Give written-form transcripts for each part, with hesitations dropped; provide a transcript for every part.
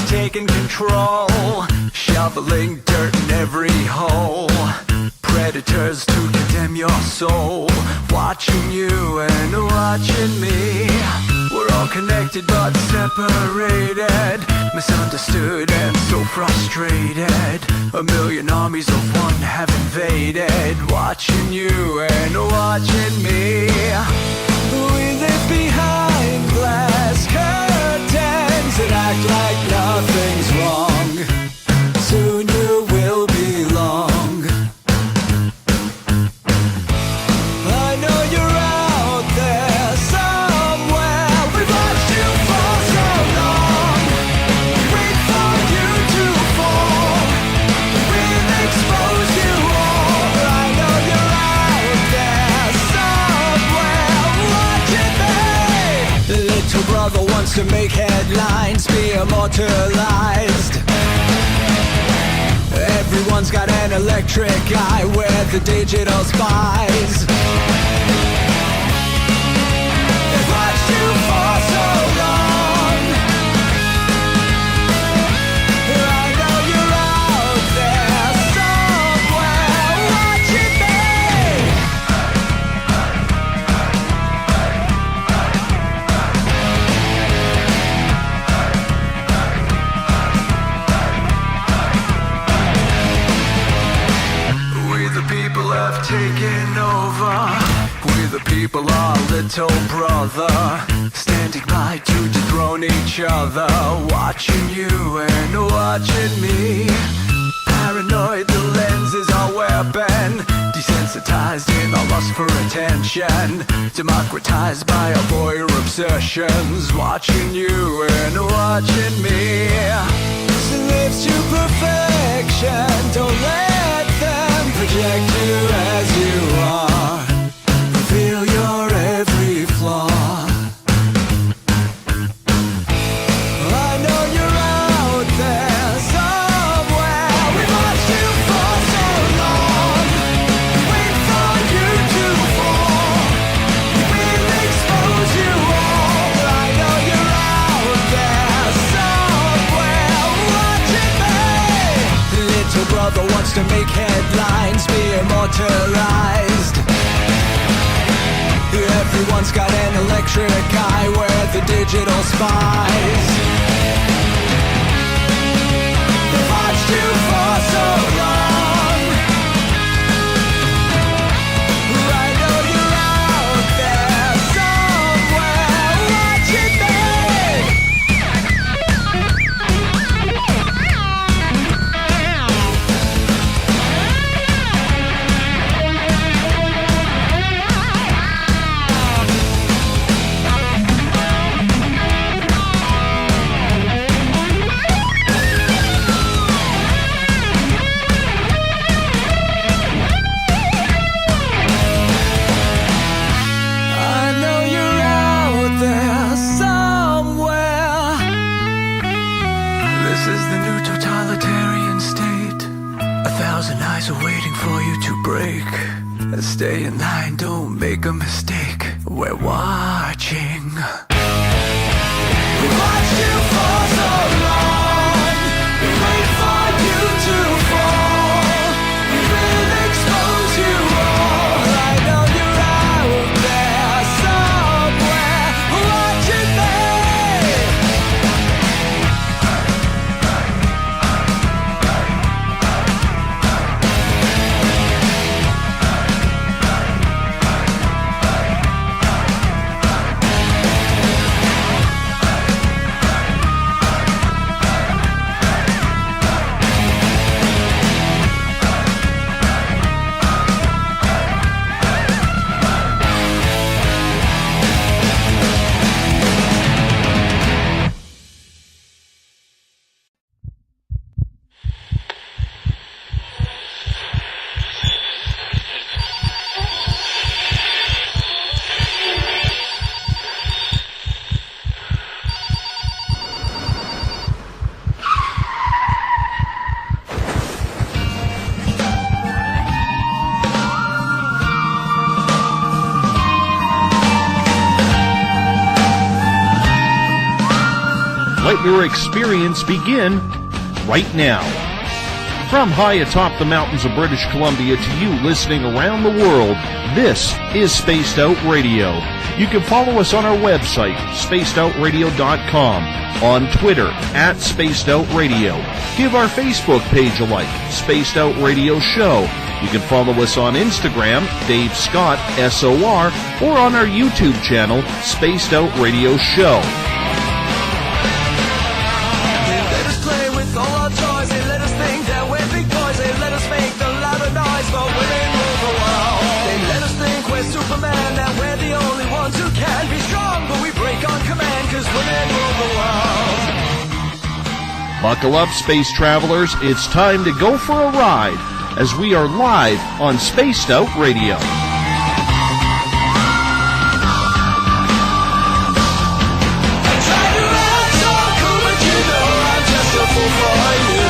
taking control, shoveling dirt in every hole. Predators to condemn your soul, watching you and watching me. We're all connected but separated, misunderstood and so frustrated. A million armies of one have invaded, watching you and watching me. We live behind glass curtains and act like nothing's wrong. Soon you will belong. I know you're out there somewhere. We've watched you for so long. Wait for you to fall. We'll expose you all. I know you're out there somewhere watching me. Little brother wants to make headlines, be immortalized. Everyone's got an electric eye, we're the digital spies. They've watched you for so long. I know you're out there somewhere watching me. We the people have taken over. We the people, our little brother, standing by to dethrone each other, watching you and watching me. Paranoid, the lens is our weapon, desensitized in our lust for attention, democratized by our voyeur obsessions, watching you and watching me. Slaves to perfection, don't let them project you as you are. Reveal your every flaw. I know you're out there somewhere. We've watched you for so long. Wait for you to fall. We'll expose you all. I know you're out there somewhere watching me. Little brother wants to make headlines, be immortalized. Everyone's got an electric eye, we're the digital spies. They've watched you for so long. I know you're out there somewhere watching me. I know you're out there somewhere. This is the new totalitarian state. 1,000 eyes are waiting for you to break. Stay in line, don't make a mistake. We're watching. We watched you for so long. We wait for you to fall. We will expose you all. I know you're out there somewhere watching me. let your experience begin right now. From high atop the mountains of British Columbia to you listening around the world, this is Spaced Out Radio. You can follow us on our website, spacedoutradio.com, on Twitter, @SpacedOutRadio. Give our Facebook page a like, Spaced Out Radio Show. You can follow us on Instagram, Dave Scott, SOR, or on our YouTube channel, Spaced Out Radio Show. They let us play with all our toys. They let us think that we're big boys. They let us make the louder noise, but women rule the world. They let us think we're Superman, that we're the only ones who can be strong, but we break on command, cause women rule the world. Buckle up, space travelers. It's time to go for a ride as we are live on Spaced Out Radio. I try to act so cool, but you know I'm just a fool for you.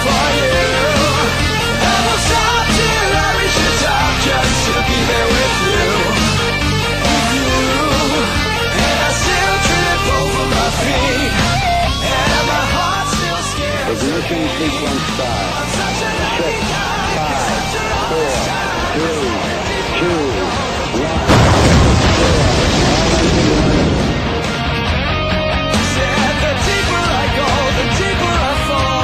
For you. I will stop till I reach the top just to be there with you. With you. And I still trip over my feet. And my heart's still scared. Ignition sequence start. I'm such a lucky guy. 5, 4, 3, 2, 1. Said the deeper I go, the deeper I fall.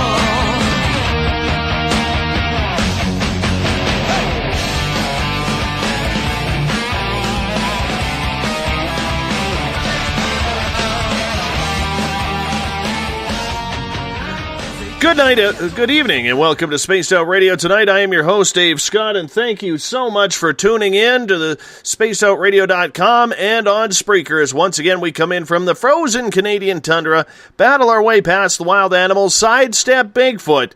Good night, good evening, and welcome to Spaced Out Radio. Tonight, I am your host, Dave Scott, and thank you so much for tuning in to the spacedoutradio.com and on Spreaker, as once again we come in from the frozen Canadian tundra, battle our way past the wild animals, sidestep Bigfoot,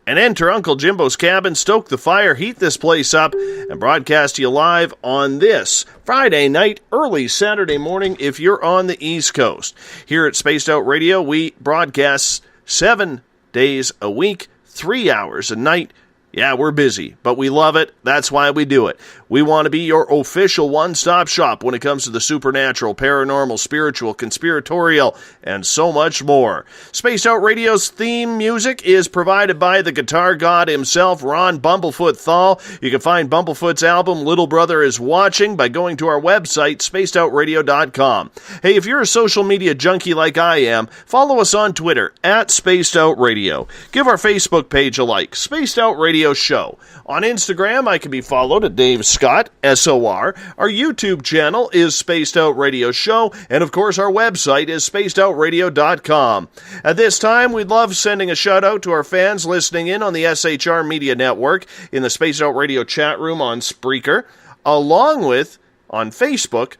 and enter Uncle Jimbo's cabin, stoke the fire, heat this place up, and broadcast to you live on this Friday night, early Saturday morning if you're on the East Coast. Here at Spaced Out Radio, we broadcast 7 days a week, 3 hours a night. Yeah, we're busy, but we love it. That's why we do it. We want to be your official one-stop shop when it comes to the supernatural, paranormal, spiritual, conspiratorial, and so much more. Spaced Out Radio's theme music is provided by the guitar god himself, Ron Bumblefoot Thal. You can find Bumblefoot's album, Little Brother is Watching, by going to our website, spacedoutradio.com. Hey, if you're a social media junkie like I am, follow us on Twitter, @SpacedOutRadio. Give our Facebook page a like, Spaced Out Radio Show. On Instagram, I can be followed at Dave Scott, SOR. Our YouTube channel is Spaced Out Radio Show, and of course our website is spacedoutradio.com. At this time, we'd love sending a shout out to our fans listening in on the SHR Media Network, in the Spaced Out Radio chat room on Spreaker, along with, on Facebook,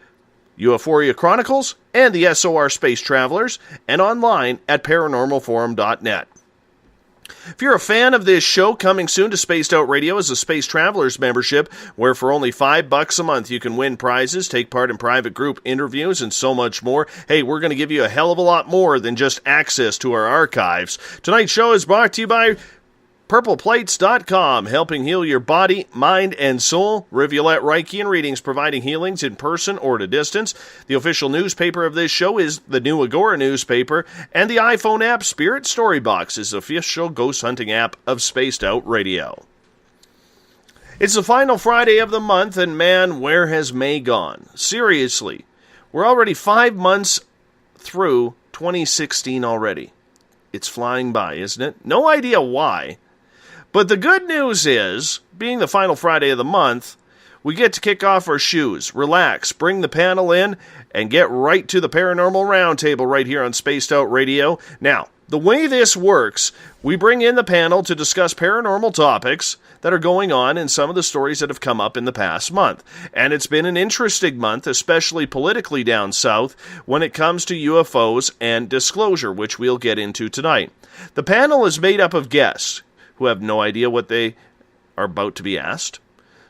Euphoria Chronicles and the SOR Space Travelers, and online at paranormalforum.net. If you're a fan of this show, coming soon to Spaced Out Radio is a Space Travelers membership, where for only $5 a month you can win prizes, take part in private group interviews, and so much more. Hey, we're going to give you a hell of a lot more than just access to our archives. Tonight's show is brought to you by PurplePlates.com, helping heal your body, mind, and soul. Rivulet Reiki and readings, providing healings in person or at a distance. The official newspaper of this show is the New Agora newspaper, and the iPhone app Spirit Storybox is the official ghost hunting app of Spaced Out Radio. It's the final Friday of the month, and man, where has May gone? Seriously, we're already 5 months through 2016 already. It's flying by, isn't it? No idea why. But the good news is, being the final Friday of the month, we get to kick off our shoes, relax, bring the panel in, and get right to the Paranormal Roundtable right here on Spaced Out Radio. Now, the way this works, we bring in the panel to discuss paranormal topics that are going on in some of the stories that have come up in the past month. And it's been an interesting month, especially politically down south, when it comes to UFOs and disclosure, which we'll get into tonight. The panel is made up of guests who have no idea what they are about to be asked.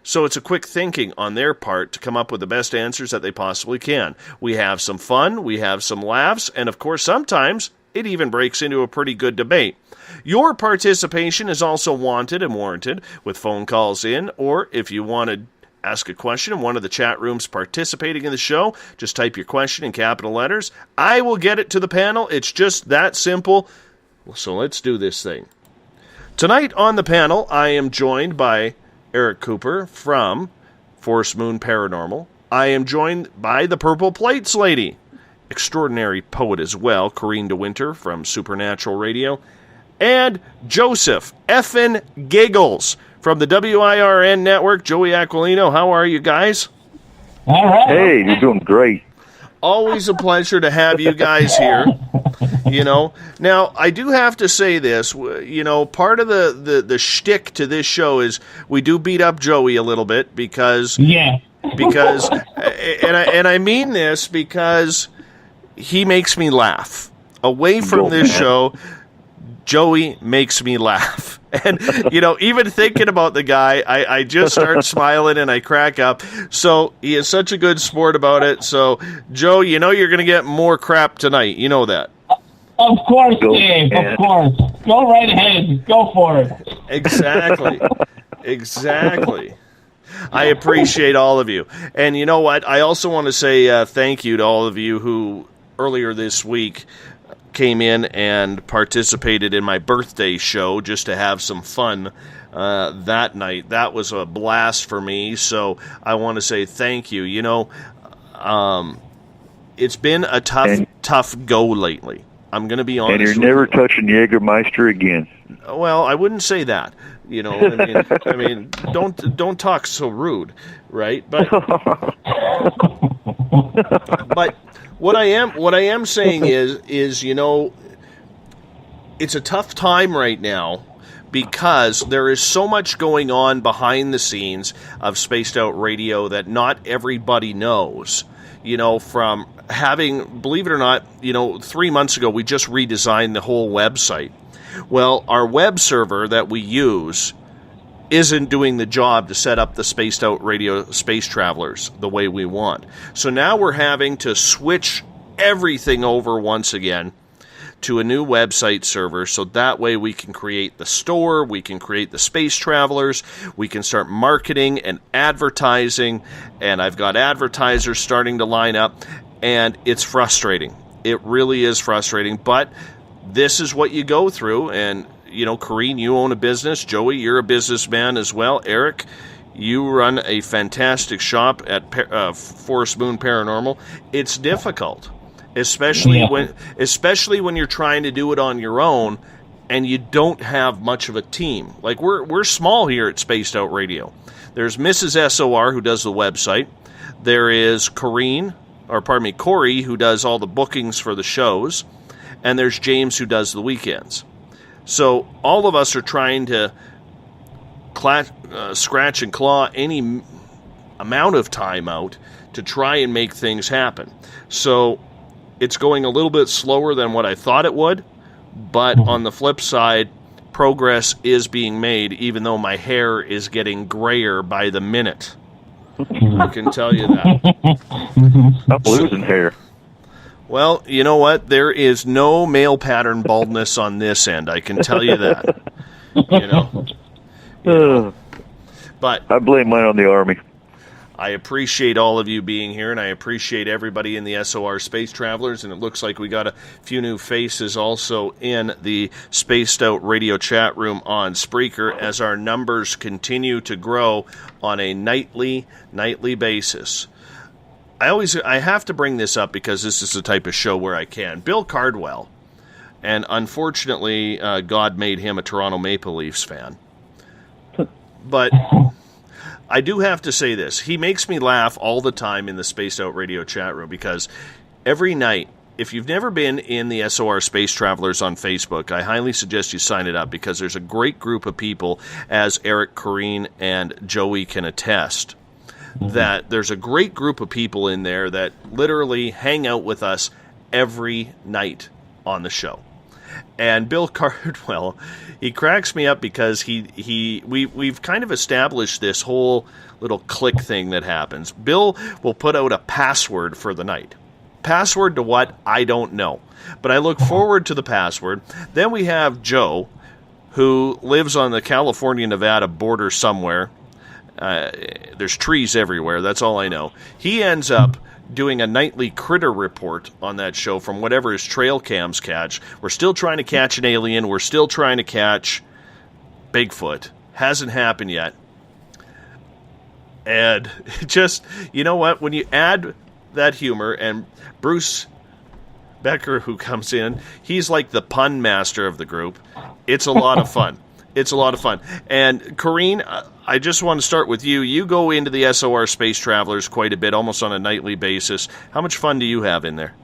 So it's a quick thinking on their part to come up with the best answers that they possibly can. We have some fun, we have some laughs, and of course sometimes it even breaks into a pretty good debate. Your participation is also wanted and warranted, with phone calls in, or if you want to ask a question in one of the chat rooms participating in the show. Just type your question in capital letters. I will get it to the panel. It's just that simple. So let's do this thing. Tonight on the panel, I am joined by Eric Cooper from Forest Moon Paranormal. I am joined by the Purple Plates lady, extraordinary poet as well, Corrine DeWinter from Supernatural Radio, and Joseph Effin Giggles from the WIRN network. Joey Aquilino, how are you guys? All right. Hey, you're doing great. Always a pleasure to have you guys here. Now I do have to say this. Part of the shtick to this show is we do beat up Joey a little bit because and I mean this because he makes me laugh. Away from this show, Joey makes me laugh. And, even thinking about the guy, I just start smiling and I crack up. So he is such a good sport about it. So, Joe, you're going to get more crap tonight. You know that. Of course, Dave. Of course. Go right ahead. Go for it. Exactly. I appreciate all of you. And you know what? I also want to say thank you to all of you who earlier this week came in and participated in my birthday show just to have some fun that night. That was a blast for me, so I want to say thank you. It's been a tough go lately. I'm going to be honest. And you're never touching Jägermeister again. Well, I wouldn't say that. I mean, don't talk so rude, right? But what I am saying is it's a tough time right now because there is so much going on behind the scenes of Spaced Out Radio that not everybody knows. From having, believe it or not, 3 months ago we just redesigned the whole website. Well, our web server that we use isn't doing the job to set up the Spaced Out Radio Space Travelers the way we want. So now we're having to switch everything over once again to a new website server, so that way we can create the store, we can create the Space Travelers, we can start marketing and advertising, and I've got advertisers starting to line up, and it's frustrating. It really is frustrating, but this is what you go through, and Corrine, you own a business. Joey, you're a businessman as well. Eric, you run a fantastic shop at Forest Moon Paranormal. It's difficult, especially when you're trying to do it on your own and you don't have much of a team. Like we're small here at Spaced Out Radio. There's Mrs. SOR who does the website. There is Corey, who does all the bookings for the shows. And there's James who does the weekends. So all of us are trying to scratch and claw any amount of time out to try and make things happen. So it's going a little bit slower than what I thought it would, but on the flip side, progress is being made, even though my hair is getting grayer by the minute. I can tell you that. I'm losing hair. Well, you know what? There is no male pattern baldness on this end. I can tell you that. But I blame mine on the Army. I appreciate all of you being here, and I appreciate everybody in the SOR Space Travelers, and it looks like we got a few new faces also in the Spaced Out Radio chat room on Spreaker as our numbers continue to grow on a nightly basis. I have to bring this up because this is the type of show where I can. Bill Cardwell, and unfortunately, God made him a Toronto Maple Leafs fan. But I do have to say this. He makes me laugh all the time in the Spaced Out Radio chat room because every night, if you've never been in the SOR Space Travelers on Facebook, I highly suggest you sign it up because there's a great group of people, as Eric, Corrine, and Joey can attest, that there's a great group of people in there that literally hang out with us every night on the show. And Bill Cardwell, he cracks me up because we've kind of established this whole little click thing that happens. Bill will put out a password for the night. Password to what? I don't know. But I look forward to the password. Then we have Joe, who lives on the California-Nevada border somewhere, There's trees everywhere. That's all I know. He ends up doing a nightly critter report on that show from whatever his trail cams catch. We're still trying to catch an alien. We're still trying to catch Bigfoot. Hasn't happened yet. And just, you know what? When you add that humor, and Bruce Becker, who comes in, he's like the pun master of the group. It's a lot of fun. It's a lot of fun. And Corrine, I just want to start with you. You go into the SOR Space Travelers quite a bit, almost on a nightly basis. How much fun do you have in there?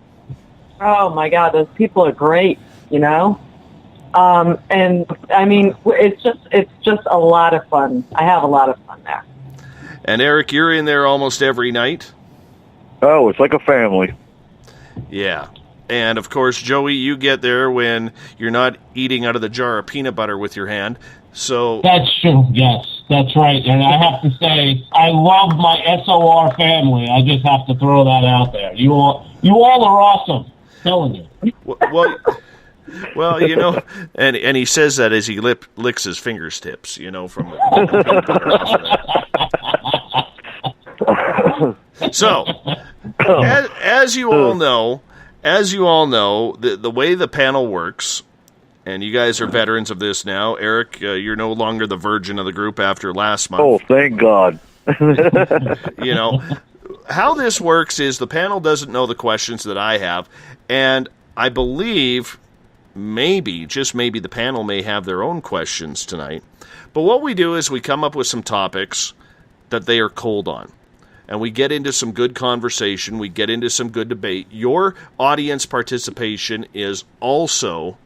Oh my God, those people are great, you know? And I mean, it's just a lot of fun. I have a lot of fun there. And Eric, you're in there almost every night? Oh, it's like a family. Yeah. And, of course, Joey, you get there when you're not eating out of the jar of peanut butter with your hand. So That's true, yes. That's right. And I have to say, I love my SOR family. I just have to throw that out there. You all are awesome. I'm telling you. Well, you know, and he says that as he licks his fingers tips, you know, from the So, as you all know, the way the panel works, and you guys are veterans of this now. Eric, you're no longer the virgin of the group after last month. Oh, thank God. You know, how this works is the panel doesn't know the questions that I have, and I believe maybe, just maybe, the panel may have their own questions tonight. But what we do is we come up with some topics that they are cold on. And we get into some good conversation. We get into some good debate. Your audience participation is also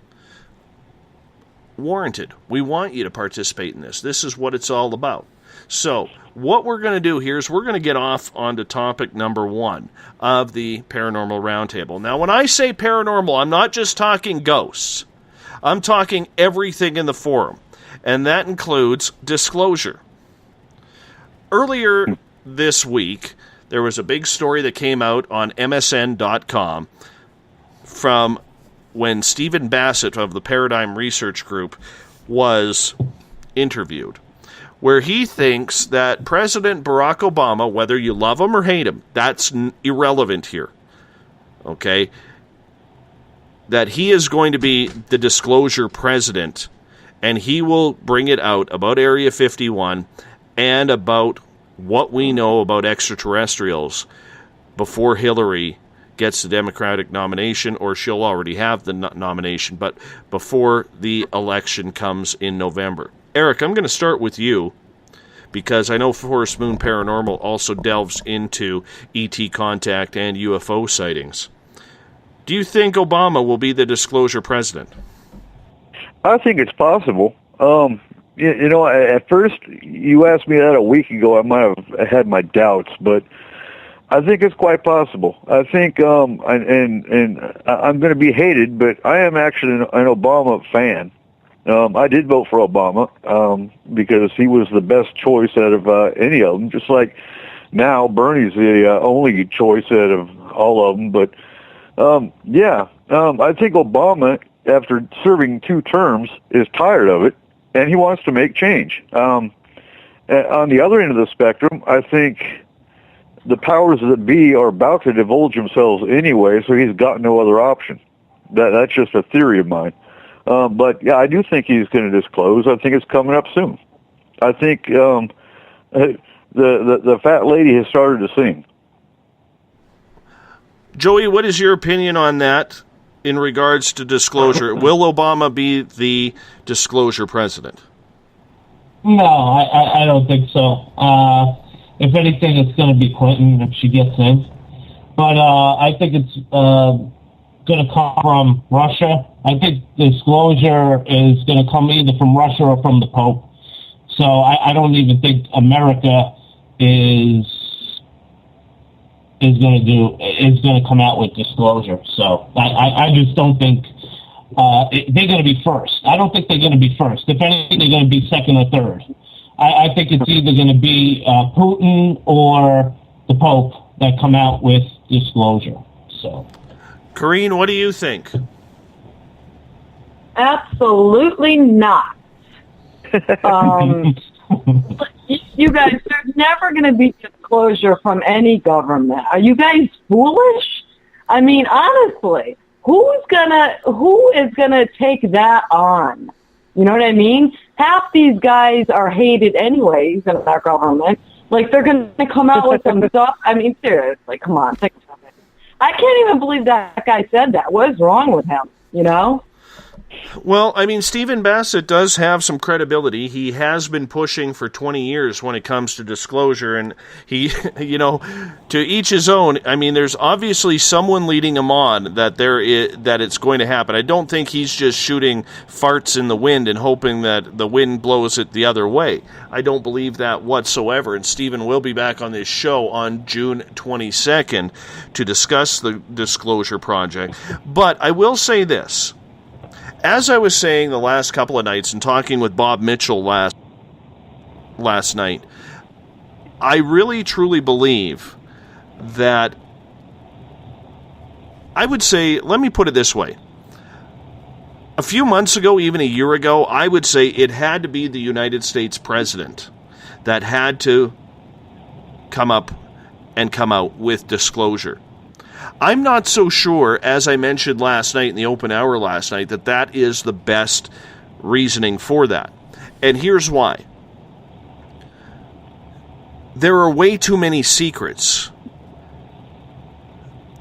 warranted. We want you to participate in this. This is what it's all about. So what we're going to do here is we're going to get off onto topic number 1 of the Paranormal Roundtable. Now, when I say paranormal, I'm not just talking ghosts. I'm talking everything in the forum. And that includes disclosure. Earlier this week, there was a big story that came out on MSN.com from when Stephen Bassett of the Paradigm Research Group was interviewed, where he thinks that President Barack Obama, whether you love him or hate him, that's irrelevant here, okay, that he is going to be the disclosure president, and he will bring it out about Area 51 and about what we know about extraterrestrials before Hillary gets the Democratic nomination, or she'll already have the nomination, but before the election comes in November. Eric, I'm going to start with you, because I know Forest Moon Paranormal also delves into ET contact and UFO sightings. Do you think Obama will be the disclosure president? I think it's possible. You know, at first, you asked me that a week ago, I might have had my doubts, but I think it's quite possible. I think, and I'm going to be hated, but I am actually an Obama fan. I did vote for Obama because he was the best choice out of any of them, just like now Bernie's the only choice out of all of them. But, I think Obama, after serving 2 terms, is tired of it. And he wants to make change. On the other end of the spectrum, I think the powers that be are about to divulge themselves anyway, so he's got no other option. That's just a theory of mine. But yeah, I do think he's going to disclose. I think it's coming up soon. I think the fat lady has started to sing. Joey, what is your opinion on that? In regards to disclosure, will Obama be the disclosure president? No, I don't think so. If anything, it's going to be Clinton if she gets in. But I think it's going to come from Russia. I think disclosure is going to come either from Russia or from the Pope. So I don't even think America is going to come out with disclosure. So I just don't think they're going to be first. I don't think they're going to be first. If anything, they're going to be second or third. I think it's either going to be Putin or the Pope that come out with disclosure. So, Corrine, what do you think? Absolutely not. You guys, there's never going to be disclosure from any government. Are you guys foolish? I mean, honestly, who is gonna take that on? You know what I mean? Half these guys are hated anyways in our government. Like, they're going to come out with some stuff. I mean, seriously, come on. Think about it. I can't even believe that guy said that. What is wrong with him, you know? Well, I mean, Stephen Bassett does have some credibility. He has been pushing for 20 years when it comes to disclosure, and he, you know, to each his own. I mean, there's obviously someone leading him on that that it's going to happen. I don't think he's just shooting farts in the wind and hoping that the wind blows it the other way. I don't believe that whatsoever, and Stephen will be back on this show on June 22nd to discuss the Disclosure Project. But I will say this. As I was saying the last couple of nights and talking with Bob Mitchell last night, I really truly believe that, I would say, let me put it this way. A few months ago, even a year ago, I would say it had to be the United States president that had to come up and come out with disclosure. I'm not so sure, as I mentioned last night in the open hour last night, that is the best reasoning for that. And here's why. There are way too many secrets.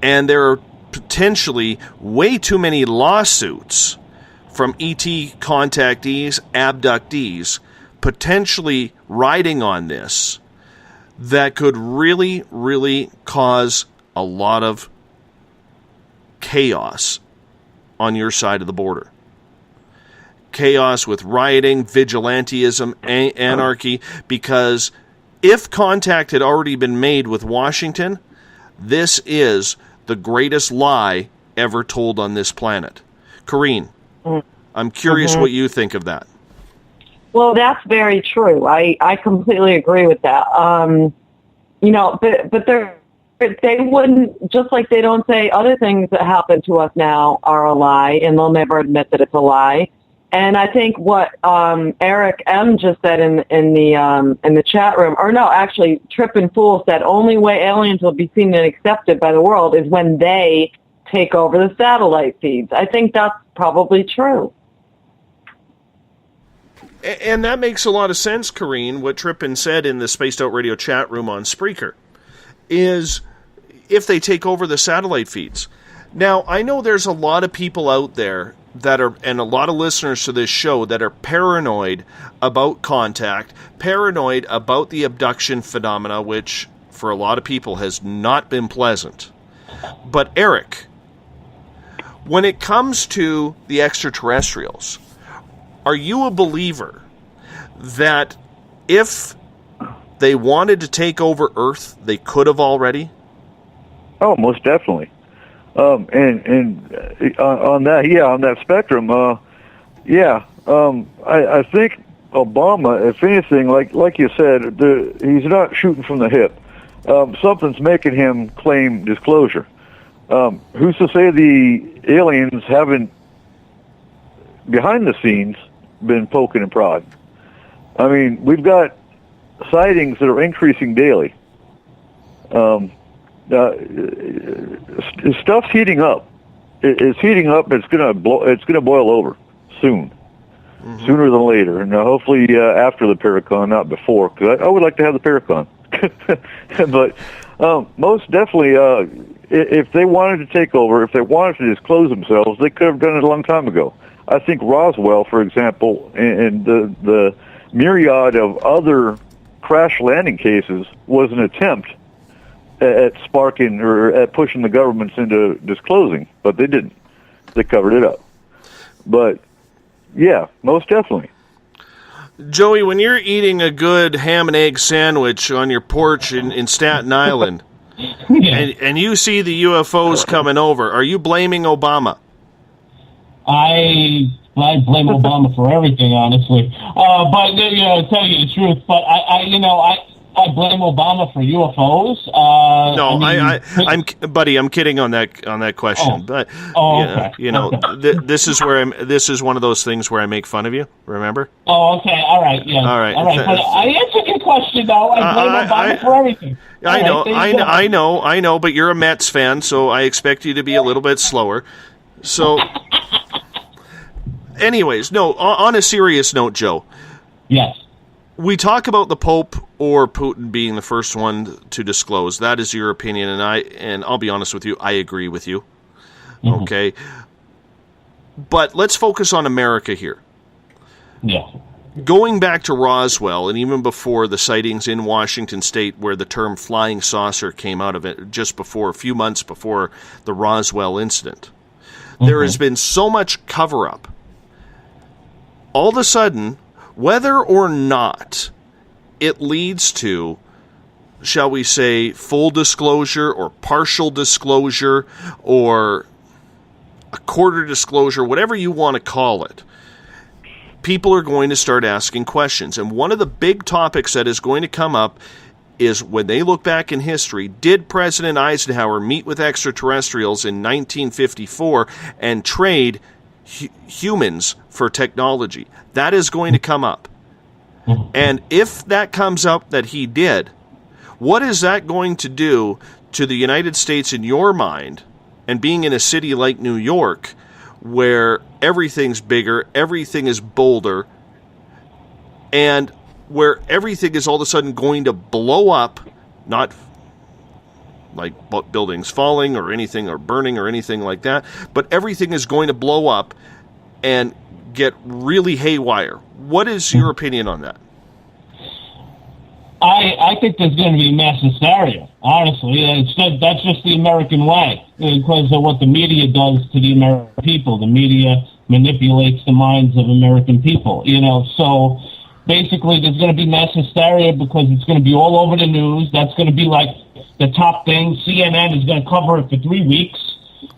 And there are potentially way too many lawsuits from ET contactees, abductees, potentially riding on this that could really, really cause a lot of chaos on your side of the border. Chaos with rioting, vigilantism, anarchy, because if contact had already been made with Washington, this is the greatest lie ever told on this planet. Corrine, I'm curious what you think of that. Well, that's very true. I completely agree with that. You know, but they wouldn't, just like they don't say other things that happen to us now are a lie, and they'll never admit that it's a lie. And I think what Eric M. just said in the chat room, or no, actually, Trip and Fool said, only way aliens will be seen and accepted by the world is when they take over the satellite feeds. I think that's probably true. And that makes a lot of sense, Corrine. What Trippin said in the Spaced Out Radio chat room on Spreaker is if they take over the satellite feeds. Now, I know there's a lot of people out there that are, and a lot of listeners to this show, that are paranoid about contact, paranoid about the abduction phenomena, which for a lot of people has not been pleasant. But Eric, when it comes to the extraterrestrials, are you a believer that if they wanted to take over Earth, they could have already? Oh, most definitely. And on that spectrum, I think Obama, if anything, like you said, he's not shooting from the hip. Something's making him claim disclosure. Who's to say the aliens haven't, behind the scenes, been poking and prodding? I mean, we've got sightings that are increasing daily. Stuff's heating up. It's heating up. It's gonna boil over soon, sooner than later, and hopefully after the Paracon, not before. Because I would like to have the Paracon. But most definitely, if they wanted to take over, if they wanted to disclose themselves, they could have done it a long time ago. I think Roswell, for example, and the myriad of other crash landing cases was an attempt at sparking or at pushing the governments into disclosing, but they didn't. They covered it up. But, yeah, most definitely. Joey, when you're eating a good ham and egg sandwich on your porch in Staten Island, and you see the UFOs coming over, are you blaming Obama? I blame Obama for everything, honestly. But to tell you the truth, but I blame Obama for UFOs. No, I'm buddy. I'm kidding on that question. But okay. This is one of those things where I make fun of you. Remember? Oh, okay. All right. Yeah. All right. But I answered your question. question, though. I blame Obama for everything. I know, but you're a Mets fan, so I expect you to be a little bit slower. So, anyways, no, on a serious note, Joe. Yes. We talk about the Pope or Putin being the first one to disclose. That is your opinion, and I'll be honest with you, I agree with you. Mm-hmm. Okay. But let's focus on America here. Yeah. Going back to Roswell, and even before the sightings in Washington State, where the term flying saucer came out of it, just before, a few months before the Roswell incident, there has been so much cover-up. All of a sudden, whether or not it leads to, shall we say, full disclosure or partial disclosure or a quarter disclosure, whatever you want to call it, people are going to start asking questions. And one of the big topics that is going to come up is when they look back in history, did President Eisenhower meet with extraterrestrials in 1954 and trade humans for technology? That is going to come up. And if that comes up that he did, what is that going to do to the United States in your mind? And being in a city like New York, where everything's bigger, everything is bolder, and where everything is all of a sudden going to blow up, not like buildings falling or anything or burning or anything like that, but everything is going to blow up and get really haywire. What is your opinion on that? I think there's going to be mass hysteria, honestly. That's just the American way, because of what the media does to the American people. The media manipulates the minds of American people, so basically there's going to be mass hysteria because it's going to be all over the news. That's going to be like the top thing. CNN is going to cover it for 3 weeks,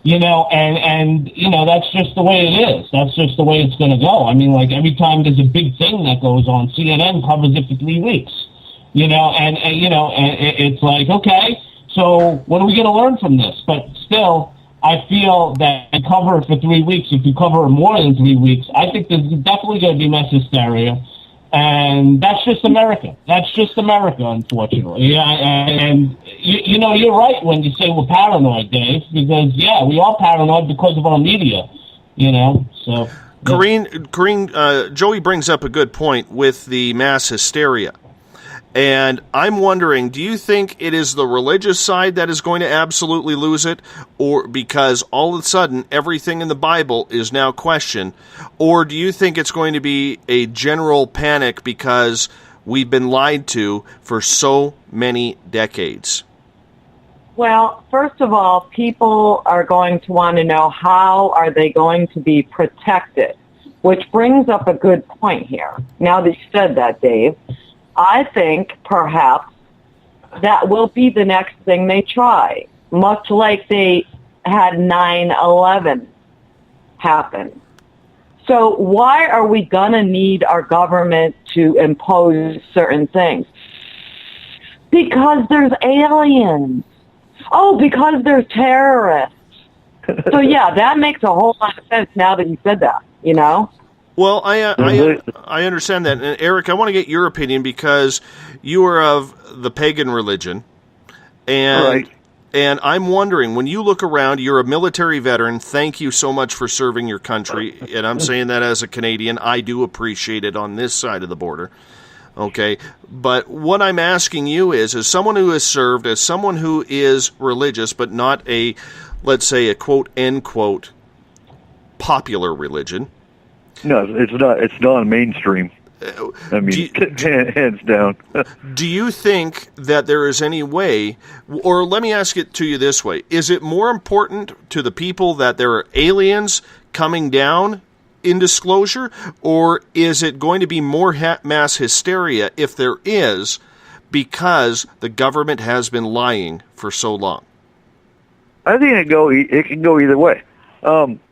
and that's just the way it is. That's just the way it's going to go. I mean, like every time there's a big thing that goes on, CNN covers it for 3 weeks. And it's like, okay, so what are we going to learn from this? But still, I feel that you cover it for 3 weeks. If you cover it more than 3 weeks, I think there's definitely going to be mass hysteria. And that's just America. That's just America, unfortunately. Yeah, and you're right when you say we're paranoid, Dave, because, yeah, we are paranoid because of our media, so. Corrine, Joey brings up a good point with the mass hysteria. And I'm wondering, do you think it is the religious side that is going to absolutely lose it, or because all of a sudden everything in the Bible is now questioned, or do you think it's going to be a general panic because we've been lied to for so many decades? Well, first of all, people are going to want to know how are they going to be protected, which brings up a good point here. Now that you said that, Dave, I think perhaps that will be the next thing they try, much like they had 9/11 happen. So why are we going to need our government to impose certain things? Because there's aliens. Oh, because there's terrorists. So, yeah, that makes a whole lot of sense now that you said that, Well, I understand that. And Eric, I want to get your opinion because you are of the pagan religion. And right. And I'm wondering, when you look around, you're a military veteran. Thank you so much for serving your country. And I'm saying that as a Canadian. I do appreciate it on this side of the border. Okay. But what I'm asking you is, as someone who has served, as someone who is religious, but not a, let's say, a quote, end quote, popular religion. No, it's not. It's non-mainstream. I mean, hands down. Do you think that there is any way, or let me ask it to you this way, is it more important to the people that there are aliens coming down in disclosure, or is it going to be more mass hysteria if there is, because the government has been lying for so long? I think it can go either way.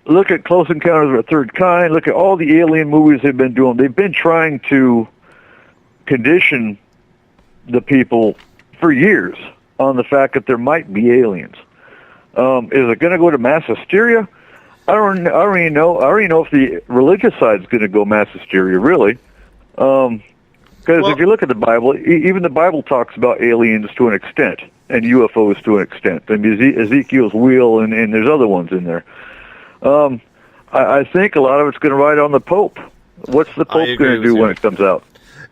Look at Close Encounters of the Third Kind. Look at all the alien movies they've been doing. They've been trying to condition the people for years on the fact that there might be aliens. Is it going to go to mass hysteria? I don't know. I don't even know if the religious side is going to go mass hysteria, really. Because if you look at the Bible, even the Bible talks about aliens to an extent and UFOs to an extent. I mean, Ezekiel's wheel, and there's other ones in there. I think a lot of it's going to ride on the Pope. What's the Pope going to do when it comes out?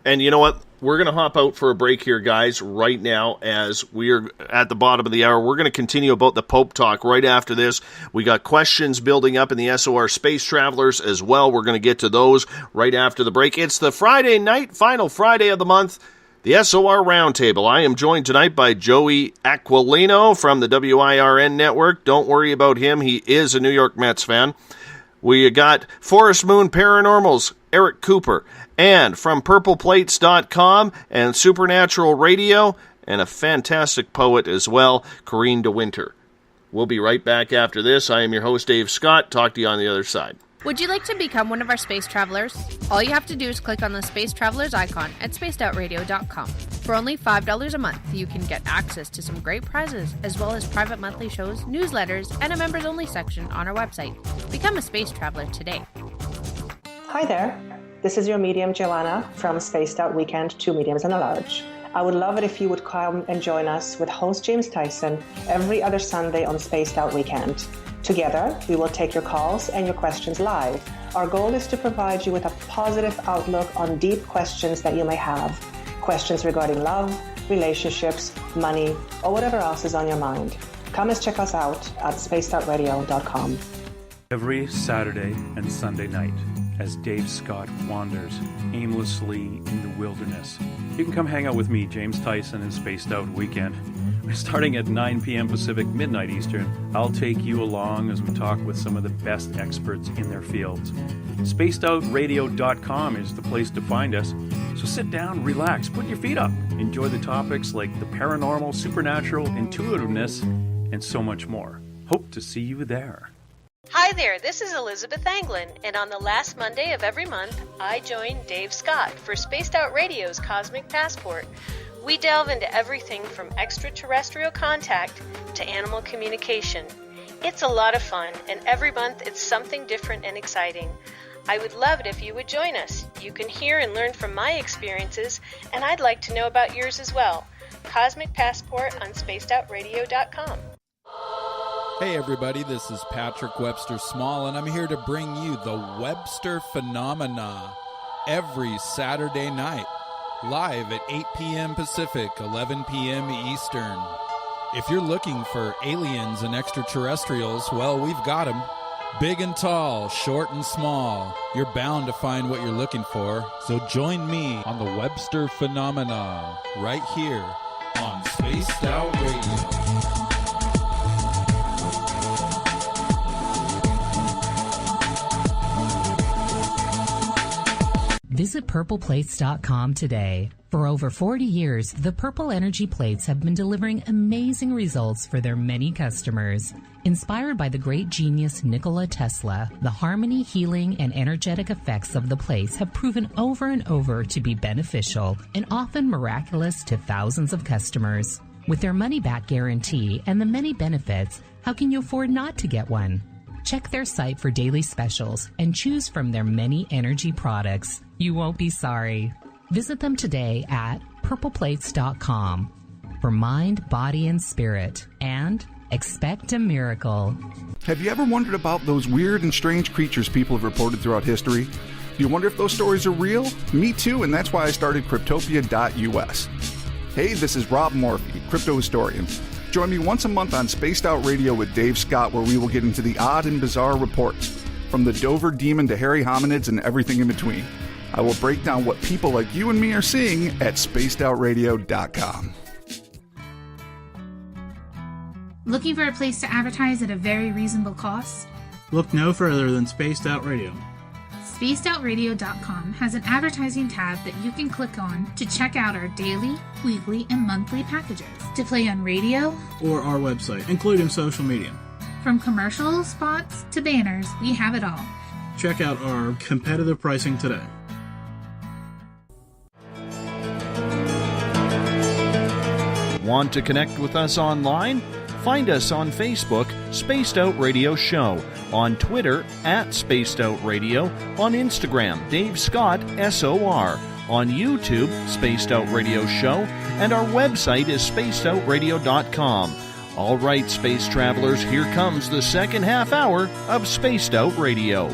And you know what? We're going to hop out for a break here, guys, right now as we are at the bottom of the hour. We're going to continue about the Pope talk right after this. We got questions building up in the SOR Space Travelers as well. We're going to get to those right after the break. It's the Friday night, final Friday of the month, the SOR Roundtable. I am joined tonight by Joey Aquilino from the WIRN Network. Don't worry about him. He is a New York Mets fan. We got Forest Moon Paranormal's Eric Cooper, and from purpleplates.com and Supernatural Radio, and a fantastic poet as well, Corrine DeWinter. We'll be right back after this. I am your host, Dave Scott. Talk to you on the other side. Would you like to become one of our space travelers? All you have to do is click on the Space Travelers icon at spacedoutradio.com. For only $5 a month, you can get access to some great prizes, as well as private monthly shows, newsletters, and a members-only section on our website. Become a space traveler today. Hi there. This is your medium, Joanna, from Spaced Out Weekend, 2 Mediums and a Large. I would love it if you would come and join us with host James Tyson every other Sunday on Spaced Out Weekend. Together, we will take your calls and your questions live. Our goal is to provide you with a positive outlook on deep questions that you may have. Questions regarding love, relationships, money, or whatever else is on your mind. Come and check us out at spacedoutradio.com. Every Saturday and Sunday night, as Dave Scott wanders aimlessly in the wilderness, you can come hang out with me, James Tyson, in Spaced Out Weekend. Starting at 9 p.m. Pacific, midnight Eastern, I'll take you along as we talk with some of the best experts in their fields. SpacedOutRadio.com is the place to find us. So sit down, relax, put your feet up. Enjoy the topics like the paranormal, supernatural, intuitiveness, and so much more. Hope to see you there. Hi there, this is Elizabeth Anglin, and on the last Monday of every month, I join Dave Scott for Spaced Out Radio's Cosmic Passport. We delve into everything from extraterrestrial contact to animal communication. It's a lot of fun, and every month it's something different and exciting. I would love it if you would join us. You can hear and learn from my experiences, and I'd like to know about yours as well. Cosmic Passport on spacedoutradio.com. Hey everybody, this is Patrick Webster Small, and I'm here to bring you the Webster Phenomena every Saturday night, live at 8 p.m. Pacific, 11 p.m. Eastern. If you're looking for aliens and extraterrestrials, well, we've got them. Big and tall, short and small. You're bound to find what you're looking for, so join me on the Webster Phenomena right here on Spaced Out Radio. Visit purpleplates.com today. For over 40 years, the Purple Energy Plates have been delivering amazing results for their many customers. Inspired by the great genius Nikola Tesla, the harmony, healing, and energetic effects of the plates have proven over and over to be beneficial and often miraculous to thousands of customers. With their money-back guarantee and the many benefits, how can you afford not to get one? Check their site for daily specials and choose from their many energy products. You won't be sorry. Visit them today at purpleplates.com for mind, body, and spirit, and expect a miracle. Have you ever wondered about those weird and strange creatures people have reported throughout history? Do you wonder if those stories are real? Me too, and that's why I started Cryptopia.us. Hey, this is Rob Morphy, crypto historian. Join me once a month on Spaced Out Radio with Dave Scott, where we will get into the odd and bizarre reports, from the Dover demon to hairy hominids and everything in between. I will break down what people like you and me are seeing at spacedoutradio.com. Looking for a place to advertise at a very reasonable cost? Look no further than Spaced Out Radio. SpacedOutRadio.com has an advertising tab that you can click on to check out our daily, weekly, and monthly packages to play on radio or our website, including social media. From commercial spots to banners, we have it all. Check out our competitive pricing today. Want to connect with us online? Find us on Facebook, Spaced Out Radio Show, on Twitter, @Spaced Out Radio, on Instagram, Dave Scott, SOR, on YouTube, Spaced Out Radio Show, and our website is spacedoutradio.com. All right, space travelers, here comes the second half hour of Spaced Out Radio.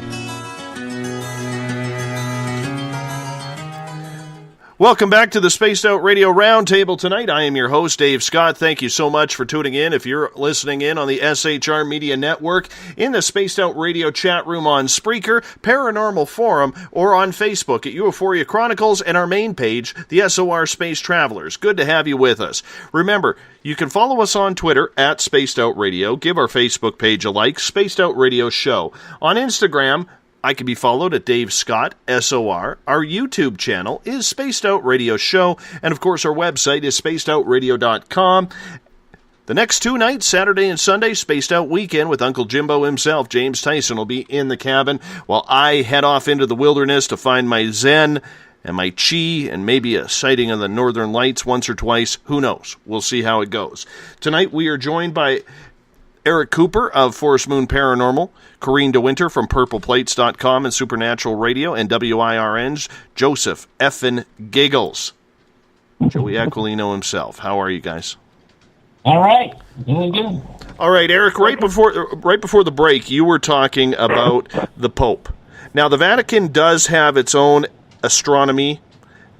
Welcome back to the Spaced Out Radio Roundtable tonight. I am your host, Dave Scott. Thank you so much for tuning in. If you're listening in on the SHR Media Network, in the Spaced Out Radio chat room on Spreaker, Paranormal Forum, or on Facebook at Euphoria Chronicles and our main page, the SOR Space Travelers. Good to have you with us. Remember, you can follow us on Twitter at Spaced Out Radio. Give our Facebook page a like, Spaced Out Radio Show. On Instagram, I can be followed at Dave Scott, SOR. Our YouTube channel is Spaced Out Radio Show. And, of course, our website is spacedoutradio.com. The next two nights, Saturday and Sunday, Spaced Out Weekend with Uncle Jimbo himself, James Tyson, will be in the cabin while I head off into the wilderness to find my Zen and my Chi and maybe a sighting of the Northern Lights once or twice. Who knows? We'll see how it goes. Tonight, we are joined by Eric Cooper of Forest Moon Paranormal, Corrine DeWinter from PurplePlates.com and Supernatural Radio, and WIRN's Joseph Effin Giggles. Joey Aquilino himself. How are you guys? All right. Doing good. All right, Eric, right before the break, you were talking about the Pope. Now, the Vatican does have its own astronomy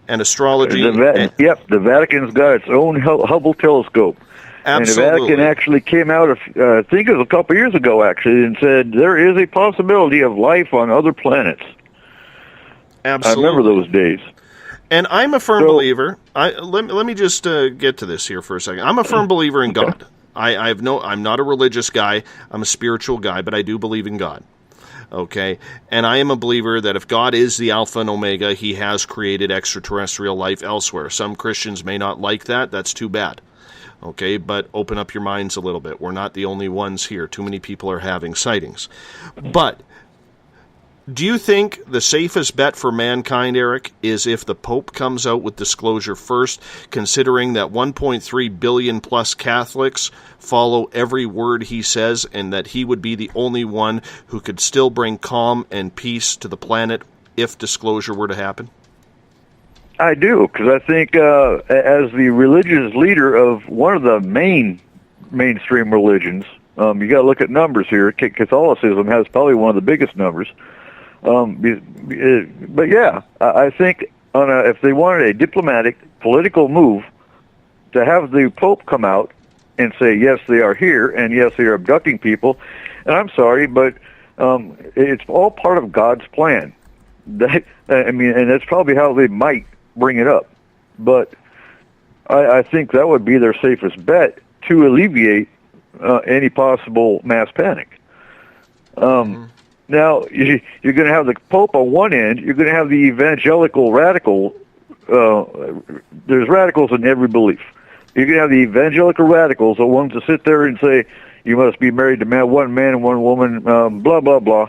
and astrology. Yep, the Vatican's got its own Hubble telescope. Absolutely. And the Vatican actually came out, I think it was a couple years ago, actually, and said there is a possibility of life on other planets. Absolutely. I remember those days. And I'm a firm believer. Let me just get to this here for a second. I'm a firm believer in God. I'm not a religious guy. I'm a spiritual guy, but I do believe in God. Okay? And I am a believer that if God is the Alpha and Omega, he has created extraterrestrial life elsewhere. Some Christians may not like that. That's too bad. Okay, but open up your minds a little bit. We're not the only ones here. Too many people are having sightings. But do you think the safest bet for mankind, Eric, is if the Pope comes out with disclosure first, considering that 1.3 billion plus Catholics follow every word he says, and that he would be the only one who could still bring calm and peace to the planet if disclosure were to happen? I do, because I think as the religious leader of one of the mainstream religions, you got to look at numbers here. Catholicism has probably one of the biggest numbers. But yeah, I think if they wanted a diplomatic, political move to have the Pope come out and say, yes, they are here, and yes, they are abducting people, and I'm sorry, but it's all part of God's plan. And that's probably how they might bring it up. But I think that would be their safest bet to alleviate any possible mass panic. Now, you're going to have the Pope on one end. You're going to have the evangelical radical. There's radicals in every belief. You're going to have the evangelical radicals, the ones that sit there and say, you must be married to one man and one woman, blah, blah, blah.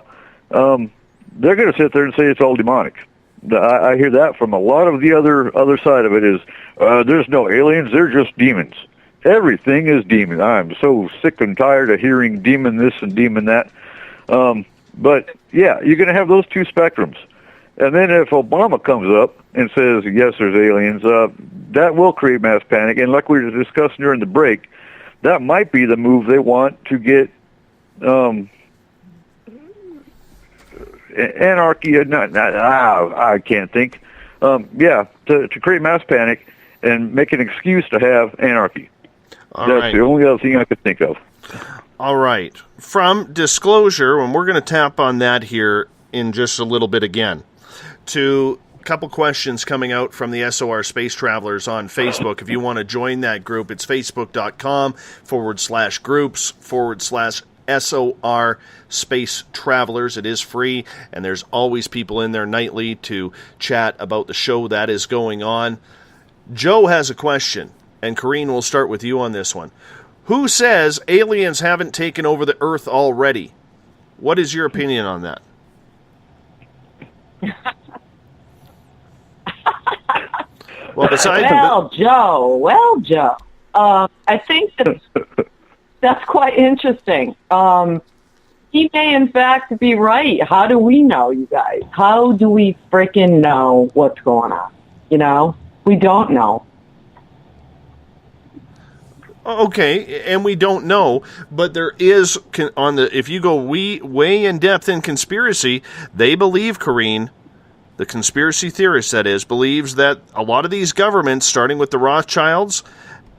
They're going to sit there and say it's all demonic. I hear that from a lot of the other side of it is, there's no aliens, they're just demons. Everything is demon. I'm so sick and tired of hearing demon this and demon that. But, yeah, you're going to have those two spectrums. And then if Obama comes up and says, yes, there's aliens, that will create mass panic. And like we were discussing during the break, that might be the move they want to get anarchy. I can't think. To create mass panic and make an excuse to have anarchy. That's the only other thing I could think of. All right. From disclosure, and we're going to tap on that here in just a little bit again, to a couple questions coming out from the SOR Space Travelers on Facebook. If you want to join that group, it's facebook.com/groups/SOR Space Travelers. It is free, and there's always people in there nightly to chat about the show that is going on. Joe has a question, and Corrine, will start with you on this one. Who says aliens haven't taken over the Earth already? What is your opinion on that? Joe. I think that's quite interesting. He may, in fact, be right. How do we know, you guys? How do we freaking know what's going on? You know, we don't know. Okay, and we don't know, but there is if you go way in depth in conspiracy, they believe, Corrine, the conspiracy theorist that is, believes that a lot of these governments, starting with the Rothschilds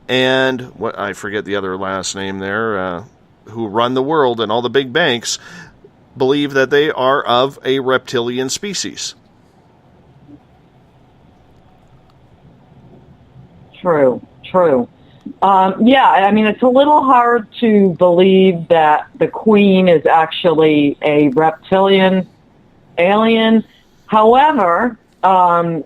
and what I forget the other last name there, who run the world and all the big banks, believe that they are of a reptilian species. True. Yeah, I mean, it's a little hard to believe that the Queen is actually a reptilian alien. However, Dave,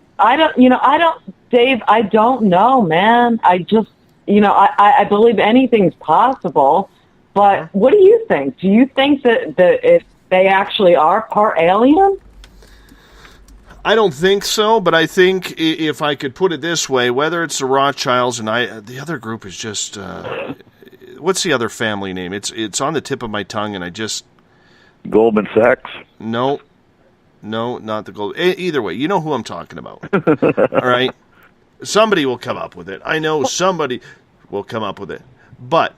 I don't know, man. I just, I believe anything's possible. But what do you think? Do you think that they actually are part alien? I don't think so, but I think if I could put it this way, whether it's the Rothschilds and the other group is just, what's the other family name? It's on the tip of my tongue, and I just... Goldman Sachs? No, not the Gold. Either way, you know who I'm talking about. All right? Somebody will come up with it. I know somebody will come up with it. But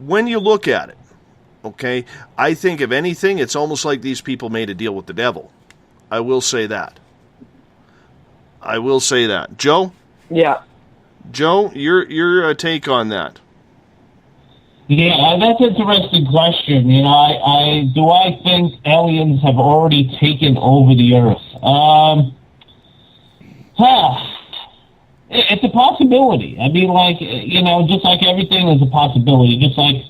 when you look at it, okay, I think if anything, it's almost like these people made a deal with the devil. I will say that. Joe? Yeah. Joe, your take on that? Yeah, that's an interesting question. I think aliens have already taken over the Earth? It's a possibility. I mean, just like everything is a possibility. Just like,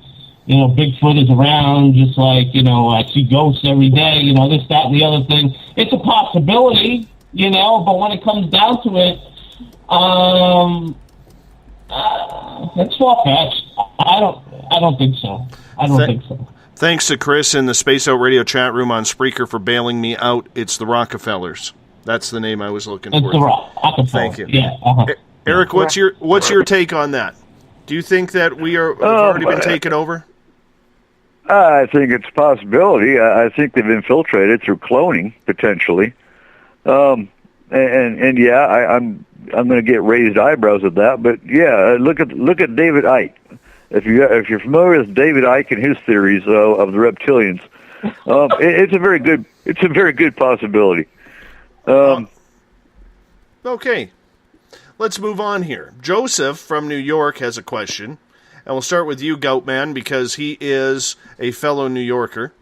Bigfoot is around. Just like, I see ghosts every day. This, that, and the other thing. It's a possibility. But when it comes down to it, it's far-fetched. I don't think so. I don't think so. Thanks to Chris in the Space Out Radio chat room on Spreaker for bailing me out. It's the Rockefellers. That's the name I was looking for. It's the Rockefellers. Thank you. Yeah. Eric, what's your take on that? Do you think that we've already been taken over? I think it's a possibility. I think they've infiltrated through cloning, potentially. And yeah, I'm going to get raised eyebrows at that, but yeah, look at David Icke. If you're familiar with David Icke and his theories of the reptilians, it's a very good possibility. Okay, let's move on here. Joseph from New York has a question, and we'll start with you, Goatman, because he is a fellow New Yorker.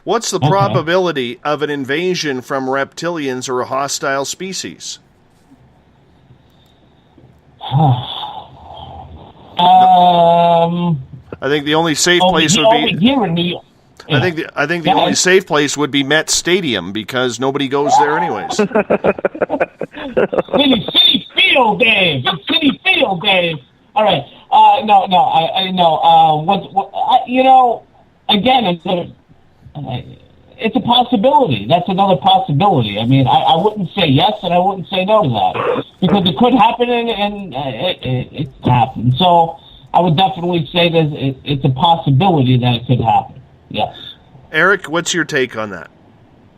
What's the probability of an invasion from reptilians or a hostile species? I think the only safe place would be here in New York. I think the only safe place would be Met Stadium because nobody goes there anyways. City Field, Dave. It's City Field, Dave. All right. I know. Again, it's a possibility. That's another possibility. I mean, I wouldn't say yes and I wouldn't say no to that because it could happen and it happened. So I would definitely say that it's a possibility that it could happen. Yes. Eric, what's your take on that?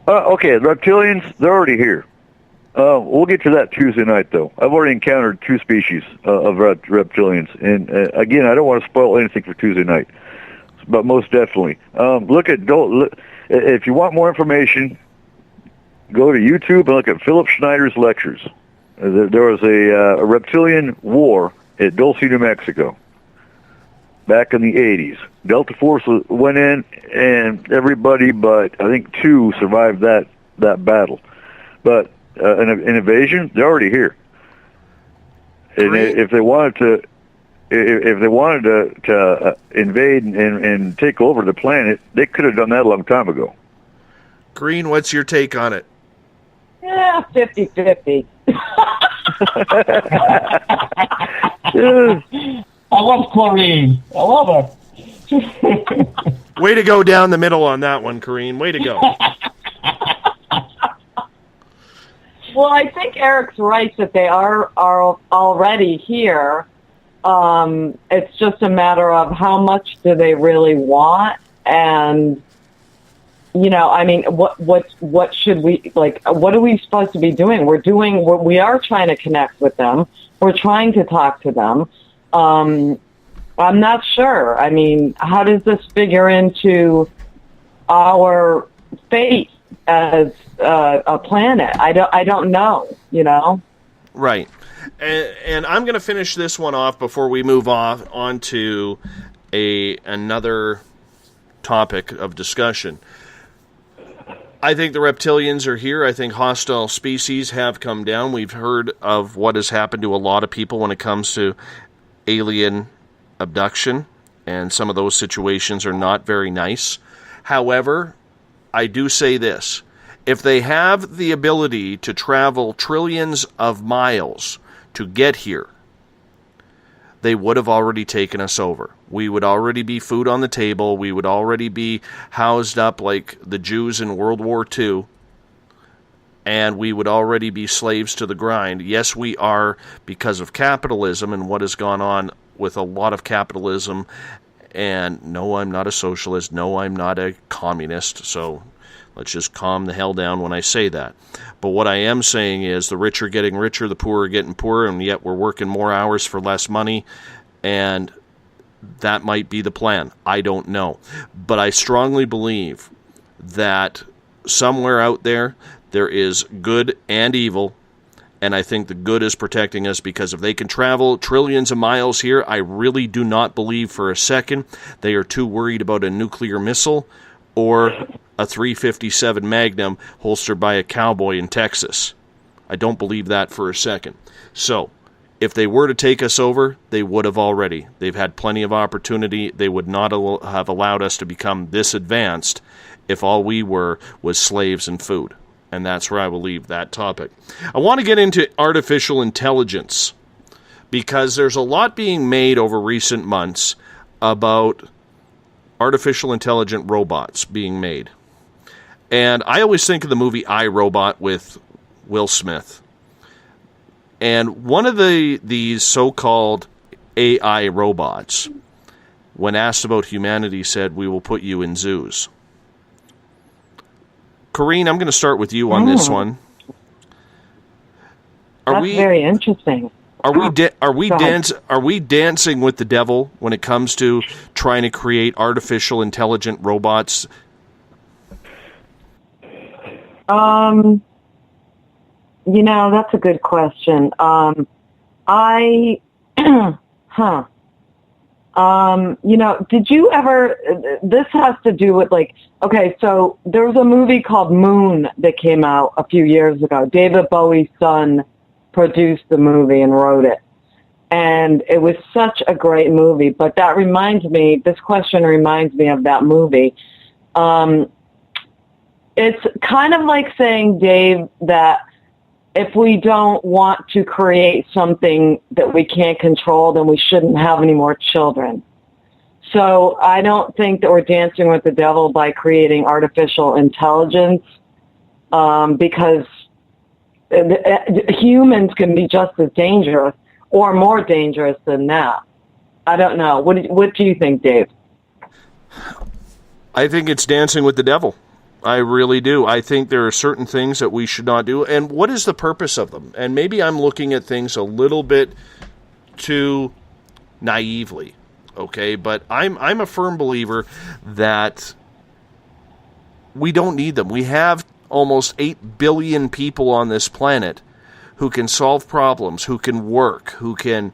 Okay, reptilians, they're already here. We'll get to that Tuesday night, though. I've already encountered 2 species of reptilians. And, again, I don't want to spoil anything for Tuesday night. But most definitely. If you want more information, go to YouTube and look at Philip Schneider's lectures. There was a reptilian war at Dulce, New Mexico, back in the 80s. Delta Force went in, and everybody but, I think, 2 survived that battle. But an invasion, they're already here. And if they wanted to... If they wanted to invade and take over the planet, they could have done that a long time ago. Green, what's your take on it? Yeah, 50-50. I love Corrine. I love her. Way to go down the middle on that one, Corrine. Way to go. Well, I think Eric's right that they are already here. It's just a matter of how much do they really want, and I mean, what should we, like, what are we supposed to be doing? We are trying to connect with them. We're trying to talk to them. I'm not sure. I mean, how does this figure into our fate as a planet? I don't know, Right. And I'm going to finish this one off before we move on to another topic of discussion. I think the reptilians are here. I think hostile species have come down. We've heard of what has happened to a lot of people when it comes to alien abduction, and some of those situations are not very nice. However, I do say this. If they have the ability to travel trillions of miles to get here, they would have already taken us over. We would already be food on the table. We would already be housed up like the Jews in World War II. And we would already be slaves to the grind. Yes, we are, because of capitalism and what has gone on with a lot of capitalism. And no, I'm not a socialist. No, I'm not a communist. So let's just calm the hell down when I say that. But what I am saying is the rich are getting richer, the poor are getting poorer, and yet we're working more hours for less money, and that might be the plan. I don't know. But I strongly believe that somewhere out there is good and evil, and I think the good is protecting us, because if they can travel trillions of miles here, I really do not believe for a second they are too worried about a nuclear missile or a .357 Magnum holstered by a cowboy in Texas. I don't believe that for a second. So, if they were to take us over, they would have already. They've had plenty of opportunity. They would not have allowed us to become this advanced if all we were was slaves and food. And that's where I will leave that topic. I want to get into artificial intelligence, because there's a lot being made over recent months about artificial intelligent robots being made. And I always think of the movie I, Robot with Will Smith. And one of these so-called AI robots, when asked about humanity, said, "We will put you in zoos." Corrine, I'm going to start with you on this one. That's very interesting. Are we dancing with the devil when it comes to trying to create artificial intelligent robots? That's a good question. Did you ever, this has to do with so there was a movie called Moon that came out a few years ago. David Bowie's son produced the movie and wrote it. And it was such a great movie. But this question reminds me of that movie. It's kind of like saying, Dave, that if we don't want to create something that we can't control, then we shouldn't have any more children. So I don't think that we're dancing with the devil by creating artificial intelligence, because humans can be just as dangerous or more dangerous than that. I don't know. What do you think, Dave? I think it's dancing with the devil. I really do. I think there are certain things that we should not do. And what is the purpose of them? And maybe I'm looking at things a little bit too naively, okay? But I'm a firm believer that we don't need them. We have almost 8 billion people on this planet who can solve problems, who can work, who can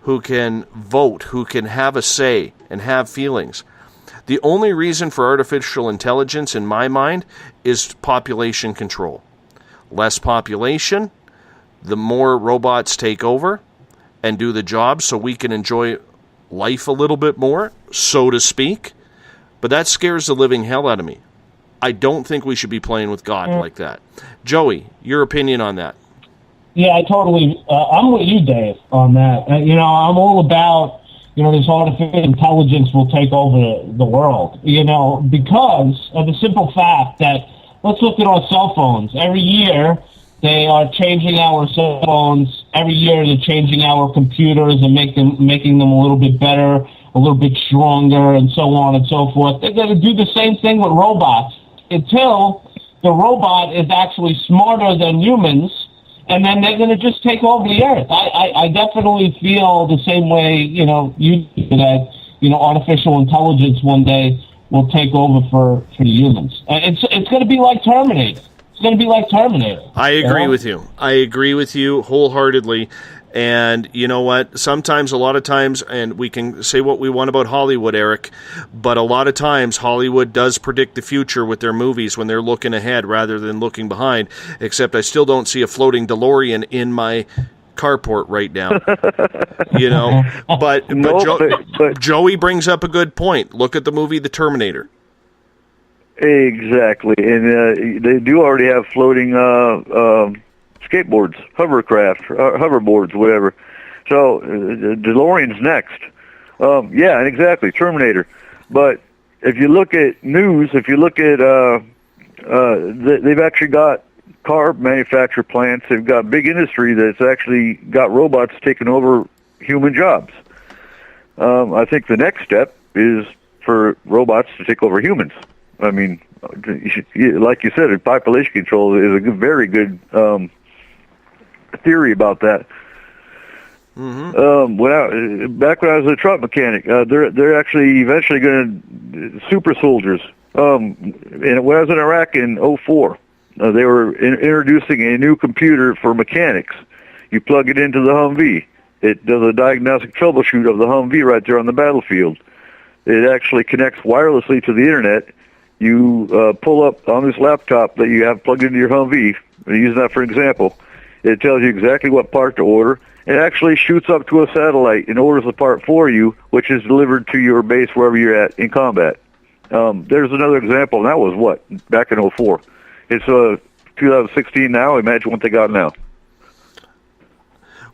vote, who can have a say and have feelings. The only reason for artificial intelligence, in my mind, is population control. Less population, the more robots take over and do the job, so we can enjoy life a little bit more, so to speak. But that scares the living hell out of me. I don't think we should be playing with God like that. Joey, your opinion on that? Yeah, I totally, I'm with you, Dave, on that. I'm all about, this artificial intelligence will take over the world, because of the simple fact that, let's look at our cell phones. Every year, they are changing our cell phones. Every year, they're changing our computers and making them a little bit better, a little bit stronger, and so on and so forth. They're going to do the same thing with robots. until the robot is actually smarter than humans, and then they're going to just take over the earth. I definitely feel the same way, you do, that, artificial intelligence one day will take over for the humans. It's going to be like Terminator. It's going to be like Terminator. I agree with you. I agree with you wholeheartedly. And you know what? Sometimes, a lot of times, and we can say what we want about Hollywood, Eric, but a lot of times Hollywood does predict the future with their movies when they're looking ahead rather than looking behind, except I still don't see a floating DeLorean in my carport right now. But Joey brings up a good point. Look at the movie The Terminator. Exactly. And they do already have floating skateboards, hoverboards, whatever. So DeLorean's next. Yeah, exactly, Terminator. But if you look at news, if you look at, they've actually got car manufacturer plants. They've got big industry that's actually got robots taking over human jobs. I think the next step is for robots to take over humans. I mean, like you said, population control is a very good theory about that. Mm-hmm. Back when I was a truck mechanic, they're actually eventually going to super soldiers. And when I was in Iraq in 2004, they were introducing a new computer for mechanics. You plug it into the Humvee. It does a diagnostic troubleshoot of the Humvee right there on the battlefield. It actually connects wirelessly to the internet. You pull up on this laptop that you have plugged into your Humvee, and use that for example. It tells you exactly what part to order. It actually shoots up to a satellite and orders the part for you, which is delivered to your base wherever you're at in combat. There's another example, and that was back in 2004. It's 2016 now. Imagine what they got now.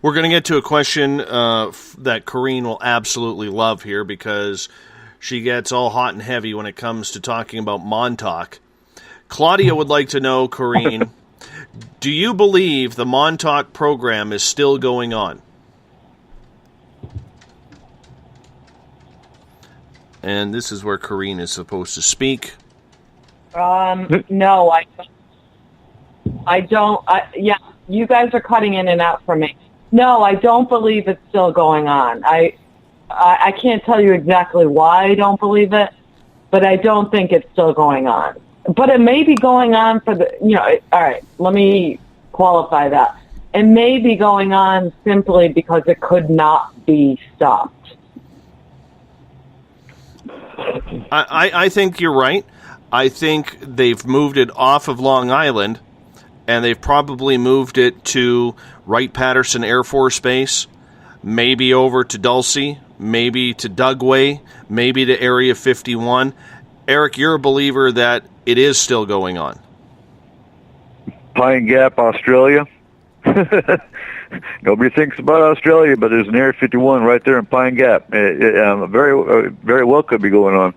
We're going to get to a question that Corrine will absolutely love here because she gets all hot and heavy when it comes to talking about Montauk. Claudia would like to know, Corrine, do you believe the Montauk program is still going on? And this is where Corrine is supposed to speak. No, I don't. Yeah, you guys are cutting in and out for me. No, I don't believe it's still going on. I can't tell you exactly why I don't believe it, but I don't think it's still going on. But it may be going on for all right, let me qualify that. It may be going on simply because it could not be stopped. I think you're right. I think they've moved it off of Long Island, and they've probably moved it to Wright-Patterson Air Force Base, maybe over to Dulce, maybe to Dugway, maybe to Area 51. Eric, you're a believer that it is still going on. Pine Gap, Australia. Nobody thinks about Australia, but there's an Area 51 right there in Pine Gap. Very well could be going on.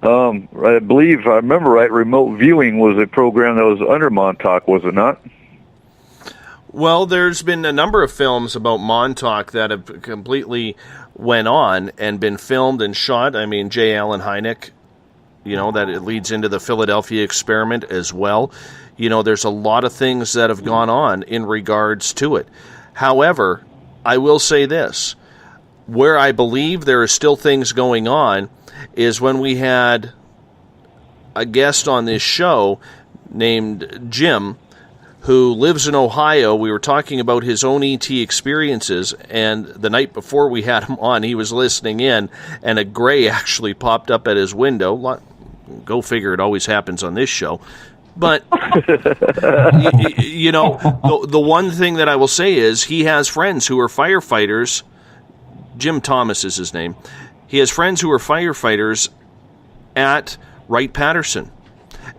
I believe, if I remember right, remote viewing was a program that was under Montauk, was it not? Well, there's been a number of films about Montauk that have completely went on and been filmed and shot. I mean, J. Allen Hynek, that it leads into the Philadelphia experiment as well. There's a lot of things that have gone on in regards to it. However, I will say this. Where I believe there are still things going on is when we had a guest on this show named Jim, who lives in Ohio. We were talking about his own ET experiences, and the night before we had him on, he was listening in, and a gray actually popped up at his window. Go figure, it always happens on this show. But, the one thing that I will say is he has friends who are firefighters. Jim Thomas is his name. He has friends who are firefighters at Wright-Patterson.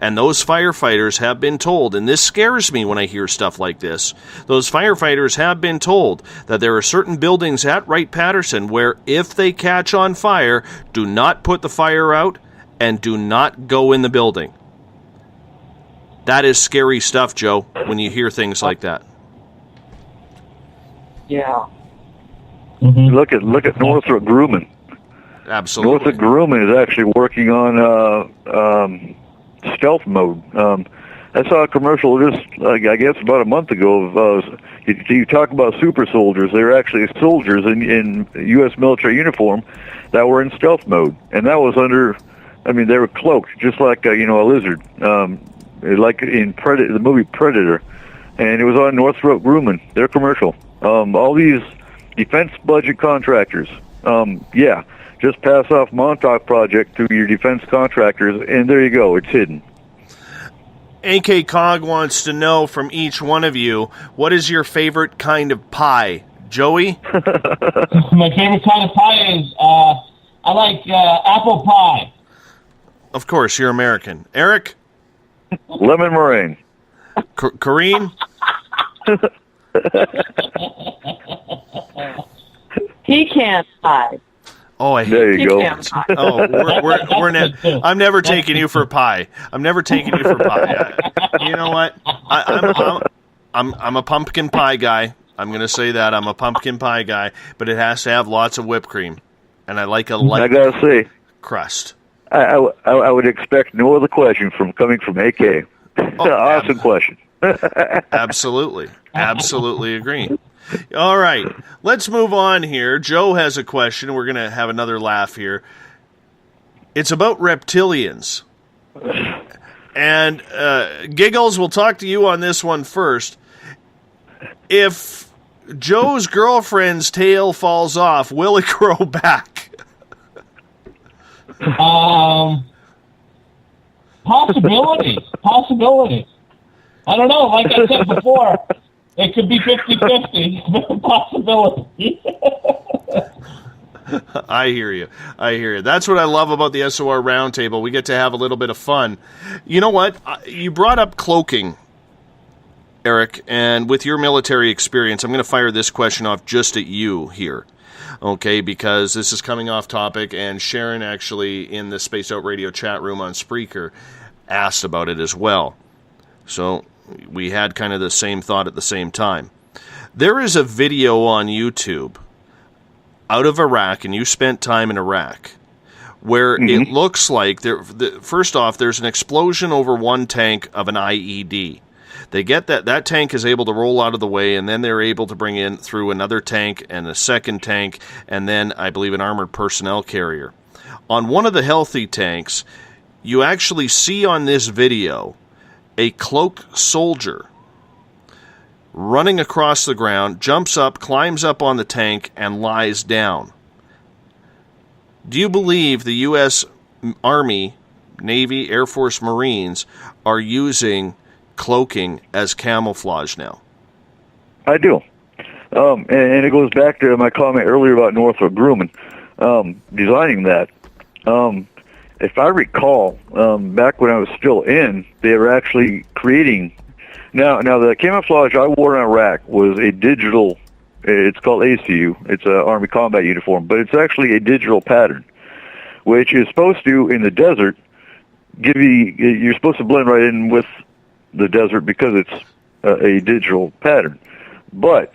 And those firefighters have been told, and this scares me when I hear stuff like this, those firefighters have been told that there are certain buildings at Wright-Patterson where if they catch on fire, do not put the fire out and do not go in the building. That is scary stuff, Joe, when you hear things like that. Yeah. Mm-hmm. Look at Northrop Grumman. Absolutely. Northrop Grumman is actually working on stealth mode. I saw a commercial just, I guess, about a month ago of, you talk about super soldiers. They were actually soldiers in U.S. military uniform that were in stealth mode. And that was they were cloaked, just like, a lizard, like in the movie Predator. And it was on Northrop Grumman, their commercial. All these defense budget contractors, just pass off Montauk Project to your defense contractors, and there you go, it's hidden. AK Cog wants to know from each one of you, what is your favorite kind of pie? Joey? My favorite kind of pie is, I like apple pie. Of course, you're American. Eric? Lemon meringue. Corrine? Pecan pie. Oh, I hate there you go. I'm never taking you for pie. I'm never taking you for pie. You know what? I'm a pumpkin pie guy. I'm going to say that I'm a pumpkin pie guy, but it has to have lots of whipped cream, and I like a light. I gotta say, crust. I would expect no other question coming from AK. Awesome question. Absolutely agree. All right, let's move on here. Joe has a question. We're going to have another laugh here. It's about reptilians. And Giggles, we'll talk to you on this one first. If Joe's girlfriend's tail falls off, will it grow back? Possibilities. I don't know. Like I said before, it could be 50-50. Possibility. I hear you. That's what I love about the SOR Roundtable. We get to have a little bit of fun. You know what? You brought up cloaking, Eric, and with your military experience, I'm going to fire this question off just at you here. Okay, because this is coming off topic, and Sharon actually in the Spaced Out Radio chat room on Spreaker asked about it as well. So we had kind of the same thought at the same time. There is a video on YouTube out of Iraq, and you spent time in Iraq, where it looks like, first off, there's an explosion over one tank of an IED. They get that tank is able to roll out of the way, and then they're able to bring in through another tank and a second tank, and then, I believe, an armored personnel carrier. On one of the healthy tanks, you actually see on this video a cloaked soldier running across the ground, jumps up, climbs up on the tank, and lies down. Do you believe the U.S. Army, Navy, Air Force, Marines are using cloaking as camouflage now? I do. And it goes back to my comment earlier about Northrop Grumman designing that. If I recall, back when I was still in, they were actually creating... Now the camouflage I wore in Iraq was a digital... It's called ACU. It's an Army combat uniform, but it's actually a digital pattern, which is supposed to, in the desert, you're supposed to blend right in with the desert because it's a digital pattern. But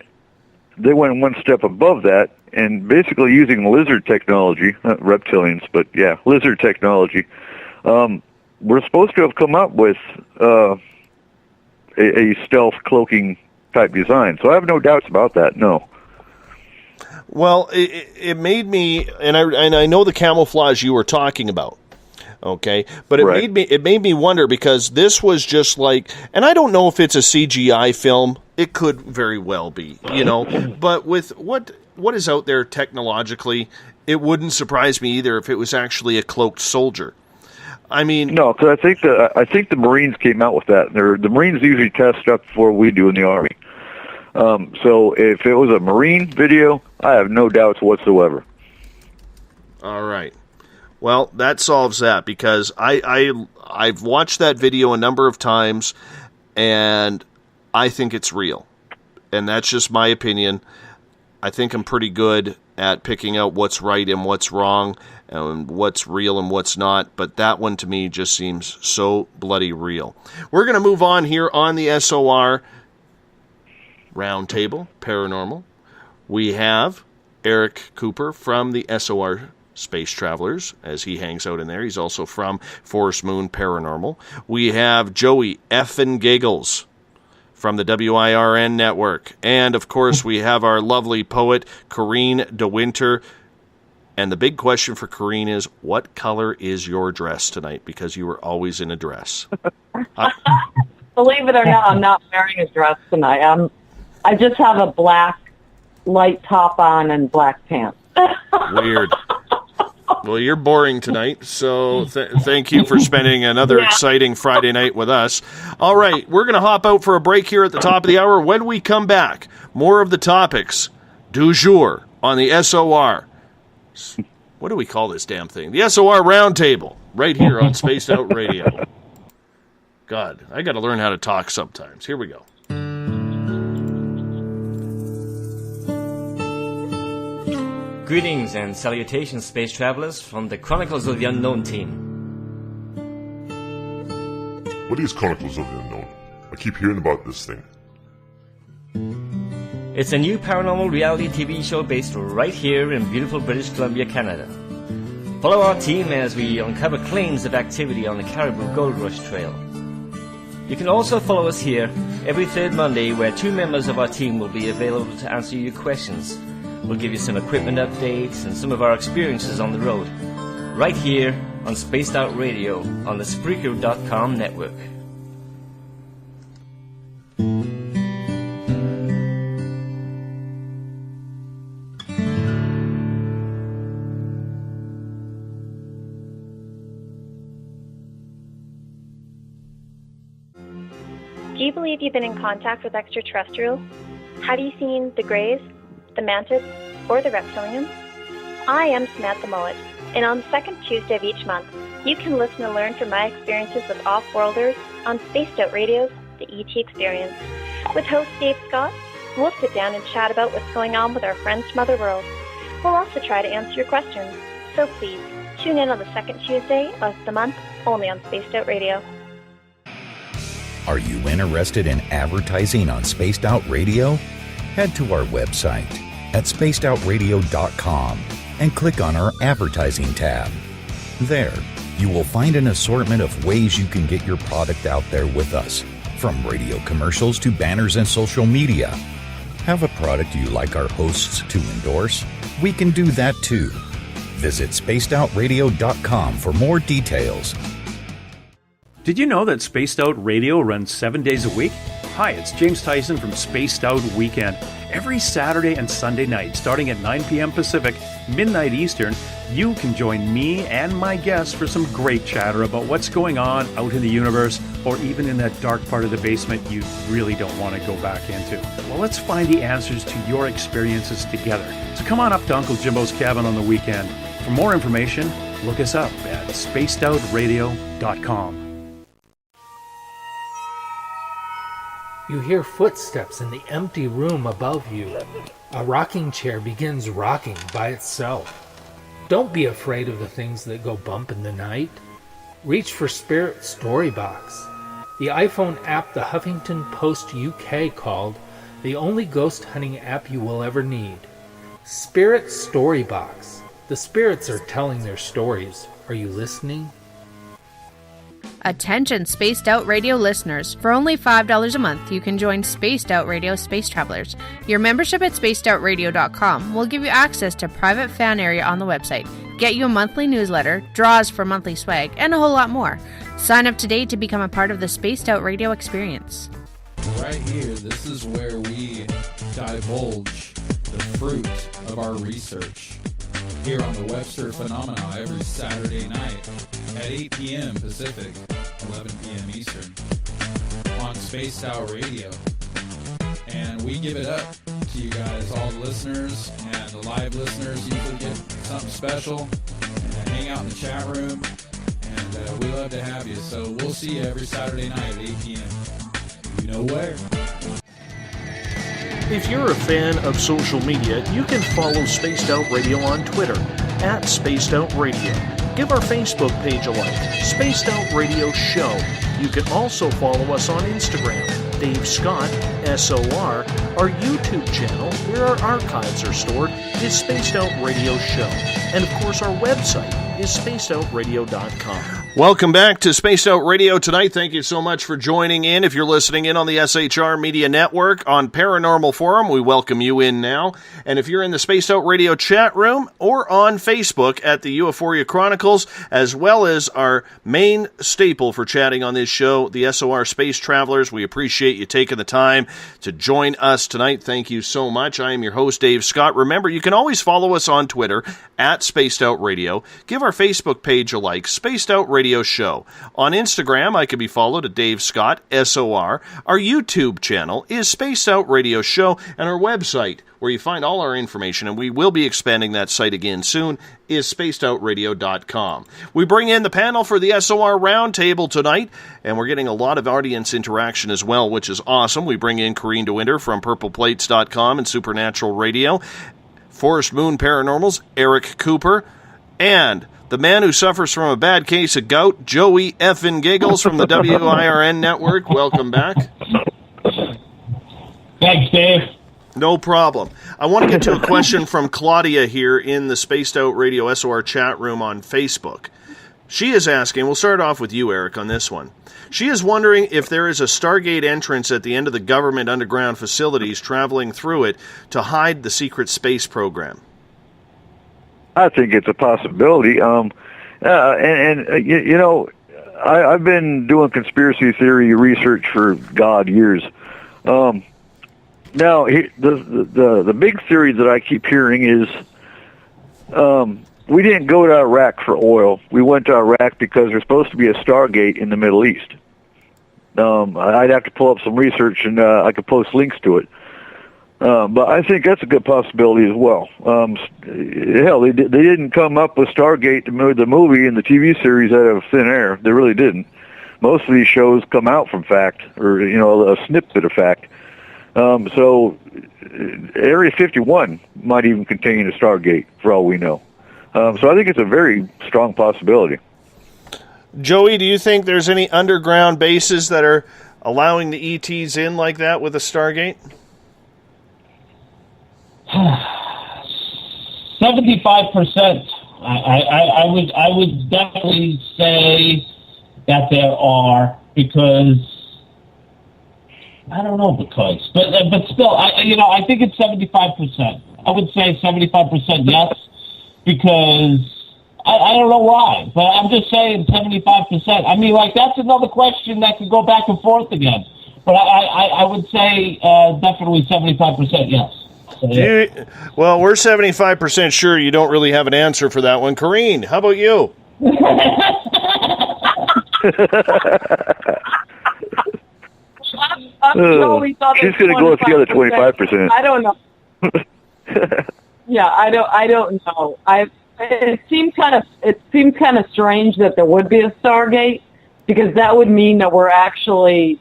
they went one step above that, and basically using lizard technology, not reptilians, but yeah, lizard technology, we're supposed to have come up with a stealth cloaking type design. So I have no doubts about that, no. Well, it made me, and I know the camouflage you were talking about, okay, but it made me wonder, because this was just like, and I don't know if it's a CGI film. It could very well be, but with what is out there technologically, it wouldn't surprise me either if it was actually a cloaked soldier. I mean, no, because I think the Marines came out with that. The Marines usually test stuff before we do in the Army. So if it was a Marine video, I have no doubts whatsoever. All right. Well, that solves that, because I've watched that video a number of times, and I think it's real. And that's just my opinion. I think I'm pretty good at picking out what's right and what's wrong, and what's real and what's not, but that one to me just seems so bloody real. We're going to move on here on the SOR Roundtable Paranormal. We have Eric Cooper from the SOR Space Travelers, as he hangs out in there. He's also from Forest Moon Paranormal. We have Joey Effin Giggles from the WIRN network. And, of course, we have our lovely poet, Corrine DeWinter. And the big question for Corrine is, what color is your dress tonight? Because you were always in a dress. Believe it or not, I'm not wearing a dress tonight. I just have a black light top on and black pants. Weird. Well, you're boring tonight, so thank you for spending another exciting Friday night with us. All right, we're going to hop out for a break here at the top of the hour. When we come back, more of the topics du jour on the SOR. What do we call this damn thing? The SOR Roundtable, right here on Spaced Out Radio. God, I got to learn how to talk sometimes. Here we go. Greetings and salutations, space travelers, from the Chronicles of the Unknown team. What is Chronicles of the Unknown? I keep hearing about this thing. It's a new paranormal reality TV show based right here in beautiful British Columbia, Canada. Follow our team as we uncover claims of activity on the Caribou Gold Rush Trail. You can also follow us here every third Monday, where 2 members of our team will be available to answer your questions. We'll give you some equipment updates and some of our experiences on the road, right here on Spaced Out Radio on the Spreaker.com network. Do you believe you've been in contact with extraterrestrials? Have you seen the Greys, the Mantis, or the Reptilians? I am Samantha Mullet, and on the second Tuesday of each month, you can listen and learn from my experiences with off-worlders on Spaced Out Radio's The ET Experience. With host Dave Scott, we'll sit down and chat about what's going on with our friends from other worlds. We'll also try to answer your questions, so please tune in on the second Tuesday of the month, only on Spaced Out Radio. Are you interested in advertising on Spaced Out Radio? Head to our website at spacedoutradio.com and click on our advertising tab. There, you will find an assortment of ways you can get your product out there with us, from radio commercials to banners and social media. Have a product you like our hosts to endorse? We can do that too. Visit spacedoutradio.com for more details. Did you know that Spaced Out Radio runs 7 days a week? Hi, it's James Tyson from Spaced Out Weekend. Every Saturday and Sunday night, starting at 9 p.m. Pacific, midnight Eastern, you can join me and my guests for some great chatter about what's going on out in the universe, or even in that dark part of the basement you really don't want to go back into. Well, let's find the answers to your experiences together. So come on up to Uncle Jimbo's cabin on the weekend. For more information, look us up at spacedoutradio.com. You hear footsteps in the empty room above you. A rocking chair begins rocking by itself. Don't be afraid of the things that go bump in the night. Reach for Spirit Storybox, the iPhone app the Huffington Post UK called the only ghost hunting app you will ever need. Spirit Storybox. The spirits are telling their stories. Are you listening? Attention Spaced Out Radio listeners. For only $5 a month, you can join Spaced Out Radio Space Travelers. Your membership at spacedoutradio.com will give you access to private fan area on the website, get you a monthly newsletter, draws for monthly swag, and a whole lot more. Sign up today to become a part of the Spaced Out Radio experience. Right here, this is where we divulge the fruit of our research. Here on the Webster Phenomena every Saturday night at 8 p.m. Pacific, 11 p.m. Eastern on Spaced Out Radio. And we give it up to you guys, all the listeners, and the live listeners usually get something special and hang out in the chat room. And we love to have you. So we'll see you every Saturday night at 8 p.m. You know where. If you're a fan of social media, you can follow Spaced Out Radio on Twitter at Spaced Out Radio. Give our Facebook page a like, Spaced Out Radio Show. You can also follow us on Instagram. Dave Scott, SOR. Our YouTube channel, where our archives are stored, is Spaced Out Radio Show. And of course, our website is spacedoutradio.com. Welcome back to Spaced Out Radio tonight. Thank you so much for joining in. If you're listening in on the SHR Media Network on Paranormal Forum, we welcome you in now. And if you're in the Spaced Out Radio chat room or on Facebook at the Euphoria Chronicles, as well as our main staple for chatting on this show, the SOR Space Travelers, we appreciate you taking the time to join us tonight. Thank you so much. I am your host, Dave Scott. Remember, you can always follow us on Twitter at Spaced Out Radio. Give our Facebook page a like, Spaced Out Radio Show. On Instagram, I can be followed at Dave Scott, SOR. Our YouTube channel is Spaced Out Radio Show, and our website, where you find all our information, and we will be expanding that site again soon, is spacedoutradio.com. We bring in the panel for the SOR Roundtable tonight, and we're getting a lot of audience interaction as well, which is awesome. We bring in Corrine DeWinter from PurplePlates.com and Supernatural Radio, Forest Moon Paranormals, Eric Cooper, and the man who suffers from a bad case of gout, Joey Effin Giggles from the WIRN Network. Welcome back. Thanks, Dave. No problem. I want to get to a question from Claudia here in the Spaced Out Radio SOR chat room on Facebook. She is asking, we'll start off with you, Eric, on this one. She is wondering if there is a Stargate entrance at the end of the government underground facilities traveling through it to hide the secret space program. I think it's a possibility. You know, I've been doing conspiracy theory research for years. Now, the big theory that I keep hearing is we didn't go to Iraq for oil. We went to Iraq because there's supposed to be a Stargate in the Middle East. I'd have to pull up some research, and I could post links to it. But I think that's a good possibility as well. Hell, they didn't come up with Stargate, the movie and the TV series, out of thin air. They really didn't. Most of these shows come out from fact, or a snippet of fact. So Area 51 might even contain a Stargate, for all we know. So I think it's a very strong possibility. Joey, do you think there's any underground bases that are allowing the ETs in like that with a Stargate? 75%. I would definitely say that there are, because I don't know but still I think it's 75%. I would say 75% yes, because I don't know why, but I'm just saying 75%. I mean, like, that's another question that could go back and forth again. But I would say definitely 75% yes. Well, we're 75% sure you don't really have an answer for that one. Corrine, how about you? She's going to go with the other 25%. I don't know. Yeah, I don't know. It seems kind of strange that there would be a Stargate, because that would mean that we're actually,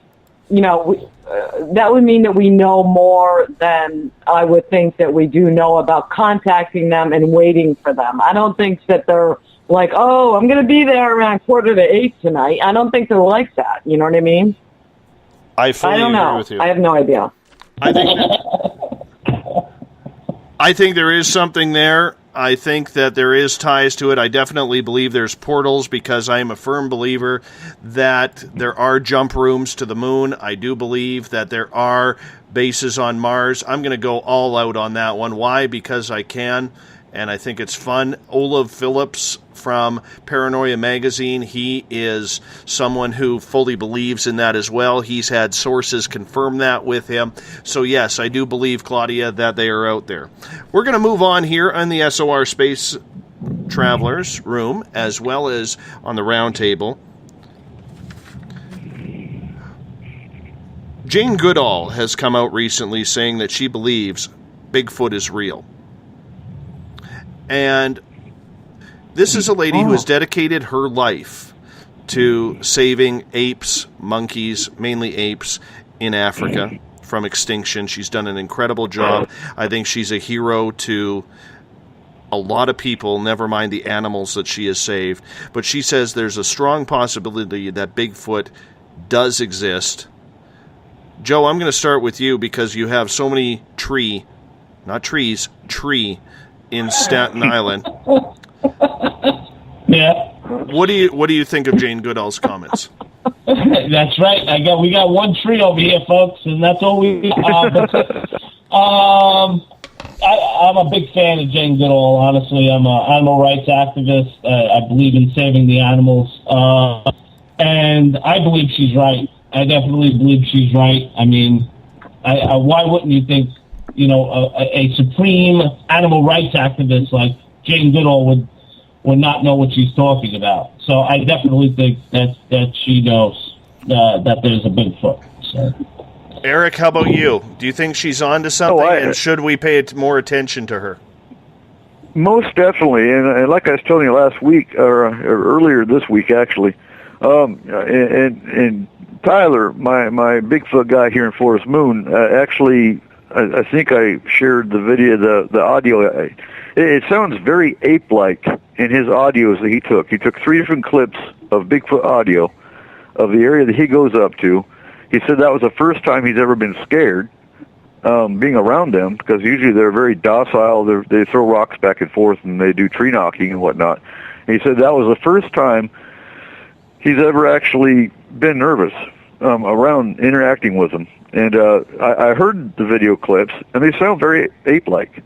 that would mean that we know more than I would think that we do know about contacting them and waiting for them. I don't think that they're like, oh, I'm going to be there around 7:45 tonight. I don't think they're like that. You know what I mean? I fully agree with you. I have no idea. I think there is something there. I think that there is ties to it. I definitely believe there's portals, because I am a firm believer that there are jump rooms to the moon. I do believe that there are bases on Mars. I'm going to go all out on that one. Why? Because I can, and I think it's fun. Olav Phillips from Paranoia Magazine, he is someone who fully believes in that as well. He's had sources confirm that with him. So yes, I do believe, Claudia, that they are out there. We're going to move on here on the SOR Space Travelers room, as well as on the round table. Jane Goodall has come out recently saying that she believes Bigfoot is real. And this is a lady who has dedicated her life to saving apes, monkeys, mainly apes, in Africa from extinction. She's done an incredible job. I think she's a hero to a lot of people, never mind the animals that she has saved. But she says there's a strong possibility that Bigfoot does exist, Joe, I'm going to start with you because you have so many tree in Staten Island. Yeah. What do you think of Jane Goodall's comments? That's right. We got one tree over here, folks, and that's all we I'm a big fan of Jane Goodall. Honestly, I'm an animal rights activist. I believe in saving the animals, and I believe she's right. I definitely believe she's right. I mean, why wouldn't you think, a supreme animal rights activist like Jane Goodall would not know what she's talking about? So I definitely think that she knows that there's a Bigfoot. So. Eric, how about you? Do you think she's on to something, and should we pay more attention to her? Most definitely, and like I was telling you last week, or earlier this week, actually, and Tyler, my Bigfoot guy here in Forest Moon, actually, I think I shared the video, the audio. It sounds very ape-like in his audios that he took. He took 3 different clips of Bigfoot audio of the area that he goes up to. He said that was the first time he's ever been scared being around them, because usually they're very docile. They throw rocks back and forth, and they do tree knocking and whatnot. And he said that was the first time he's ever actually been nervous around interacting with them. And I heard the video clips, and they sound very ape-like.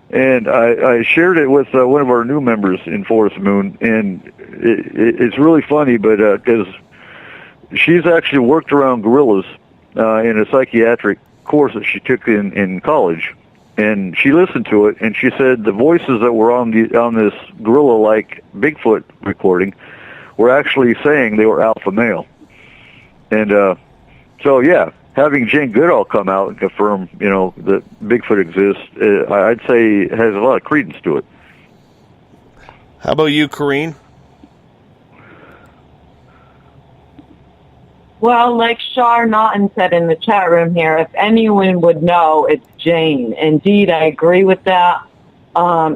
And I shared it with one of our new members in Forest Moon, and it's really funny, but because she's actually worked around gorillas in a psychiatric course that she took in college, and she listened to it, and she said the voices that were on this gorilla-like Bigfoot recording were actually saying they were alpha male. And so, yeah, having Jane Goodall come out and confirm, that Bigfoot exists, I'd say has a lot of credence to it. How about you, Corrine? Well, like Shar Naughton said in the chat room here, if anyone would know, it's Jane. Indeed, I agree with that.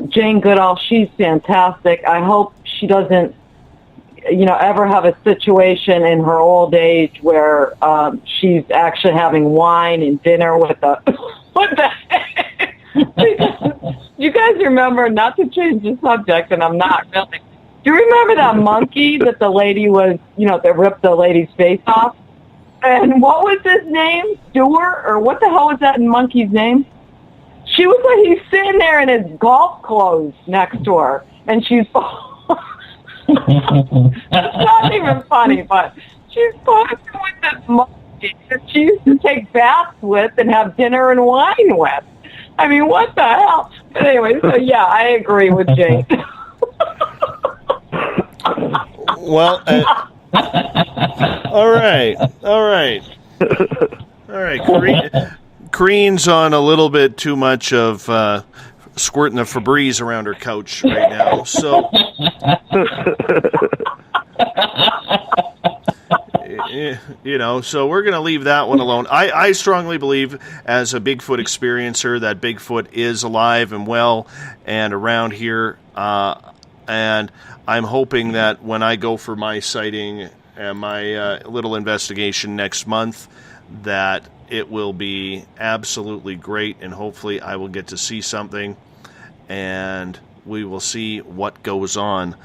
Jane Goodall, she's fantastic. I hope she doesn't, ever have a situation in her old age where she's actually having wine and dinner with a... What the heck? You guys remember, not to change the subject, and I'm not really... Do you remember that monkey that the lady was, that ripped the lady's face off? And what was his name? Stewart? Or what the hell was that monkey's name? She was like, he's sitting there in his golf clothes next to her. And she's... It's not even funny, but she's posing with this monkey that she used to take baths with and have dinner and wine with. I mean, what the hell? But anyway, so yeah, I agree with Jane. Well, all right. Corrine's on a little bit too much of squirting the Febreze around her couch right now, so so we're going to leave that one alone. I strongly believe, as a Bigfoot experiencer, that Bigfoot is alive and well and around here, and I'm hoping that when I go for my sighting and my little investigation next month, that it will be absolutely great, and hopefully I will get to see something, and we will see what goes on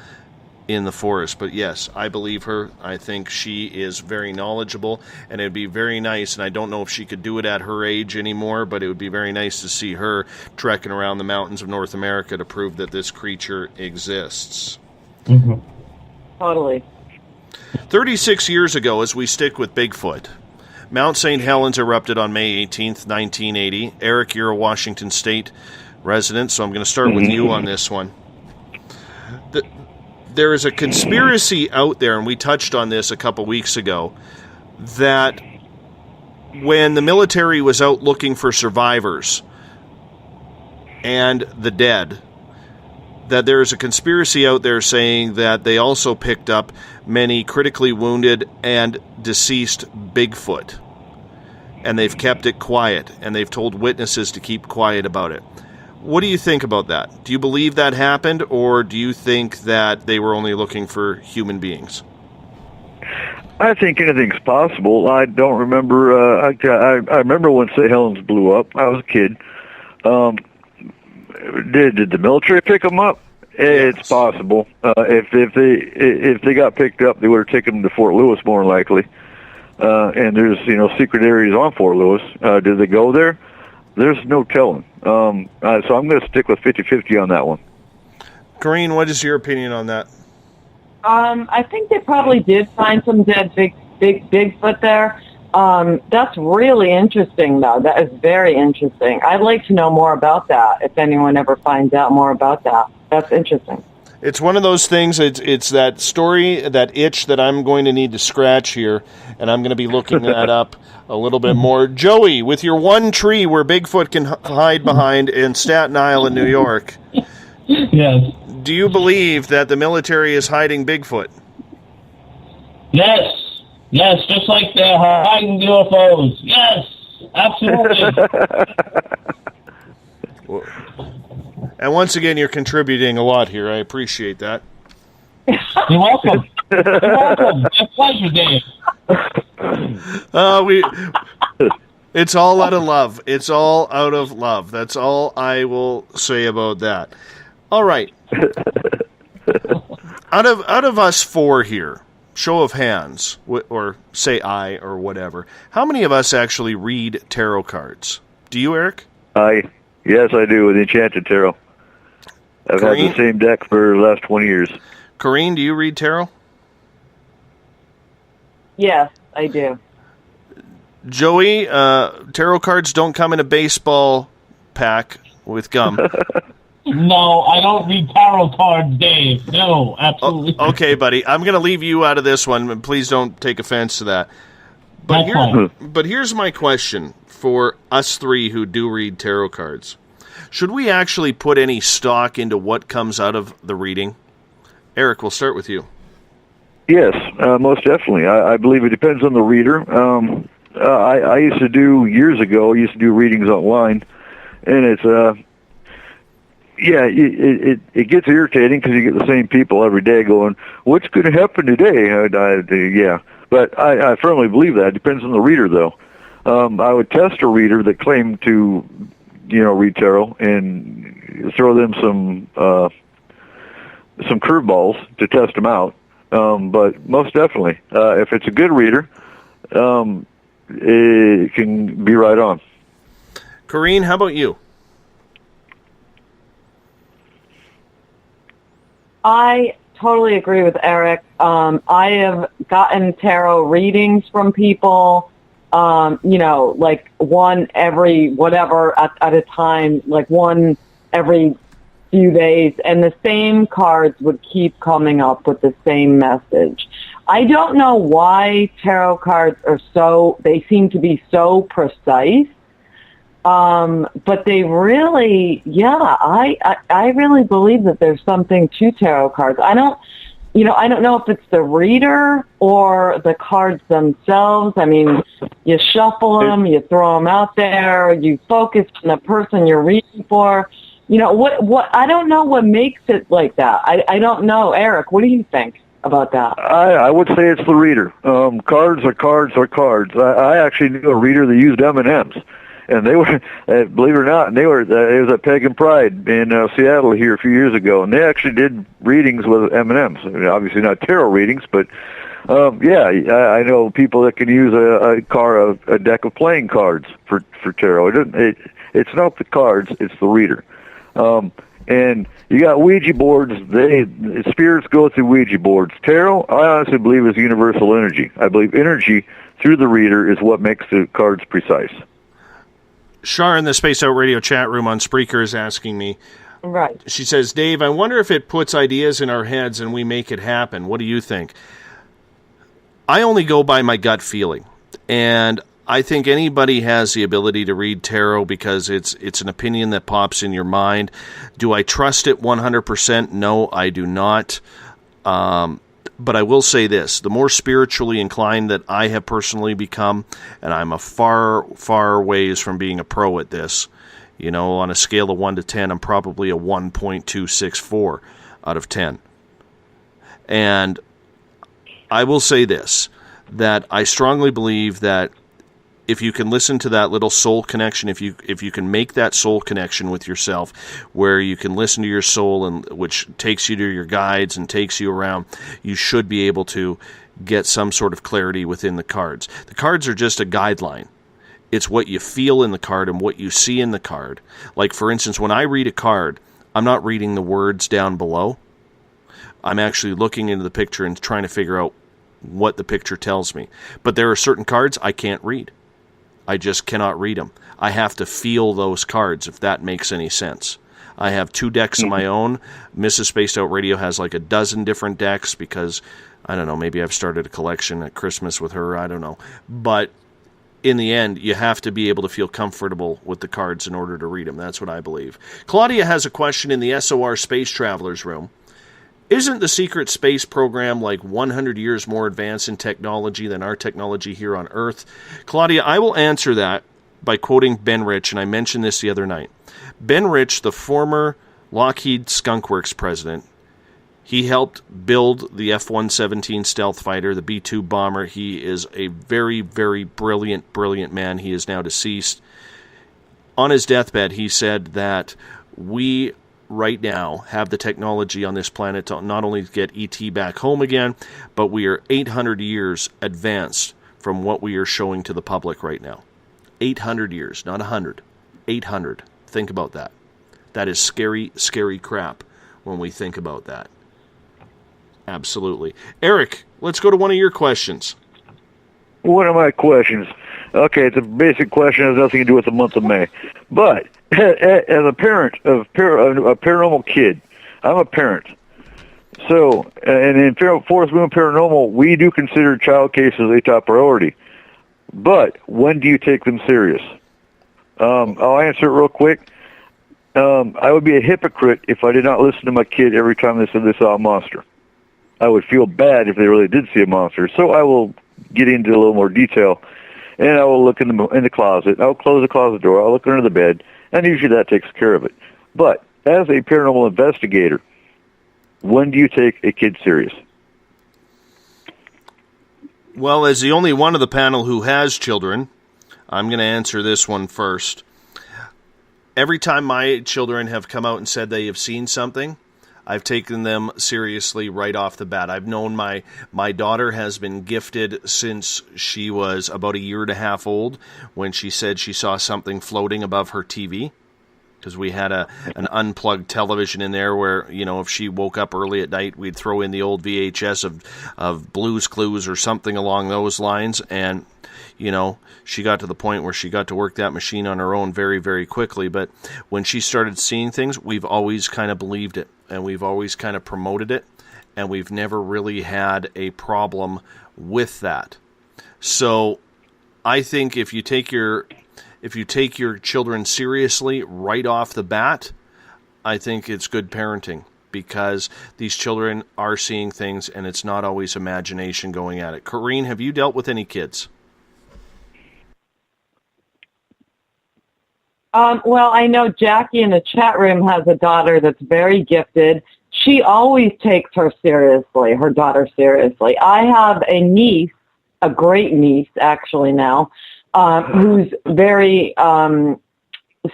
in the forest. But yes, I believe her. I think she is very knowledgeable, and it would be very nice, and I don't know if she could do it at her age anymore, but it would be very nice to see her trekking around the mountains of North America to prove that this creature exists. Mm-hmm. Totally. 36 years ago, as we stick with Bigfoot, Mount St. Helens erupted on May 18th, 1980. Eric, you're a Washington State resident, so I'm going to start with you on this one. There is a conspiracy out there, and we touched on this a couple weeks ago, that when the military was out looking for survivors and the dead, that there is a conspiracy out there saying that they also picked up many critically wounded and deceased Bigfoot. And they've kept it quiet, and they've told witnesses to keep quiet about it. What do you think about that? Do you believe that happened, or do you think that they were only looking for human beings? I think anything's possible. I don't remember. I remember when St. Helens blew up. I was a kid. Did the military pick them up? It's possible. If they got picked up, they would have taken them to Fort Lewis more than likely. And there's secret areas on Fort Lewis. Did they go there? There's no telling. So I'm going to stick with 50-50 on that one. Corrine, what is your opinion on that? I think they probably did find some dead Bigfoot there. That's really interesting, though. That is very interesting. I'd like to know more about that, if anyone ever finds out more about that. That's interesting. It's one of those things, it's that story, that itch that I'm going to need to scratch here, and I'm going to be looking that up a little bit more. Joey, with your one tree where Bigfoot can hide behind in Staten Island, New York, yes. Do you believe that the military is hiding Bigfoot? Yes. Yes, just like they're hiding UFOs. Yes, absolutely. And once again, you're contributing a lot here. I appreciate that. You're welcome. You're welcome. It's a pleasure, Dave. It's all out of love. It's all out of love. That's all I will say about that. All right. Out of us four here, show of hands, or say I, or whatever, how many of us actually read tarot cards? Do you, Eric? Yes, I do, with Enchanted Tarot. I've had the same deck for the last 20 years. Corrine, do you read tarot? Yes, I do. Joey, tarot cards don't come in a baseball pack with gum. No, I don't read tarot cards, Dave. No, absolutely. Okay, buddy. I'm going to leave you out of this one, but please don't take offense to that. But here's my question for us three who do read tarot cards. Should we actually put any stock into what comes out of the reading? Eric, we'll start with you. Yes, most definitely. I believe it depends on the reader. I used to do, years ago, readings online, and it's... it gets irritating because you get the same people every day going, what's going to happen today? But I firmly believe that. It depends on the reader, though. I would test a reader that claimed to, read tarot and throw them some curveballs to test them out. But most definitely, if it's a good reader, it can be right on. Corrine, how about you? I totally agree with Eric. I have gotten tarot readings from people, like one every whatever at a time, like one every few days, and the same cards would keep coming up with the same message. I don't know why tarot cards they seem to be so precise. But they really, I really believe that there's something to tarot cards. I don't know if it's the reader or the cards themselves. I mean, you shuffle them, you throw them out there, you focus on the person you're reading for. What, I don't know what makes it like that. I don't know. Eric, what do you think about that? I would say it's the reader. Cards are cards are cards. I actually knew a reader that used M&Ms. And they were, believe it or not, it was at Pagan Pride in Seattle here a few years ago, and they actually did readings with M&Ms. Obviously not tarot readings, but I know people that can use a deck of playing cards for tarot. It's not the cards, it's the reader. And you got Ouija boards. Spirits go through Ouija boards. Tarot, I honestly believe, is universal energy. I believe energy through the reader is what makes the cards precise. Shar in the Spaced Out Radio chat room on Spreaker is asking me. Right. She says, Dave, I wonder if it puts ideas in our heads and we make it happen. What do you think? I only go by my gut feeling. And I think anybody has the ability to read tarot because it's an opinion that pops in your mind. Do I trust it 100%? No, I do not. But I will say this, the more spiritually inclined that I have personally become, and I'm a far, far ways from being a pro at this, on a scale of 1 to 10, I'm probably a 1.264 out of 10. And I will say this, that I strongly believe that if you can listen to that little soul connection, if you can make that soul connection with yourself, where you can listen to your soul, and which takes you to your guides and takes you around, you should be able to get some sort of clarity within the cards. The cards are just a guideline. It's what you feel in the card and what you see in the card. Like, for instance, when I read a card, I'm not reading the words down below. I'm actually looking into the picture and trying to figure out what the picture tells me. But there are certain cards I can't read. I just cannot read them. I have to feel those cards, if that makes any sense. I have 2 decks of my own. Mrs. Spaced Out Radio has like a dozen different decks because, I don't know, maybe I've started a collection at Christmas with her, I don't know. But in the end, you have to be able to feel comfortable with the cards in order to read them. That's what I believe. Claudia has a question in the SOR Space Travelers room. Isn't the secret space program like 100 years more advanced in technology than our technology here on Earth? Claudia, I will answer that by quoting Ben Rich, and I mentioned this the other night. Ben Rich, the former Lockheed Skunk Works president, he helped build the F-117 stealth fighter, the B-2 bomber. He is a very, very brilliant, brilliant man. He is now deceased. On his deathbed, he said that we right now have the technology on this planet to not only get ET back home again, but we are 800 years advanced from what we are showing to the public right now. 800 years, not 100. 800. Think about that. That is scary, scary crap when we think about that. Absolutely. Eric, let's go to one of your questions. One of my questions. Okay, it's a basic question. It has nothing to do with the month of May. But as a parent of a paranormal kid, I'm a parent. So, and in Forest Moon Paranormal, we do consider child cases a top priority. But when do you take them serious? I'll answer it real quick. I would be a hypocrite if I did not listen to my kid every time they said they saw a monster. I would feel bad if they really did see a monster. So I will get into a little more detail, and I will look in the closet. I'll close the closet door. I'll look under the bed, and usually that takes care of it. But as a paranormal investigator, when do you take a kid serious? Well, as the only one of the panel who has children, I'm going to answer this one first. Every time my children have come out and said they have seen something, I've taken them seriously right off the bat. I've known my daughter has been gifted since she was about a year and a half old when she said she saw something floating above her TV. Because we had an unplugged television in there where, you know, if she woke up early at night, we'd throw in the old VHS of Blue's Clues or something along those lines. And, you know, she got to the point where she got to work that machine on her own very, very quickly. But when she started seeing things, we've always kind of believed it. And we've always kind of promoted it. And we've never really had a problem with that. So I think if you take your children seriously right off the bat, I think it's good parenting, because these children are seeing things and it's not always imagination going at it. Corrine, have you dealt with any kids? Well, I know Jackie in the chat room has a daughter that's very gifted. She always takes her daughter seriously. I have a niece, a great niece actually now, who's very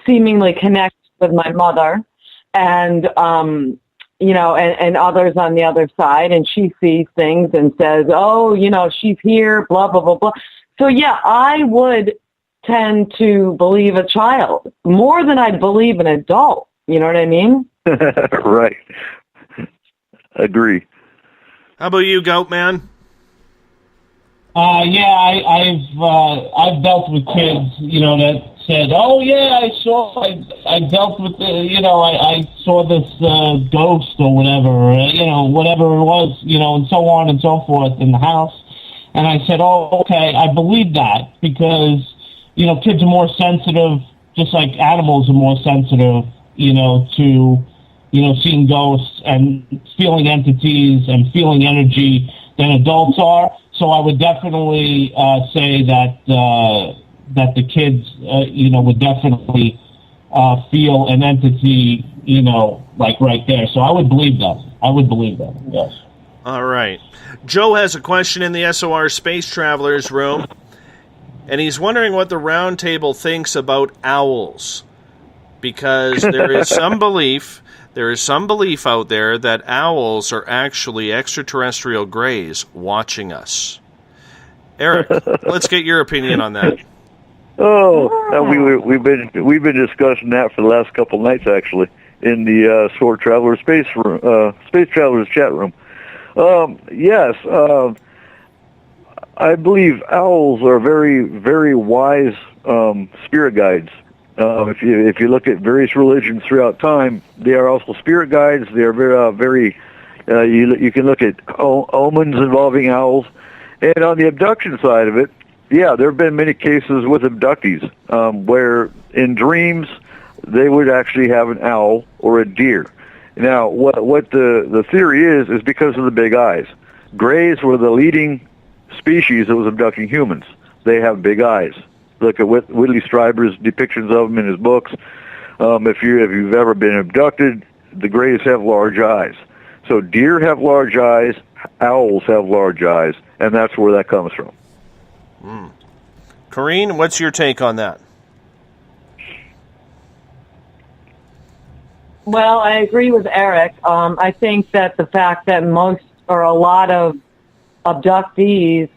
seemingly connected with my mother, and you know, and others on the other side, and she sees things and says, "Oh, you know, she's here," blah blah blah blah. So yeah, I would tend to believe a child more than I'd believe an adult. You know what I mean? Right. Agree. How about you, Goat Man? Yeah, I've dealt with kids, you know, that said, "Oh yeah, I dealt with I saw this ghost or whatever, you know, whatever it was, you know, and so on and so forth in the house." And I said, "Oh, okay, I believe that, because, you know, kids are more sensitive, just like animals are more sensitive, you know, to, you know, seeing ghosts and feeling entities and feeling energy than adults are." So I would definitely say that the kids, you know, would definitely feel an entity, you know, like right there. So I would believe that. Yes. All right. Joe has a question in the SOR Space Travelers room, and he's wondering what the round table thinks about owls, because there is some belief out there that owls are actually extraterrestrial greys watching us. Eric, let's get your opinion on that. We've been discussing that for the last couple of nights, actually, in the SOR Traveler Space Travelers chat room. Yes, I believe owls are very, very wise spirit guides. If you look at various religions throughout time, they are also spirit guides. They are very you can look at omens involving owls. And on the abduction side of it, yeah, there have been many cases with abductees where in dreams they would actually have an owl or a deer. Now, what the theory is because of the big eyes. Greys were the leading species that was abducting humans. They have big eyes. Look at Whitley Strieber's depictions of them in his books. If you've ever been abducted, the greys have large eyes. So deer have large eyes, owls have large eyes, and that's where that comes from. Corrine, what's your take on that? Well, I agree with Eric. I think that the fact that most or a lot of abductees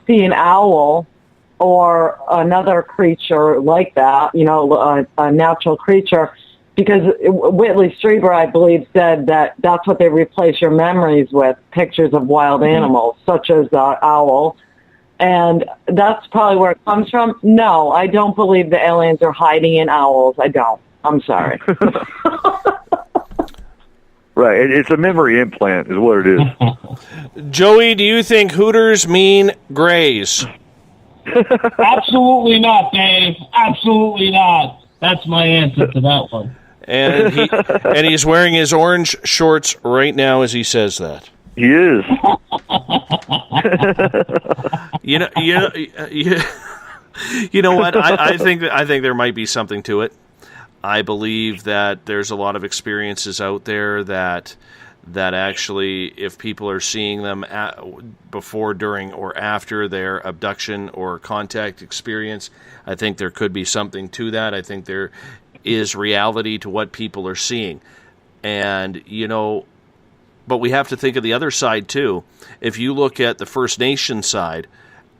see an owl or another creature like that, a natural creature, because Whitley Strieber, I believe, said that that's what they replace your memories with, pictures of wild animals, such as owl. And that's probably where it comes from. No, I don't believe the aliens are hiding in owls. I don't. I'm sorry. Right. It's a memory implant is what it is. Joey, do you think Hooters mean greys? Absolutely not, Dave. Absolutely not. That's my answer to that one. And he's wearing his orange shorts right now as he says that. He is. You know what? I think there might be something to it. I believe that there's a lot of experiences out there that actually, if people are seeing them before, during, or after their abduction or contact experience, I think there could be something to that. I think there is reality to what people are seeing. And, but we have to think of the other side, too. If you look at the First Nation side,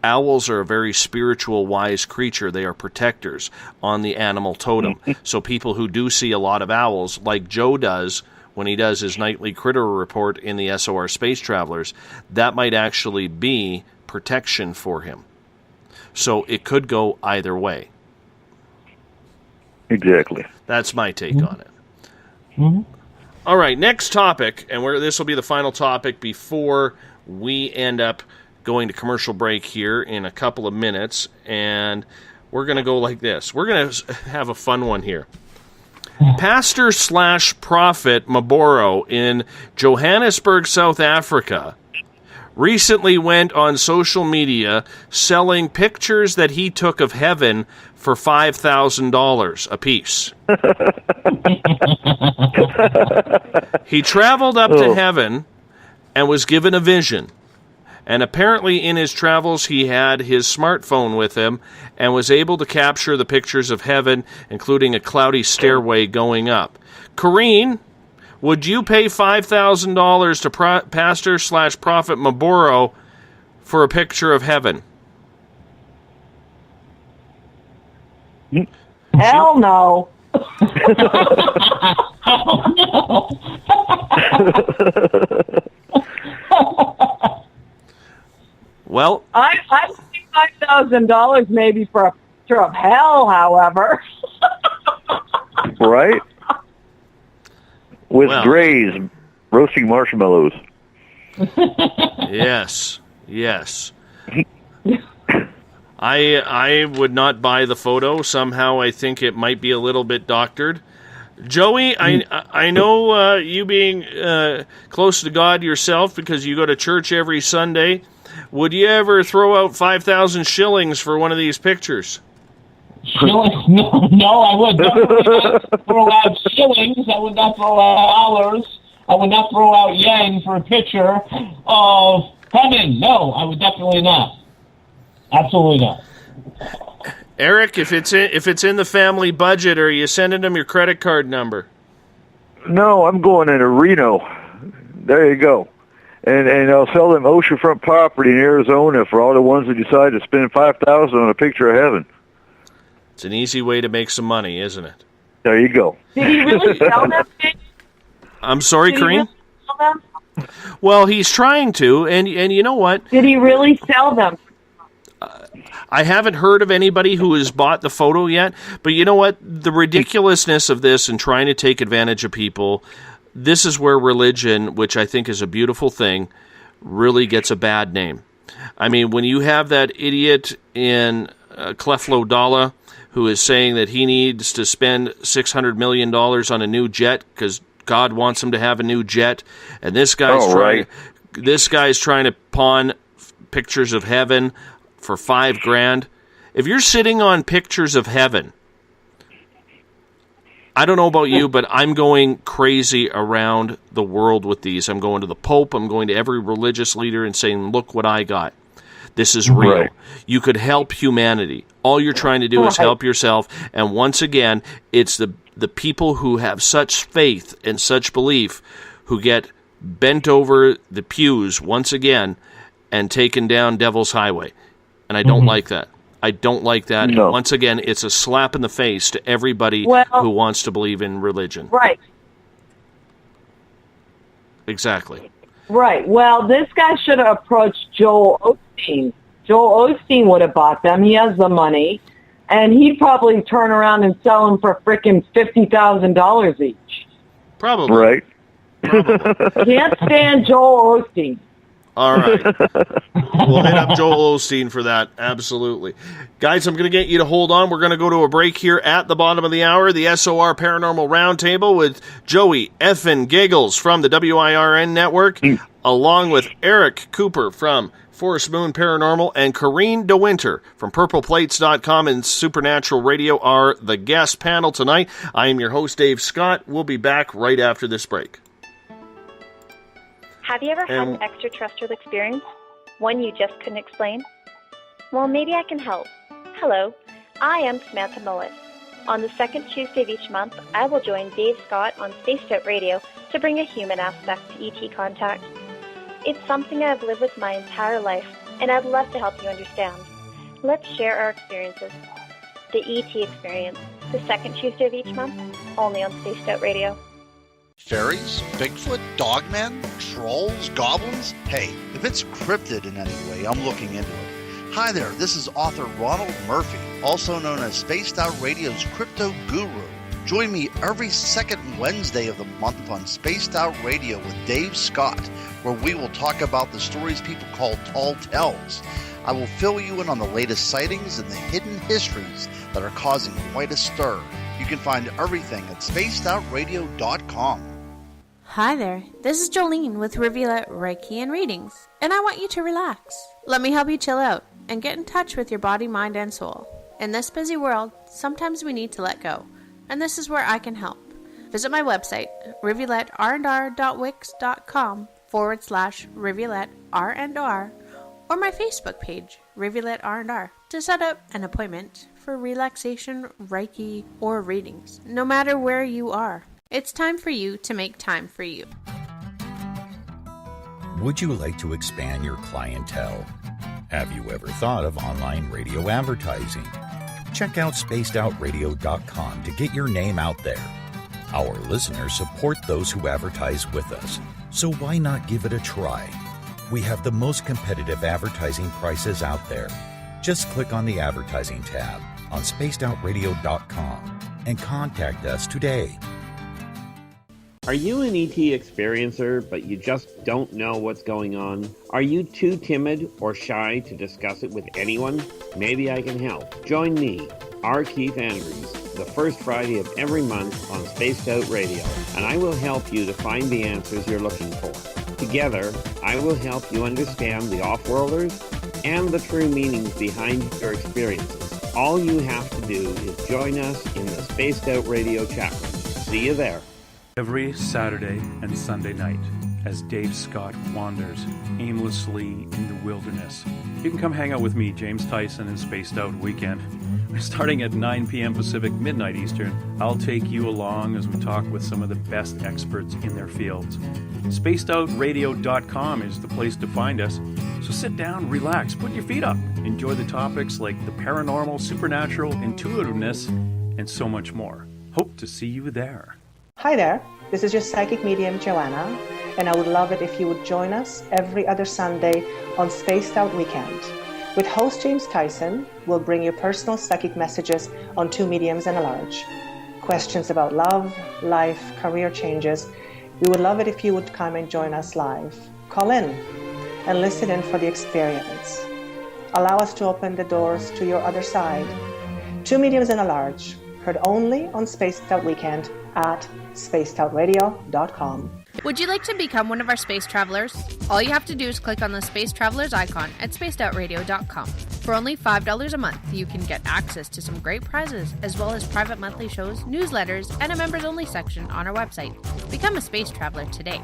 owls are a very spiritual, wise creature. They are protectors on the animal totem. So people who do see a lot of owls, like Joe does when he does his nightly critter report in the SOR Space Travelers, that might actually be protection for him. So it could go either way. Exactly. That's my take on it. All right, next topic, and this will be the final topic before we end up going to commercial break here in a couple of minutes, and we're going to go like this. We're going to have a fun one here. Pastor/prophet Maboro in Johannesburg, South Africa, recently went on social media selling pictures that he took of heaven for $5,000 a piece. He traveled up to heaven and was given a vision. And apparently in his travels he had his smartphone with him and was able to capture the pictures of heaven, including a cloudy stairway going up. Corrine, would you pay $5,000 to Pastor/prophet Maboro for a picture of heaven? Hell no. Well, I think $5,000 maybe for a picture of hell, however. Right? With Dre's roasting marshmallows. Yes. I would not buy the photo. Somehow I think it might be a little bit doctored. Joey, I know you being close to God yourself because you go to church every Sunday. Would you ever throw out 5,000 shillings for one of these pictures? Shillings? No, I would not throw out shillings. I would not throw out dollars. I would not throw out yen for a picture. Oh, coming. No, I would definitely not. Absolutely not. Eric, if it's in the family budget, are you sending them your credit card number? No, I'm going into Reno. There you go. And I'll sell them oceanfront property in Arizona for all the ones that decide to spend $5,000 on a picture of heaven. It's an easy way to make some money, isn't it? There you go. Did he really sell them? I'm sorry, Did he Kareem? really sell them? Well, he's trying to, and you know what? Did he really sell them? I haven't heard of anybody who has bought the photo yet, but you know what? The ridiculousness of this and trying to take advantage of people, this is where religion, which I think is a beautiful thing, really gets a bad name. I mean, when you have that idiot in Cleflo Dollar who is saying that he needs to spend $600 million on a new jet because God wants him to have a new jet, and this guy's trying to pawn pictures of heaven for $5,000. If you're sitting on pictures of heaven, I don't know about you, but I'm going crazy around the world with these. I'm going to the Pope. I'm going to every religious leader and saying, look what I got. This is real. Right. You could help humanity. All you're trying to do is help yourself. And once again, it's the people who have such faith and such belief who get bent over the pews once again and taken down Devil's Highway. And I don't like that. I don't like that. No. And once again, it's a slap in the face to everybody who wants to believe in religion. Right. Exactly. Right. Well, this guy should have approached Joel Osteen. Joel Osteen would have bought them. He has the money. And he'd probably turn around and sell them for frickin' $50,000 each. Probably. Right. Can't stand Joel Osteen. All right. We'll hit up Joel Osteen for that. Absolutely. Guys, I'm going to get you to hold on. We're going to go to a break here at the bottom of the hour. The SOR Paranormal Roundtable with Joey Effin Giggles from the WIRN Network, along with Eric Cooper from Forest Moon Paranormal, and Corrine DeWinter from PurplePlates.com and Supernatural Radio are the guest panel tonight. I am your host, Dave Scott. We'll be back right after this break. Have you ever had an extraterrestrial experience? One you just couldn't explain? Well, maybe I can help. Hello, I am Samantha Mullet. On the second Tuesday of each month, I will join Dave Scott on Spaced Out Radio to bring a human aspect to ET contact. It's something I've lived with my entire life, and I'd love to help you understand. Let's share our experiences. The ET Experience, the second Tuesday of each month, only on Spaced Out Radio. Fairies, Bigfoot, dogmen, trolls, goblins? Hey, if it's cryptid in any way, I'm looking into it. Hi there, this is author Ronald Murphy, also known as Spaced Out Radio's Crypto Guru. Join me every second Wednesday of the month on Spaced Out Radio with Dave Scott, where we will talk about the stories people call tall tales. I will fill you in on the latest sightings and the hidden histories that are causing quite a stir. You can find everything at spacedoutradio.com. Hi there, this is Jolene with Rivulet Reiki and Readings, and I want you to relax. Let me help you chill out and get in touch with your body, mind, and soul. In this busy world, sometimes we need to let go, and this is where I can help. Visit my website, rivuletrndr.wix.com/rivuletrndr, or my Facebook page, Rivulet R&R, to set up an appointment for relaxation, Reiki, or readings, no matter where you are. It's time for you to make time for you. Would you like to expand your clientele? Have you ever thought of online radio advertising? Check out spacedoutradio.com to get your name out there. Our listeners support those who advertise with us, so why not give it a try? We have the most competitive advertising prices out there. Just click on the advertising tab on spacedoutradio.com and contact us today. Are you an ET experiencer, but you just don't know what's going on? Are you too timid or shy to discuss it with anyone? Maybe I can help. Join me, R. Keith Andrews, the first Friday of every month on Spaced Out Radio, and I will help you to find the answers you're looking for. Together, I will help you understand the off-worlders and the true meanings behind your experiences. All you have to do is join us in the Spaced Out Radio chat room. See you there. Every Saturday and Sunday night as Dave Scott wanders aimlessly in the wilderness. You can come hang out with me, James Tyson, in Spaced Out Weekend. Starting at 9 p.m. Pacific, midnight Eastern, I'll take you along as we talk with some of the best experts in their fields. SpacedOutRadio.com is the place to find us. So sit down, relax, put your feet up. Enjoy the topics like the paranormal, supernatural, intuitiveness, and so much more. Hope to see you there. Hi there, this is your psychic medium, Joanna, and I would love it if you would join us every other Sunday on Spaced Out Weekend. With host James Tyson, we'll bring you personal psychic messages on two mediums and a large. Questions about love, life, career changes. We would love it if you would come and join us live. Call in and listen in for the experience. Allow us to open the doors to your other side. Two mediums and a large, heard only on Spaced Out Weekend at spacedoutradio.com. Would you like to become one of our space travelers? All you have to do is click on the Space Travelers icon at spacedoutradio.com. For only $5 a month, you can get access to some great prizes, as well as private monthly shows, newsletters, and a members-only section on our website. Become a space traveler today.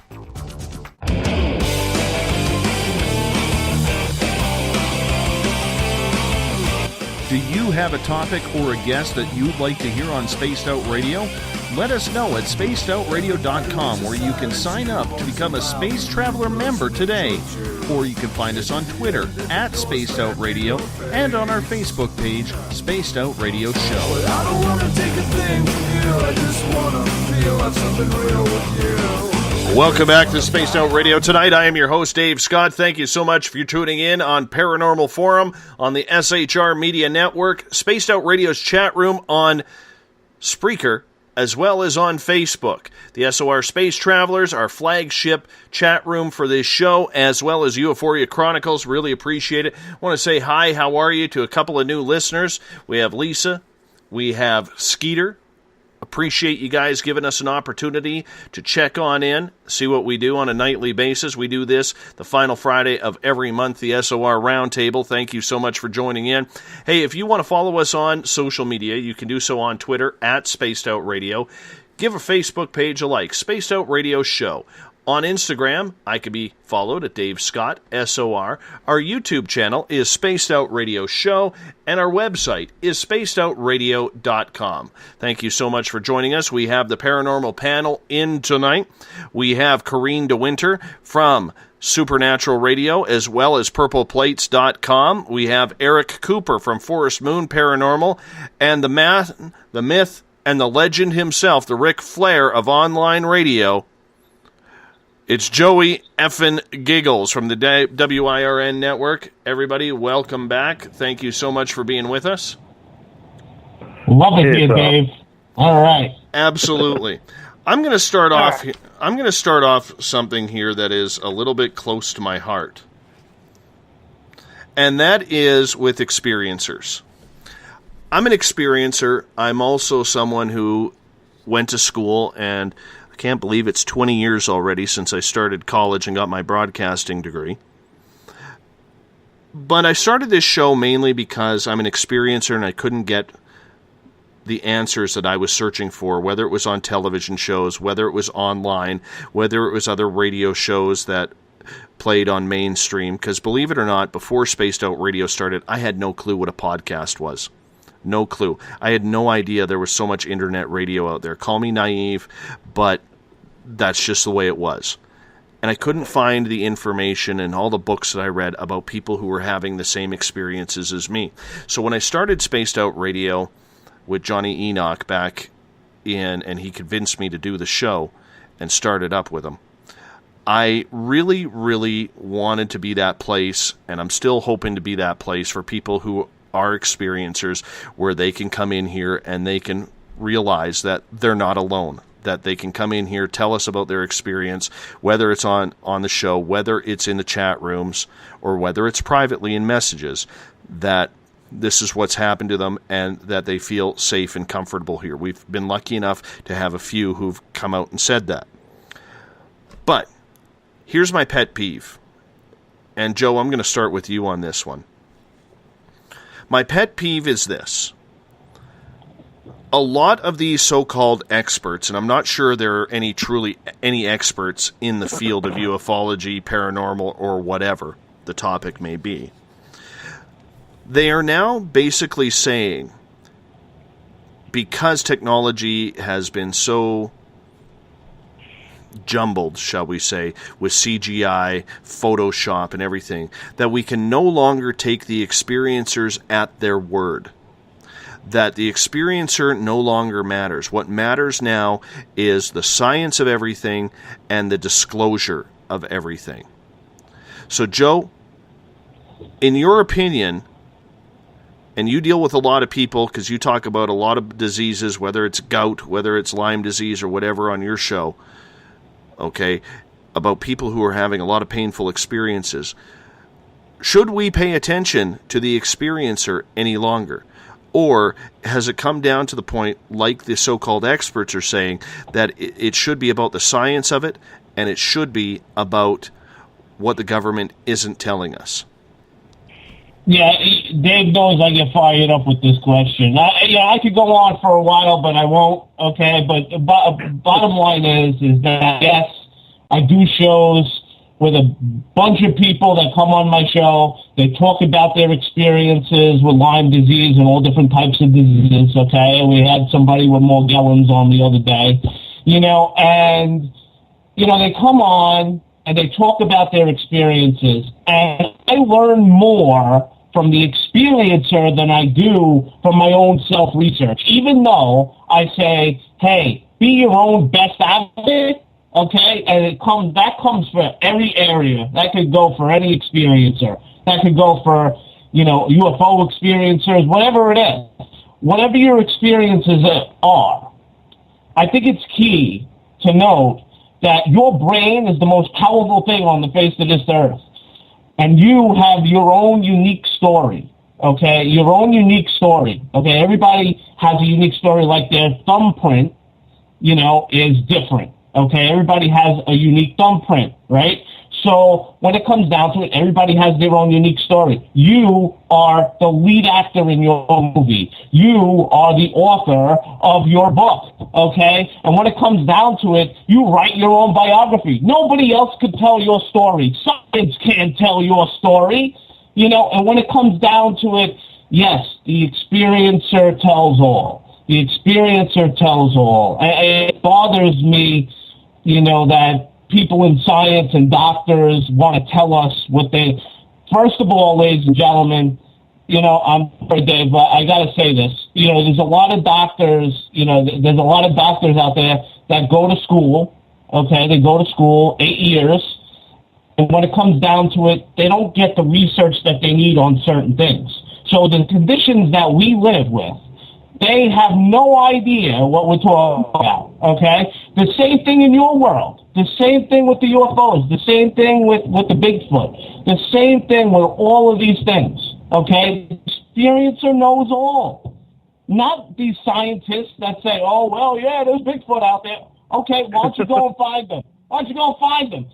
Do you have a topic or a guest that you'd like to hear on Spaced Out Radio? Let us know at spacedoutradio.com, where you can sign up to become a Space Traveler member today. Or you can find us on Twitter at Spaced Out Radio and on our Facebook page, Spaced Out Radio Show. I don't want to take a thing from you, I just want to feel like something real with you. Welcome back to Spaced Out Radio. Tonight, I am your host, Dave Scott. Thank you so much for tuning in on Paranormal Forum, on the SHR Media Network, Spaced Out Radio's chat room on Spreaker, as well as on Facebook. The SOR Space Travelers, our flagship chat room for this show, as well as Euphoria Chronicles. Really appreciate it. I want to say hi, how are you, to a couple of new listeners. We have Lisa, we have Skeeter. Appreciate you guys giving us an opportunity to check on in, see what we do on a nightly basis. We do this the final Friday of every month, the SOR Roundtable. Thank you so much for joining in. Hey, if you want to follow us on social media, you can do so on Twitter at Spaced Out Radio. Give a Facebook page a like, Spaced Out Radio Show. On Instagram, I can be followed at Dave Scott, SOR. Our YouTube channel is Spaced Out Radio Show, and our website is spacedoutradio.com. Thank you so much for joining us. We have the paranormal panel in tonight. We have Corrine DeWinter from Supernatural Radio, as well as purpleplates.com. We have Eric Cooper from Forest Moon Paranormal, and the myth, and the legend himself, the Ric Flair of online radio. It's Joey effin' Giggles from the WIRN network. Everybody, welcome back. Thank you so much for being with us. Love it here, Dave. All right. Absolutely. I'm going to start off. I'm going to start off something here that is a little bit close to my heart, and that is with experiencers. I'm an experiencer. I'm also someone who went to school, and I can't believe it's 20 years already since I started college and got my broadcasting degree. But I started this show mainly because I'm an experiencer and I couldn't get the answers that I was searching for, whether it was on television shows, whether it was online, whether it was other radio shows that played on mainstream. Because believe it or not, before Spaced Out Radio started, I had no clue what a podcast was. No clue. I had no idea there was so much internet radio out there. Call me naive, but that's just the way it was. And I couldn't find the information in all the books that I read about people who were having the same experiences as me. So when I started Spaced Out Radio with Johnny Enoch back in, and he convinced me to do the show and started up with him, I really, really wanted to be that place, and I'm still hoping to be that place for people who are experiencers, where they can come in here and they can realize that they're not alone, that they can come in here, tell us about their experience, whether it's on the show, whether it's in the chat rooms, or whether it's privately in messages, that this is what's happened to them and that they feel safe and comfortable here. We've been lucky enough to have a few who've come out and said that. But here's my pet peeve. And Joe, I'm going to start with you on this one. My pet peeve is this. a lot of these so-called experts, and I'm not sure there are any experts in the field of ufology, paranormal, or whatever the topic may be, they are now basically saying, because technology has been so jumbled, shall we say, with CGI, Photoshop, and everything, that we can no longer take the experiencers at their word. That the experiencer no longer matters. What matters now is the science of everything and the disclosure of everything. So, Joe, in your opinion, and you deal with a lot of people because you talk about a lot of diseases, whether it's gout, whether it's Lyme disease, or whatever on your show, okay, about people who are having a lot of painful experiences. Should we pay attention to the experiencer any longer? Or has it come down to the point, like the so-called experts are saying, that it should be about the science of it, and it should be about what the government isn't telling us? Yeah, Dave knows I get fired up with this question. I could go on for a while, but I won't, okay? But the bottom line is that, yes, I do shows with a bunch of people that come on my show. They talk about their experiences with Lyme disease and all different types of diseases, okay? We had somebody with Morgellons on the other day, and, they come on and they talk about their experiences, and I learn more from the experiencer than I do from my own self-research, even though I say, hey, be your own best advocate, okay? And that comes for every area. That could go for any experiencer. That could go for, UFO experiencers, whatever it is. Whatever your experiences are, I think it's key to note that your brain is the most powerful thing on the face of this earth. And you have your own unique story, okay? Your own unique story, okay? Everybody has a unique story, like their thumbprint, is different, okay? Everybody has a unique thumbprint, right? So when it comes down to it, everybody has their own unique story. You are the lead actor in your own movie. You are the author of your book, okay? And when it comes down to it, you write your own biography. Nobody else could tell your story. Science can't tell your story, and when it comes down to it, yes, the experiencer tells all. The experiencer tells all. It bothers me, that people in science and doctors want to tell us what they... First of all, ladies and gentlemen, I'm sorry, Dave, but I got to say this. There's a lot of doctors, there's a lot of doctors out there that go to school, okay? They go to school 8 years, and when it comes down to it, they don't get the research that they need on certain things. So the conditions that we live with, they have no idea what we're talking about, okay? The same thing in your world. The same thing with the UFOs. The same thing with the Bigfoot. The same thing with all of these things, okay? The experiencer knows all. Not these scientists that say, oh, well, yeah, there's Bigfoot out there. Okay, why don't you go and find them? Why don't you go and find them?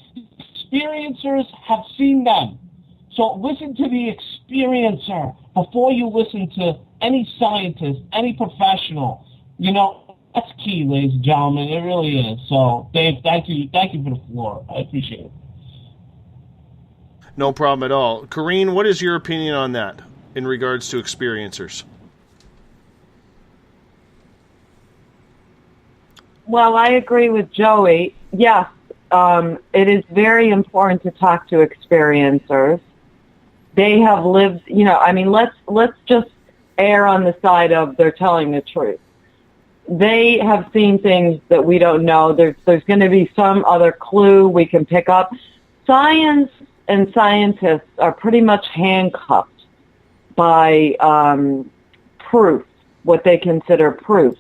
Experiencers have seen them. So listen to the experiencer before you listen to any scientist, any professional. That's key, ladies and gentlemen. It really is. So, Dave, thank you for the floor. I appreciate it. No problem at all. Corrine, what is your opinion on that in regards to experiencers? Well, I agree with Joey. Yes, it is very important to talk to experiencers. They have lived, let's just err on the side of they're telling the truth. They have seen things that we don't know. There's going to be some other clue we can pick up. Science and scientists are pretty much handcuffed by proof, what they consider proof.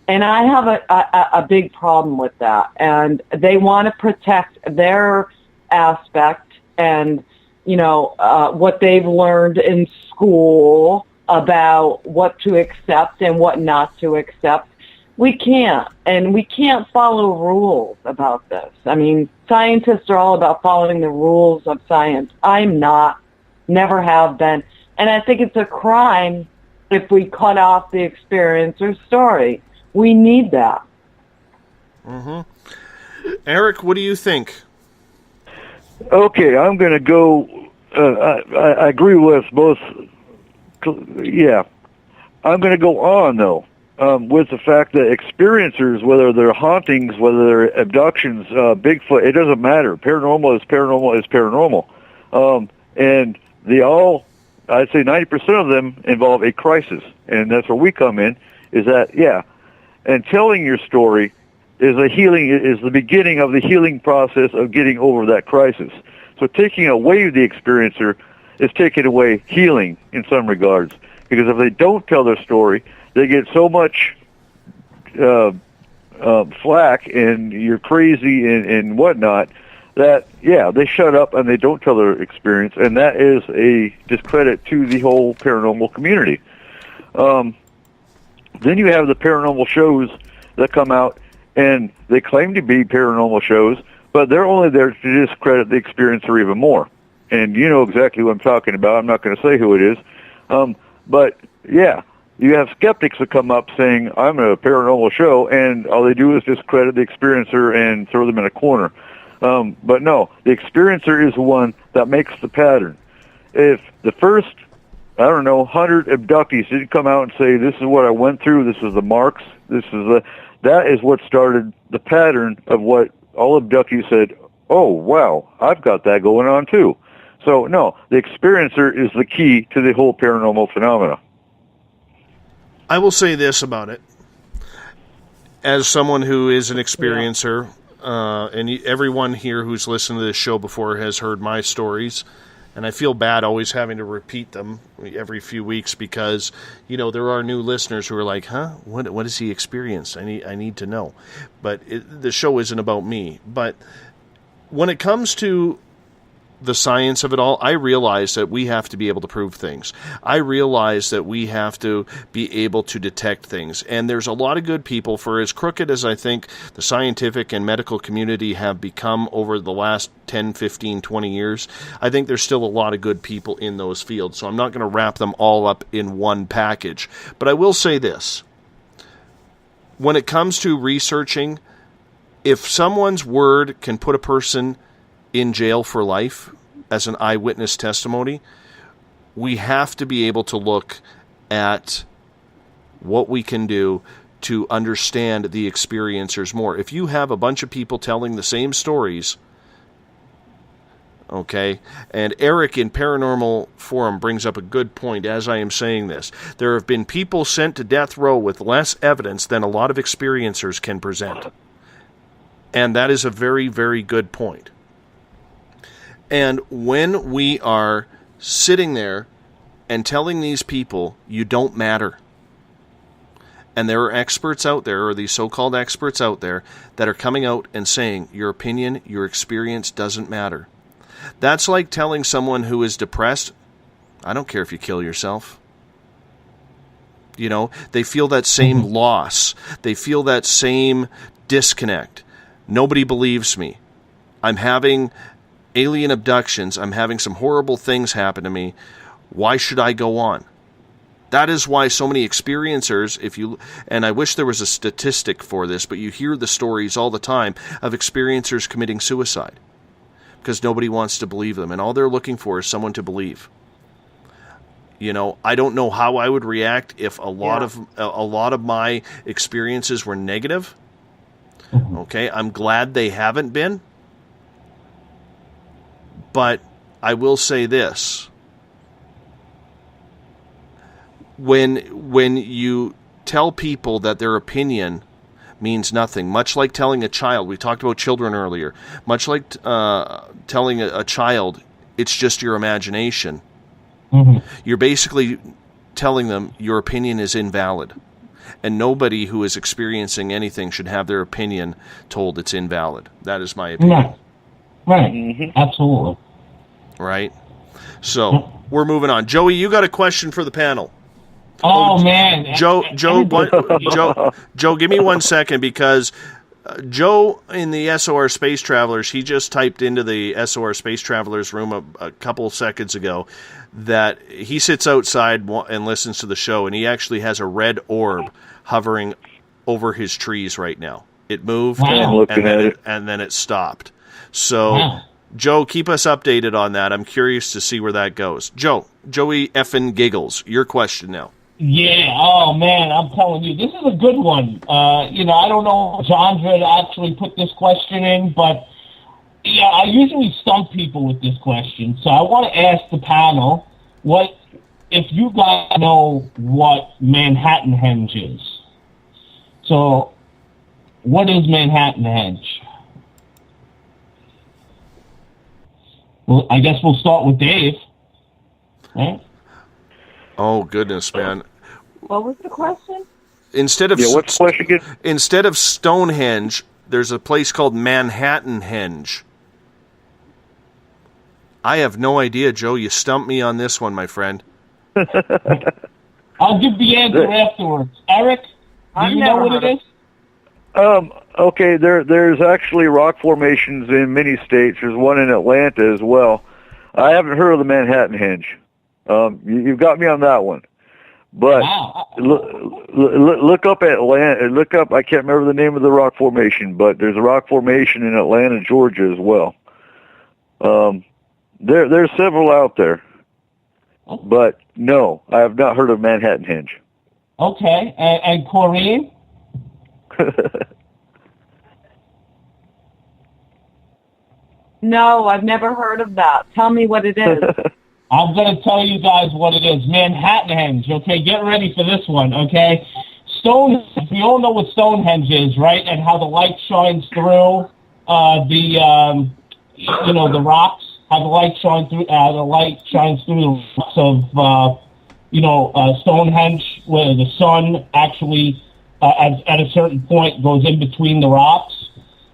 And I have a big problem with that. And they want to protect their aspect and, what they've learned in school about what to accept and what not to accept. We can't. And we can't follow rules about this. I mean, scientists are all about following the rules of science. I'm not. Never have been. And I think it's a crime if we cut off the experiencer's story. We need that. Mm-hmm. Eric, what do you think? Okay, I'm going to go. I agree with both. Yeah, I'm going to go on though with the fact that experiencers, whether they're hauntings, whether they're abductions, Bigfoot, it doesn't matter. Paranormal is paranormal is paranormal, and they all, I'd say 90% of them involve a crisis, and that's where we come in. Is that and telling your story is the beginning of the healing process of getting over that crisis. So taking away the experiencer is taking away healing in some regards, because if they don't tell their story, they get so much flack and you're crazy and whatnot that they shut up and they don't tell their experience, and that is a discredit to the whole paranormal community. Then you have the paranormal shows that come out, and they claim to be paranormal shows, but they're only there to discredit the experiencer even more. And you know exactly what I'm talking about. I'm not going to say who it is. But, you have skeptics that come up saying, I'm a paranormal show, and all they do is discredit the experiencer and throw them in a corner. But no, the experiencer is the one that makes the pattern. If the first, 100 abductees didn't come out and say, this is what I went through, this is the marks, that is what started the pattern of what all abductees said, oh, wow, I've got that going on too. So, no, the experiencer is the key to the whole paranormal phenomena. I will say this about it. As someone who is an experiencer, and everyone here who's listened to this show before has heard my stories, and I feel bad always having to repeat them every few weeks because, there are new listeners who are like, what has he experienced? I need to know. But the show isn't about me. But when it comes to the science of it all, I realize that we have to be able to prove things. I realize that we have to be able to detect things. And there's a lot of good people, for as crooked as I think the scientific and medical community have become over the last 10, 15, 20 years, I think there's still a lot of good people in those fields. So I'm not going to wrap them all up in one package. But I will say this. When it comes to researching, if someone's word can put a person in jail for life as an eyewitness testimony, we have to be able to look at what we can do to understand the experiencers more. If you have a bunch of people telling the same stories, okay, and Eric in Paranormal Forum brings up a good point as I am saying this. There have been people sent to death row with less evidence than a lot of experiencers can present. And that is a very, very good point. And when we are sitting there and telling these people, you don't matter, and there are experts out there, or these so-called experts out there, that are coming out and saying, your opinion, your experience doesn't matter. That's like telling someone who is depressed, I don't care if you kill yourself. They feel that same loss. They feel that same disconnect. Nobody believes me. I'm having alien abductions. I'm having some horrible things happen to me. Why should I go on? That is why so many experiencers, and I wish there was a statistic for this, but you hear the stories all the time of experiencers committing suicide because nobody wants to believe them, and all they're looking for is someone to believe. I don't know how I would react if a lot of my experiences were negative. Okay, I'm glad they haven't been. But I will say this. When you tell people that their opinion means nothing, much like telling a child, we talked about children earlier, much like telling a child it's just your imagination, you're basically telling them your opinion is invalid. And nobody who is experiencing anything should have their opinion told it's invalid. That is my opinion. Right. Absolutely. Right. So we're moving on. Joey, you got a question for the panel. Man. Joe, give me 1 second, because Joe in the SOR Space Travelers, he just typed into the SOR Space Travelers room a couple seconds ago that he sits outside and listens to the show, and he actually has a red orb hovering over his trees right now. It moved, and then it stopped. So, Joe, keep us updated on that. I'm curious to see where that goes. Joey effing Giggles, your question now. Yeah, oh man, I'm telling you, this is a good one. I don't know if Jandra actually put this question in, but yeah, I usually stump people with this question. So I want to ask the panel, what if you guys know what Manhattan Henge is? So, what is Manhattan Henge? Well, I guess we'll start with Dave. Right? Oh goodness, man! What was the question? Instead of what's the question again? Instead of Stonehenge, there's a place called Manhattan Henge. I have no idea, Joe. You stumped me on this one, my friend. I'll give the answer afterwards. Eric, do you know what it is? Okay, there's actually rock formations in many states. There's one in Atlanta as well. I haven't heard of the Manhattan Henge. You've got me on that one. But look up Atlanta. Look up. I can't remember the name of the rock formation, but there's a rock formation in Atlanta, Georgia, as well. There's several out there, but no, I have not heard of Manhattan Henge. Okay, and Corrine. No, I've never heard of that. Tell me what it is. I'm going to tell you guys what it is. Manhattan Henge, okay? Get ready for this one, okay? Stonehenge, we all know what Stonehenge is, right? And how the light shines through the rocks. How the light shines through the rocks of, Stonehenge, where the sun actually, at a certain point, goes in between the rocks.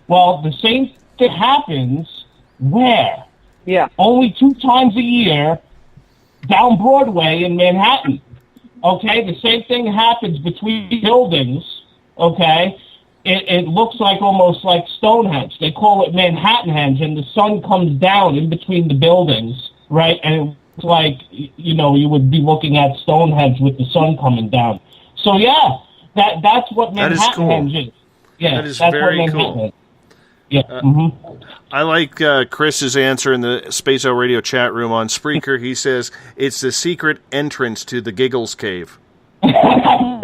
Well, the same thing happens where? Yeah. Only 2 times a year down Broadway in Manhattan. Okay? The same thing happens between buildings. Okay? It looks like almost like Stonehenge. They call it Manhattan Henge, and the sun comes down in between the buildings, right? And it looks like, you would be looking at Stonehenge with the sun coming down. So, yeah, that's what Manhattan Henge is. Yeah, that is very cool. Is. Yeah. I like Chris's answer in the Space Out Radio chat room on Spreaker. He says it's the secret entrance to the Giggles Cave. I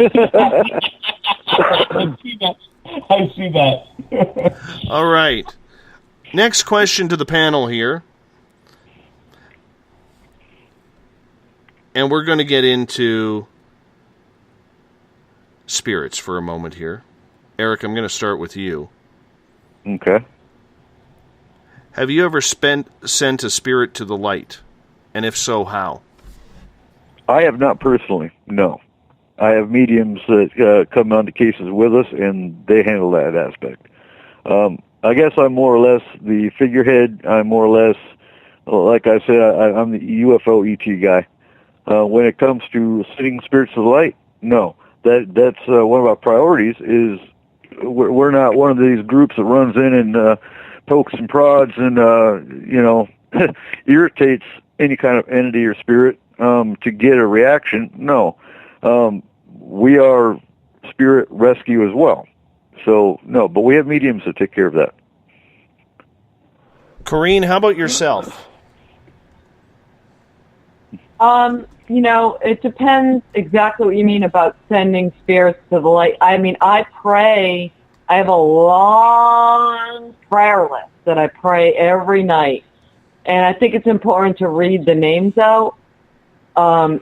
see that. All right. Next question to the panel here. And we're going to get into spirits for a moment here. Eric, I'm going to start with you. Okay. Have you ever sent a spirit to the light? And if so, how? I have not personally, no. I have mediums that come on to cases with us, and they handle that aspect. I guess I'm more or less the figurehead. I'm more or less, like I said, I'm the UFO ET guy. When it comes to sending spirits to the light, no. That's one of our priorities is we're not one of these groups that runs in and pokes and prods and, irritates any kind of entity or spirit to get a reaction. No. We are spirit rescue as well. So, no, but we have mediums that take care of that. Corrine, how about yourself? It depends exactly what you mean about sending spirits to the light. I mean, I pray. I have a long prayer list that I pray every night. And I think it's important to read the names out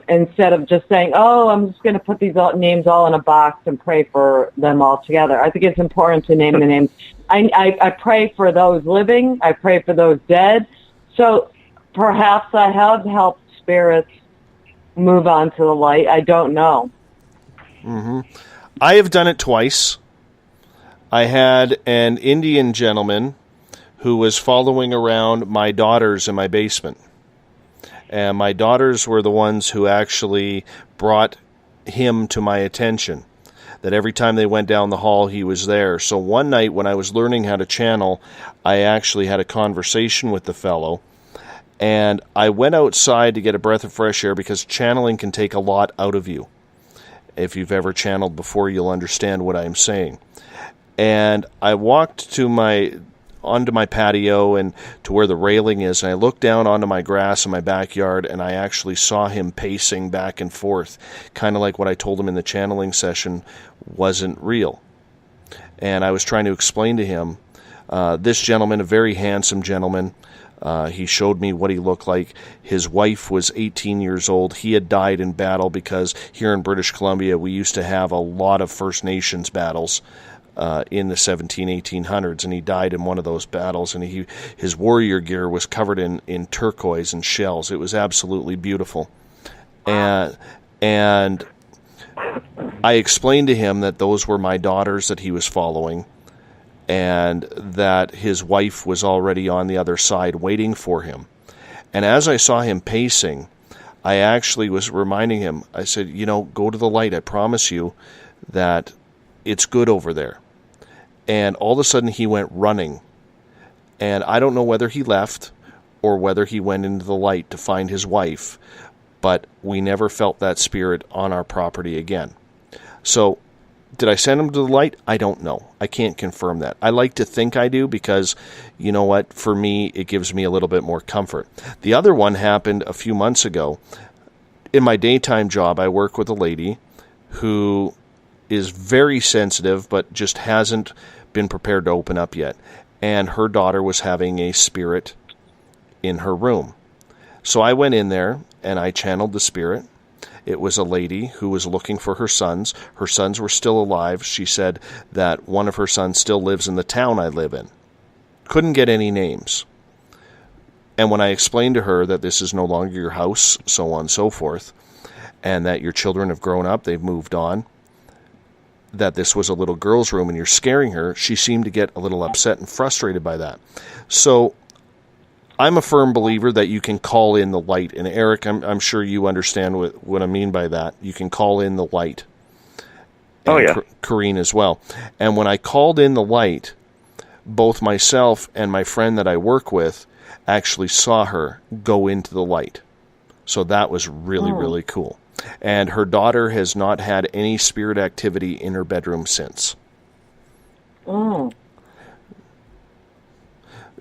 instead of just saying, oh, I'm just going to put these names all in a box and pray for them all together. I think it's important to name the names. I pray for those living. I pray for those dead. So perhaps I have helped spirits move on to the light. I don't know. Mm-hmm. I have done it twice. I had an Indian gentleman who was following around my daughters in my basement. And my daughters were the ones who actually brought him to my attention. that every time they went down the hall, he was there. So one night when I was learning how to channel, I actually had a conversation with the fellow, and I went outside to get a breath of fresh air because channeling can take a lot out of you. If you've ever channeled before, you'll understand what I'm saying. And I walked onto my patio and to where the railing is, and I looked down onto my grass in my backyard, and I actually saw him pacing back and forth, kind of like what I told him in the channeling session wasn't real. And I was trying to explain to him, this gentleman, a very handsome gentleman, he showed me what he looked like. His wife was 18 years old. He had died in battle because here in British Columbia we used to have a lot of First Nations battles in the 1800s, and he died in one of those battles, and his warrior gear was covered in turquoise and shells. It was absolutely beautiful. And I explained to him that those were my daughters that he was following, and that his wife was already on the other side waiting for him. And as I saw him pacing, I actually was reminding him, I said, go to the light. I promise you that it's good over there. And all of a sudden he went running. And I don't know whether he left or whether he went into the light to find his wife, but we never felt that spirit on our property again. So, did I send him to the light? I don't know. I can't confirm that. I like to think I do because, you know what, for me, it gives me a little bit more comfort. The other one happened a few months ago. In my daytime job, I work with a lady who is very sensitive but just hasn't been prepared to open up yet. And her daughter was having a spirit in her room. So I went in there and I channeled the spirit. It was a lady who was looking for her sons. Her sons were still alive. She said that one of her sons still lives in the town I live in. Couldn't get any names. And when I explained to her that this is no longer your house, so on and so forth, and that your children have grown up, they've moved on, that this was a little girl's room and you're scaring her, she seemed to get a little upset and frustrated by that. So I'm a firm believer that you can call in the light. And Eric, I'm sure you understand what I mean by that. You can call in the light. Oh, yeah. Corrine as well. And when I called in the light, both myself and my friend that I work with actually saw her go into the light. So that was really, really cool. And her daughter has not had any spirit activity in her bedroom since. Mm.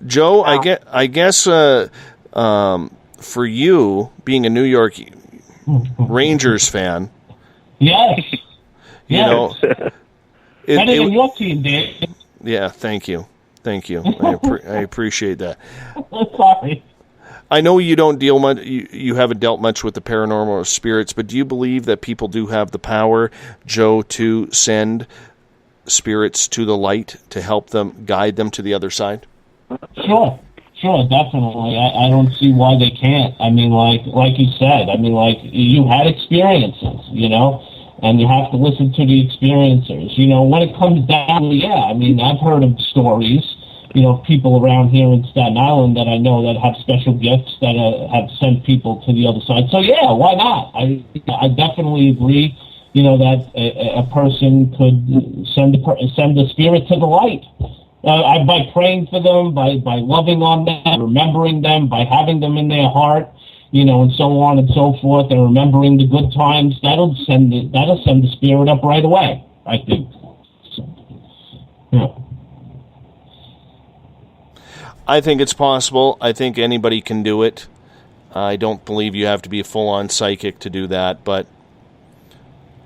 Joe, I guess for you, being a New York Rangers fan, yes, you know, better than your team, Dave. Yeah, thank you. I appreciate that. Sorry. I know you don't deal much. You haven't dealt much with the paranormal or spirits, but do you believe that people do have the power, Joe, to send spirits to the light to help them, guide them to the other side? Sure, definitely. I don't see why they can't. I mean, like you said, you had experiences, and you have to listen to the experiencers. When it comes down to, I've heard of stories, people around here in Staten Island that I know that have special gifts that have sent people to the other side. So yeah, why not? I definitely agree, that a person could send a spirit to the light. By praying for them, by loving on them, remembering them, by having them in their heart, and so on and so forth, and remembering the good times, that'll send the spirit up right away, I think. So, yeah. I think it's possible. I think anybody can do it. I don't believe you have to be a full-on psychic to do that, but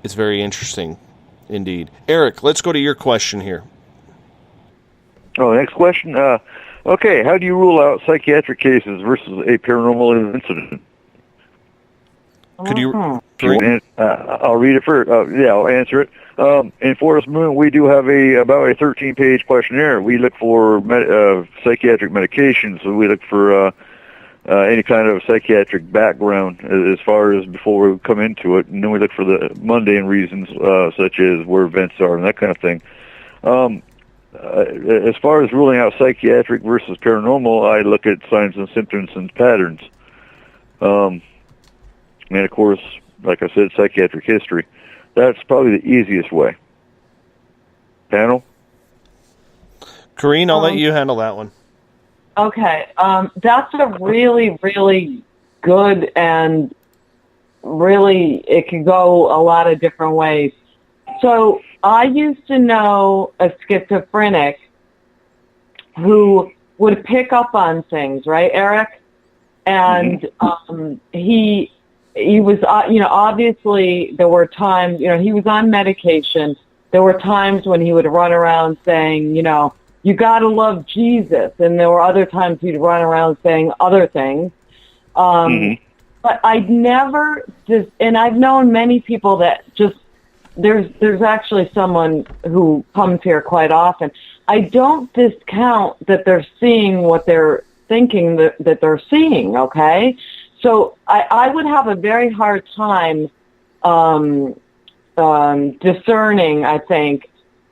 it's very interesting indeed. Eric, let's go to your question here. Oh, next question. Okay, how do you rule out psychiatric cases versus a paranormal incident? Could you? I'll read it first. I'll answer it. In Forest Moon, we do have about a 13-page questionnaire. We look for psychiatric medications. So we look for any kind of psychiatric background as far as before we come into it, and then we look for the mundane reasons such as where events are and that kind of thing. As far as ruling out psychiatric versus paranormal, I look at signs and symptoms and patterns. And of course, like I said, psychiatric history. That's probably the easiest way. panel? Corrine, I'll let you handle that one. Okay. That's a really, really good, and really it can go a lot of different ways. So I used to know a schizophrenic who would pick up on things, right, Eric? And he was, obviously there were times, he was on medication. There were times when he would run around saying, you got to love Jesus. And there were other times he'd run around saying other things. But I'd never just, and I've known many people that just, there's actually someone who comes here quite often. I don't discount that they're seeing what they're thinking that they're seeing, okay? So I would have a very hard time discerning, I think,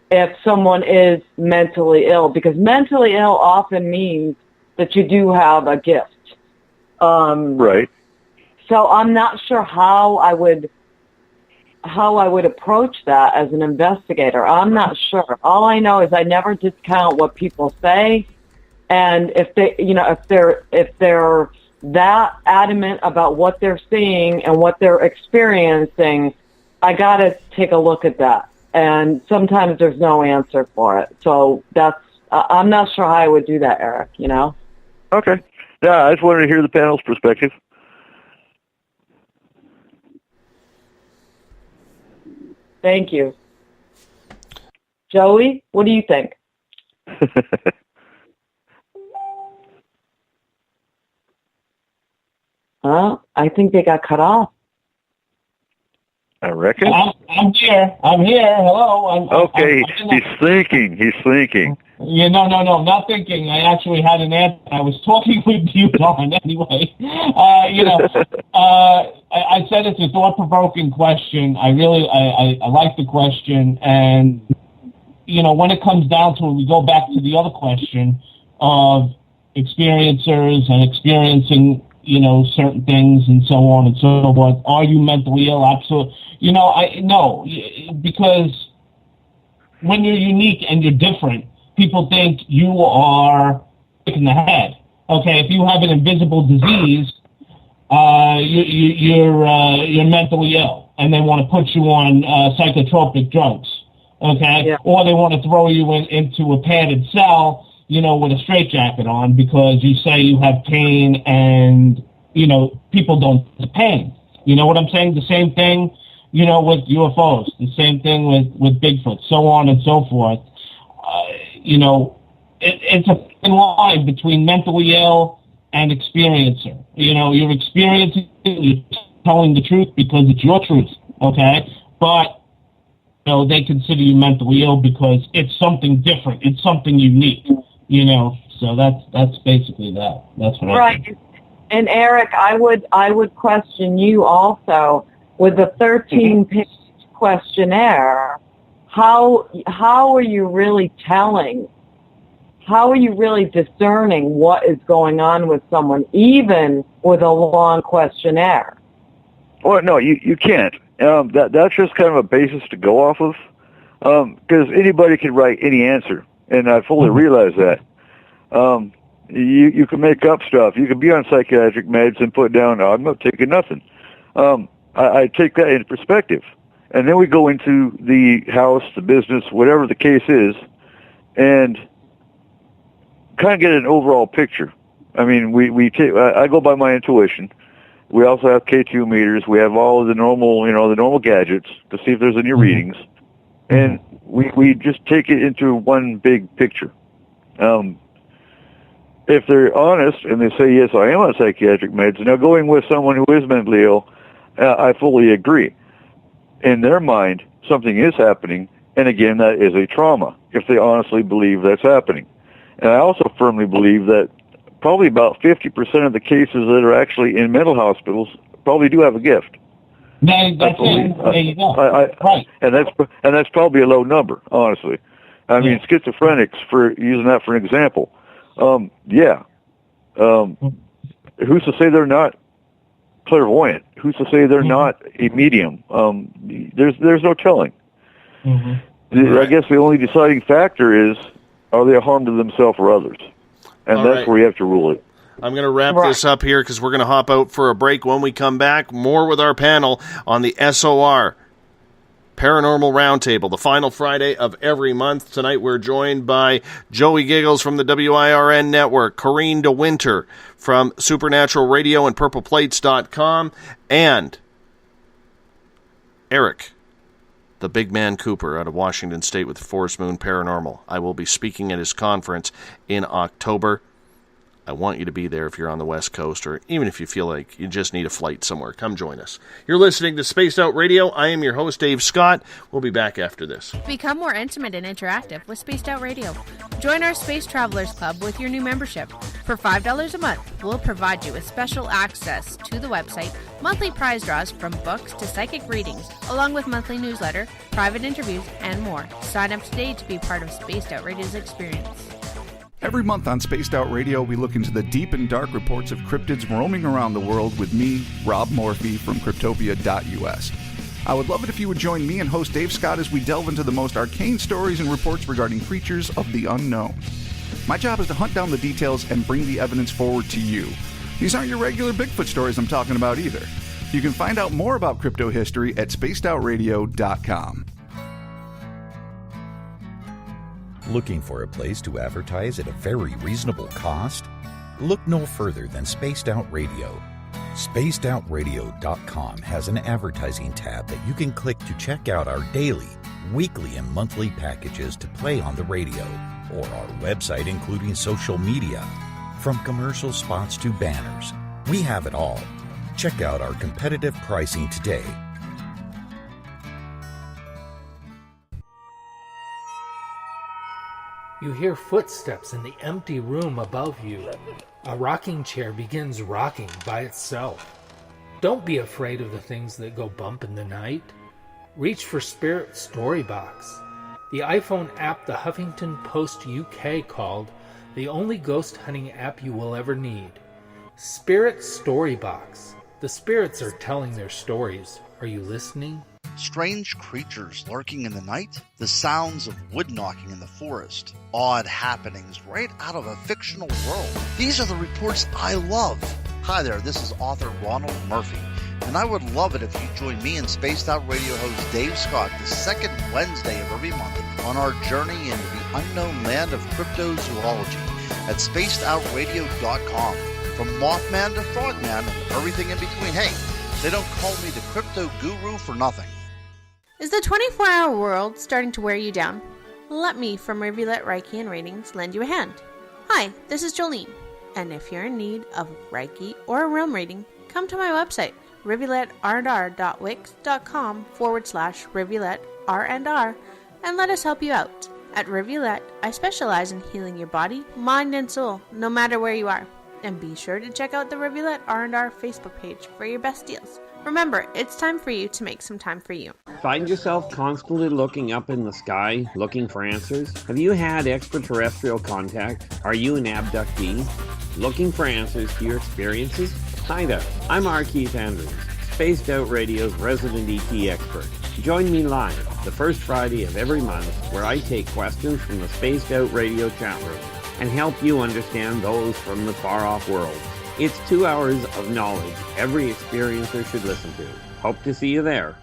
if someone is mentally ill, because mentally ill often means that you do have a gift. Right. So I'm not sure how I would approach that as an investigator. I'm not sure. All I know is I never discount what people say, and if they, if they're that adamant about what they're seeing and what they're experiencing, I got to take a look at that. And sometimes there's no answer for it. So that's, I'm not sure how I would do that, Eric, Okay. Yeah, I just wanted to hear the panel's perspective. Thank you. Joey, what do you think? I think they got cut off. I reckon. I'm here. Hello. Okay, he's thinking. Yeah, no, not thinking. I actually had an answer. I was talking with you on anyway. I said it's a thought-provoking question. I like the question, and when it comes down to it, we go back to the other question of experiencers and experiencing certain things and so on and so forth. Are you mentally ill? Absolutely. No, because when you're unique and you're different, people think you are sick in the head. Okay, if you have an invisible disease, you're mentally ill, and they want to put you on psychotropic drugs. Okay, or they want to throw you into a padded cell, with a straitjacket on because you say you have pain, and people don't have pain. You know what I'm saying? The same thing, with UFOs. The same thing with Bigfoot, so on and so forth. It's a thin line between mentally ill and experiencer. You're experiencing, you're telling the truth because it's your truth, okay? But, they consider you mentally ill because it's something different. It's something unique, So that's basically that. That's what I think. And Eric, I would question you also with the 13-page questionnaire. How are you really telling? How are you really discerning what is going on with someone, even with a long questionnaire? Well, no, you can't. That's just kind of a basis to go off of, because anybody can write any answer, and I fully realize that. You can make up stuff. You can be on psychiatric meds and put down, I'm not taking nothing. I take that into perspective. And then we go into the house, the business, whatever the case is, and kind of get an overall picture. I mean, I go by my intuition. We also have K2 meters. We have all of the normal, the normal gadgets to see if there's any readings. And we just take it into one big picture. If they're honest and they say, yes, I am on psychiatric meds, now going with someone who is mentally ill, I fully agree. In their mind, something is happening, and again, that is a trauma, if they honestly believe that's happening. And I also firmly believe that probably about 50% of the cases that are actually in mental hospitals probably do have a gift. There you go. Right. And that's probably a low number, honestly. I mean, schizophrenics, for using that for an example, who's to say they're not clairvoyant? Who's to say they're not a medium? There's no telling. I guess the only deciding factor is, are they a harm to themselves or others? And that's where you have to rule it. I'm going to wrap this up here because we're going to hop out for a break. When we come back, more with our panel on the SOR, Paranormal Roundtable, the final Friday of every month. Tonight we're joined by Joey Giggles from the WIRN Network, Corrine DeWinter from Supernatural Radio and PurplePlates.com, and Eric, the Big Man Cooper out of Washington State with Forest Moon Paranormal. I will be speaking at his conference in October. I want you to be there if you're on the West Coast, or even if you feel like you just need a flight somewhere. Come join us. You're listening to Spaced Out Radio. I am your host, Dave Scott. We'll be back after this. Become more intimate and interactive with Spaced Out Radio. Join our Space Travelers Club with your new membership. For $5 a month, we'll provide you with special access to the website, monthly prize draws from books to psychic readings, along with monthly newsletter, private interviews, and more. Sign up today to be part of Spaced Out Radio's experience. Every month on Spaced Out Radio, we look into the deep and dark reports of cryptids roaming around the world with me, Rob Morphy, from Cryptopia.us. I would love it if you would join me and host Dave Scott as we delve into the most arcane stories and reports regarding creatures of the unknown. My job is to hunt down the details and bring the evidence forward to you. These aren't your regular Bigfoot stories I'm talking about either. You can find out more about crypto history at spacedoutradio.com. Looking for a place to advertise at a very reasonable cost? Look no further than Spaced Out Radio. SpacedOutRadio.com has an advertising tab that you can click to check out our daily, weekly, and monthly packages to play on the radio, or our website including social media. From commercial spots to banners, we have it all. Check out our competitive pricing today. You hear footsteps in the empty room above you. A rocking chair begins rocking by itself. Don't be afraid of the things that go bump in the night. Reach for Spirit Storybox, the iPhone app the Huffington Post UK called the only ghost hunting app you will ever need. Spirit Storybox. The spirits are telling their stories. Are you listening? Strange creatures lurking in the night, the sounds of wood knocking in the forest, odd happenings right out of a fictional world. These are the reports I love. Hi there, this is author Ronald Murphy, and I would love it if you join me and Spaced Out Radio host Dave Scott the second Wednesday of every month on our journey into the unknown land of cryptozoology at spacedoutradio.com. From Mothman to Frogman and everything in between. Hey, they don't call me the crypto guru for nothing. Is the 24-hour world starting to wear you down? Let me from Rivulet Reiki and Ratings lend you a hand. Hi, this is Jolene, and if you're in need of Reiki or a realm reading, come to my website, rivuletrr.wix.com/rivuletrr, and let us help you out. At Rivulet, I specialize in healing your body, mind, and soul, no matter where you are. And be sure to check out the Rivulet R&R Facebook page for your best deals. Remember, it's time for you to make some time for you. Find yourself constantly looking up in the sky, looking for answers? Have you had extraterrestrial contact? Are you an abductee? Looking for answers to your experiences? Hi there, I'm R. Keith Andrews, Spaced Out Radio's resident ET expert. Join me live the first Friday of every month where I take questions from the Spaced Out Radio chat room and help you understand those from the far-off world. It's 2 hours of knowledge every experiencer should listen to. Hope to see you there.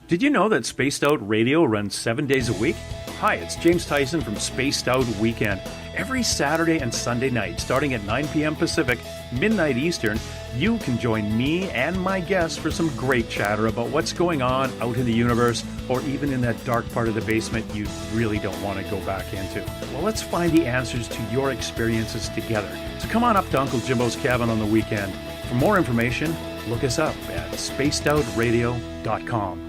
Did you know that Spaced Out Radio runs 7 days a week? Hi, it's James Tyson from Spaced Out Weekend. Every Saturday and Sunday night, starting at 9 p.m. Pacific, midnight Eastern, you can join me and my guests for some great chatter about what's going on out in the universe, or even in that dark part of the basement you really don't want to go back into. Well, let's find the answers to your experiences together. So come on up to Uncle Jimbo's cabin on the weekend. For more information, look us up at spacedoutradio.com.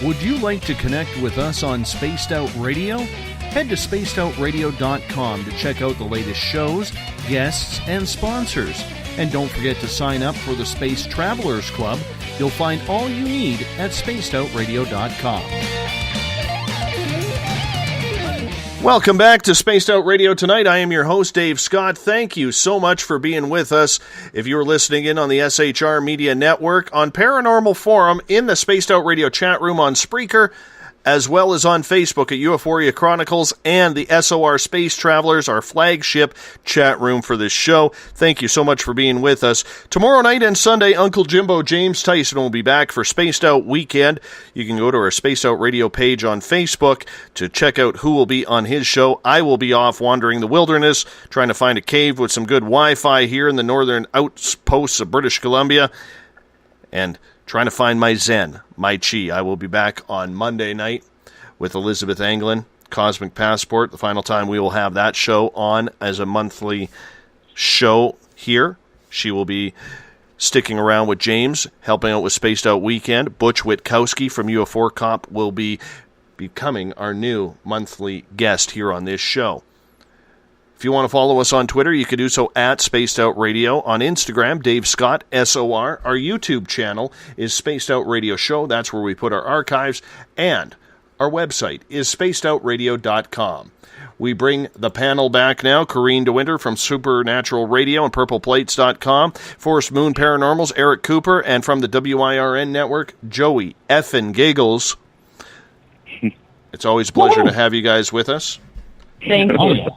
Would you like to connect with us on Spaced Out Radio? Head to spacedoutradio.com to check out the latest shows, guests, and sponsors. And don't forget to sign up for the Space Travelers Club. You'll find all you need at spacedoutradio.com. Welcome back to Spaced Out Radio tonight. I am your host, Dave Scott. Thank you so much for being with us. If you're listening in on the SHR Media Network, on Paranormal Forum, in the Spaced Out Radio chat room on Spreaker, as well as on Facebook at Euphoria Chronicles and the SOR Space Travelers, our flagship chat room for this show. Thank you so much for being with us. Tomorrow night and Sunday, Uncle Jimbo James Tyson will be back for Spaced Out Weekend. You can go to our Spaced Out Radio page on Facebook to check out who will be on his show. I will be off wandering the wilderness, trying to find a cave with some good Wi-Fi here in the northern outposts of British Columbia, and trying to find my Zen, my Chi. I will be back on Monday night with Elizabeth Anglin, Cosmic Passport. The final time we will have that show on as a monthly show here. She will be sticking around with James, helping out with Spaced Out Weekend. Butch Witkowski from UFO Cop will be becoming our new monthly guest here on this show. If you want to follow us on Twitter, you can do so at Spaced Out Radio. On Instagram, Dave Scott, SOR. Our YouTube channel is Spaced Out Radio Show. That's where we put our archives. And our website is spacedoutradio.com. We bring the panel back now. Corrine DeWinter from Supernatural Radio and PurplePlates.com. Forest Moon Paranormals, Eric Cooper. And from the WIRN Network, Joey Effin Giggles. It's always a pleasure to have you guys with us. Thank you.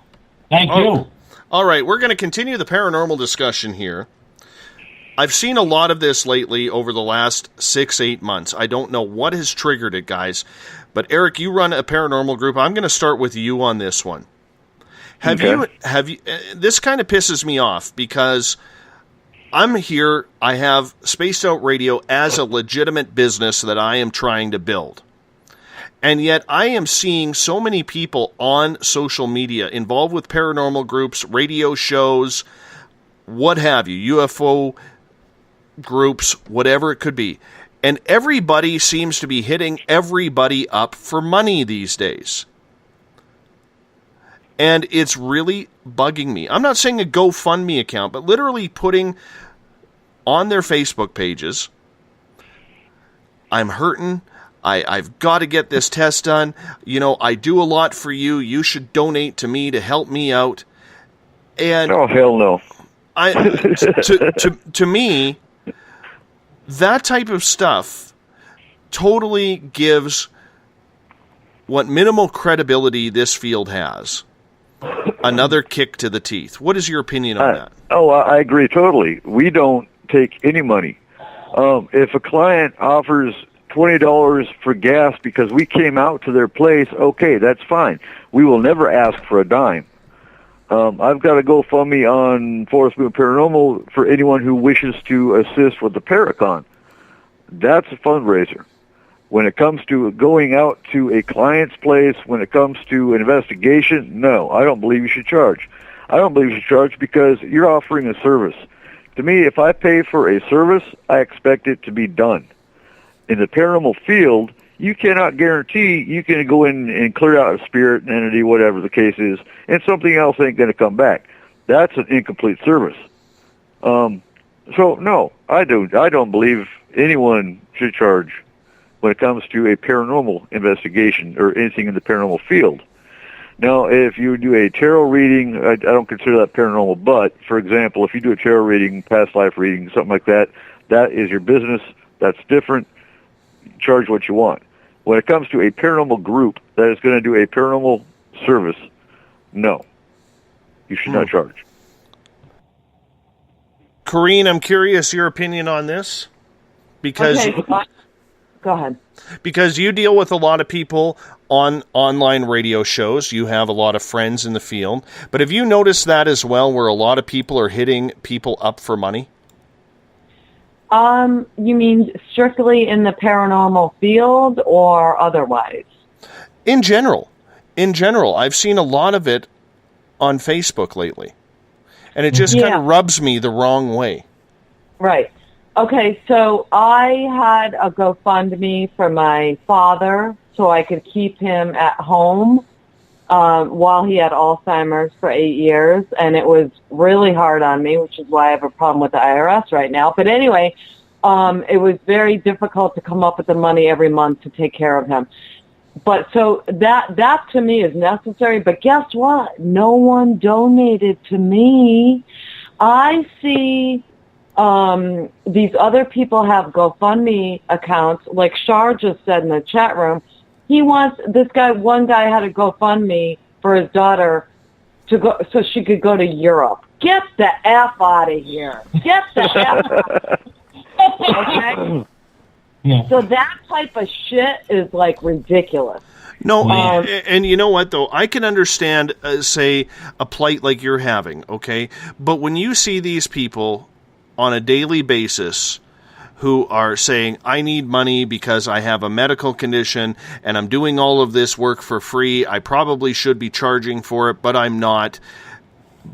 Thank you. All right, we're going to continue the paranormal discussion here. I've seen a lot of this lately over the last 6-8 months. I don't know what has triggered it, guys. But Eric, you run a paranormal group. I'm going to start with you on this one. Have you? This kind of pisses me off because I'm here. I have Spaced Out Radio as a legitimate business that I am trying to build. And yet I am seeing so many people on social media involved with paranormal groups, radio shows, what have you, UFO groups, whatever it could be. And everybody seems to be hitting everybody up for money these days. And it's really bugging me. I'm not saying a GoFundMe account, but literally putting on their Facebook pages, I'm hurting. I've got to get this test done. You know, I do a lot for you. You should donate to me to help me out. And oh, hell no. To me, that type of stuff totally gives what minimal credibility this field has another kick to the teeth. What is your opinion on that? Oh, I agree totally. We don't take any money. If a client offers $20 for gas because we came out to their place, okay, that's fine. We will never ask for a dime. I've got a GoFundMe on Forest Moon Paranormal for anyone who wishes to assist with the Paracon. That's a fundraiser. When it comes to going out to a client's place, when it comes to an investigation, no, I don't believe you should charge. I don't believe you should charge because you're offering a service. To me, if I pay for a service, I expect it to be done. In the paranormal field, you cannot guarantee you can go in and clear out a spirit, an entity, whatever the case is, and something else ain't going to come back. That's an incomplete service. So no, I don't believe anyone should charge when it comes to a paranormal investigation or anything in the paranormal field. Now, if you do a tarot reading, I don't consider that paranormal, but, for example, if you do a tarot reading, past life reading, something like that, that is your business. That's different. Charge what you want. When it comes to a paranormal group that is going to do a paranormal service, no. You should not charge. Corrine, I'm curious your opinion on this. Because go ahead. Because you deal with a lot of people on online radio shows. You have a lot of friends in the field. But have you noticed that as well, where a lot of people are hitting people up for money? You mean strictly in the paranormal field or otherwise? In general. I've seen a lot of it on Facebook lately. And it just kind of rubs me the wrong way. Right. Okay, so I had a GoFundMe for my father so I could keep him at home while he had Alzheimer's for 8 years, and it was really hard on me, which is why I have a problem with the IRS right now. But anyway, it was very difficult to come up with the money every month to take care of him. But so that to me is necessary. But guess what? No one donated to me. I see these other people have GoFundMe accounts. Like Shar just said in the chat room, one guy had a GoFundMe for his daughter to go so she could go to Europe. Get the F out of here. Get the F out. Okay? Yeah. So that type of shit is like ridiculous. No, and you know what, though? I can understand, say, a plight like you're having, okay? But when you see these people on a daily basis who are saying, I need money because I have a medical condition and I'm doing all of this work for free, I probably should be charging for it, but I'm not.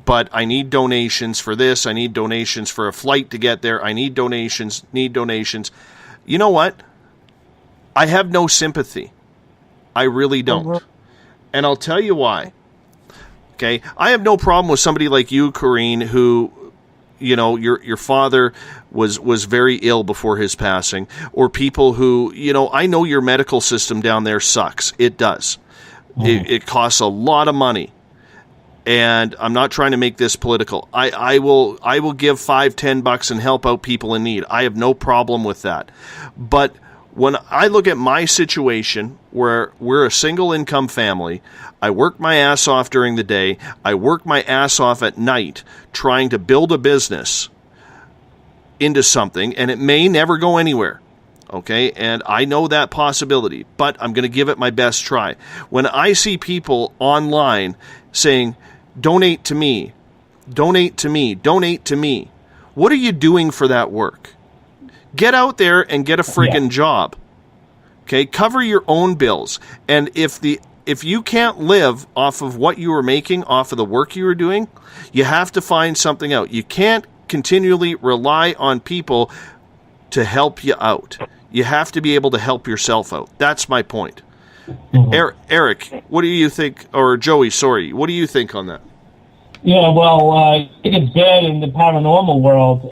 But I need donations for this, I need donations for a flight to get there, I need donations. You know what? I have no sympathy. I really don't. Mm-hmm. And I'll tell you why. Okay? I have no problem with somebody like you, Corrine, who, you know, your father was very ill before his passing, or people who, you know, I know your medical system down there sucks. It does. Mm-hmm. It costs a lot of money. And I'm not trying to make this political. I will give $5-10 and help out people in need. I have no problem with that. But when I look at my situation, where we're a single income family, I work my ass off during the day, I work my ass off at night trying to build a business into something, and it may never go anywhere. Okay, and I know that possibility, but I'm going to give it my best try. When I see people online saying, donate to me, donate to me, donate to me, what are you doing for that work? Get out there and get a friggin' job. Okay, cover your own bills. And if you can't live off of what you were making, off of the work you were doing, you have to find something out. You can't continually rely on people to help you out. You have to be able to help yourself out. That's my point. Mm-hmm. Eric, what do you think? Or Joey, sorry, what do you think on that? Yeah, well, I think it's bad in the paranormal world.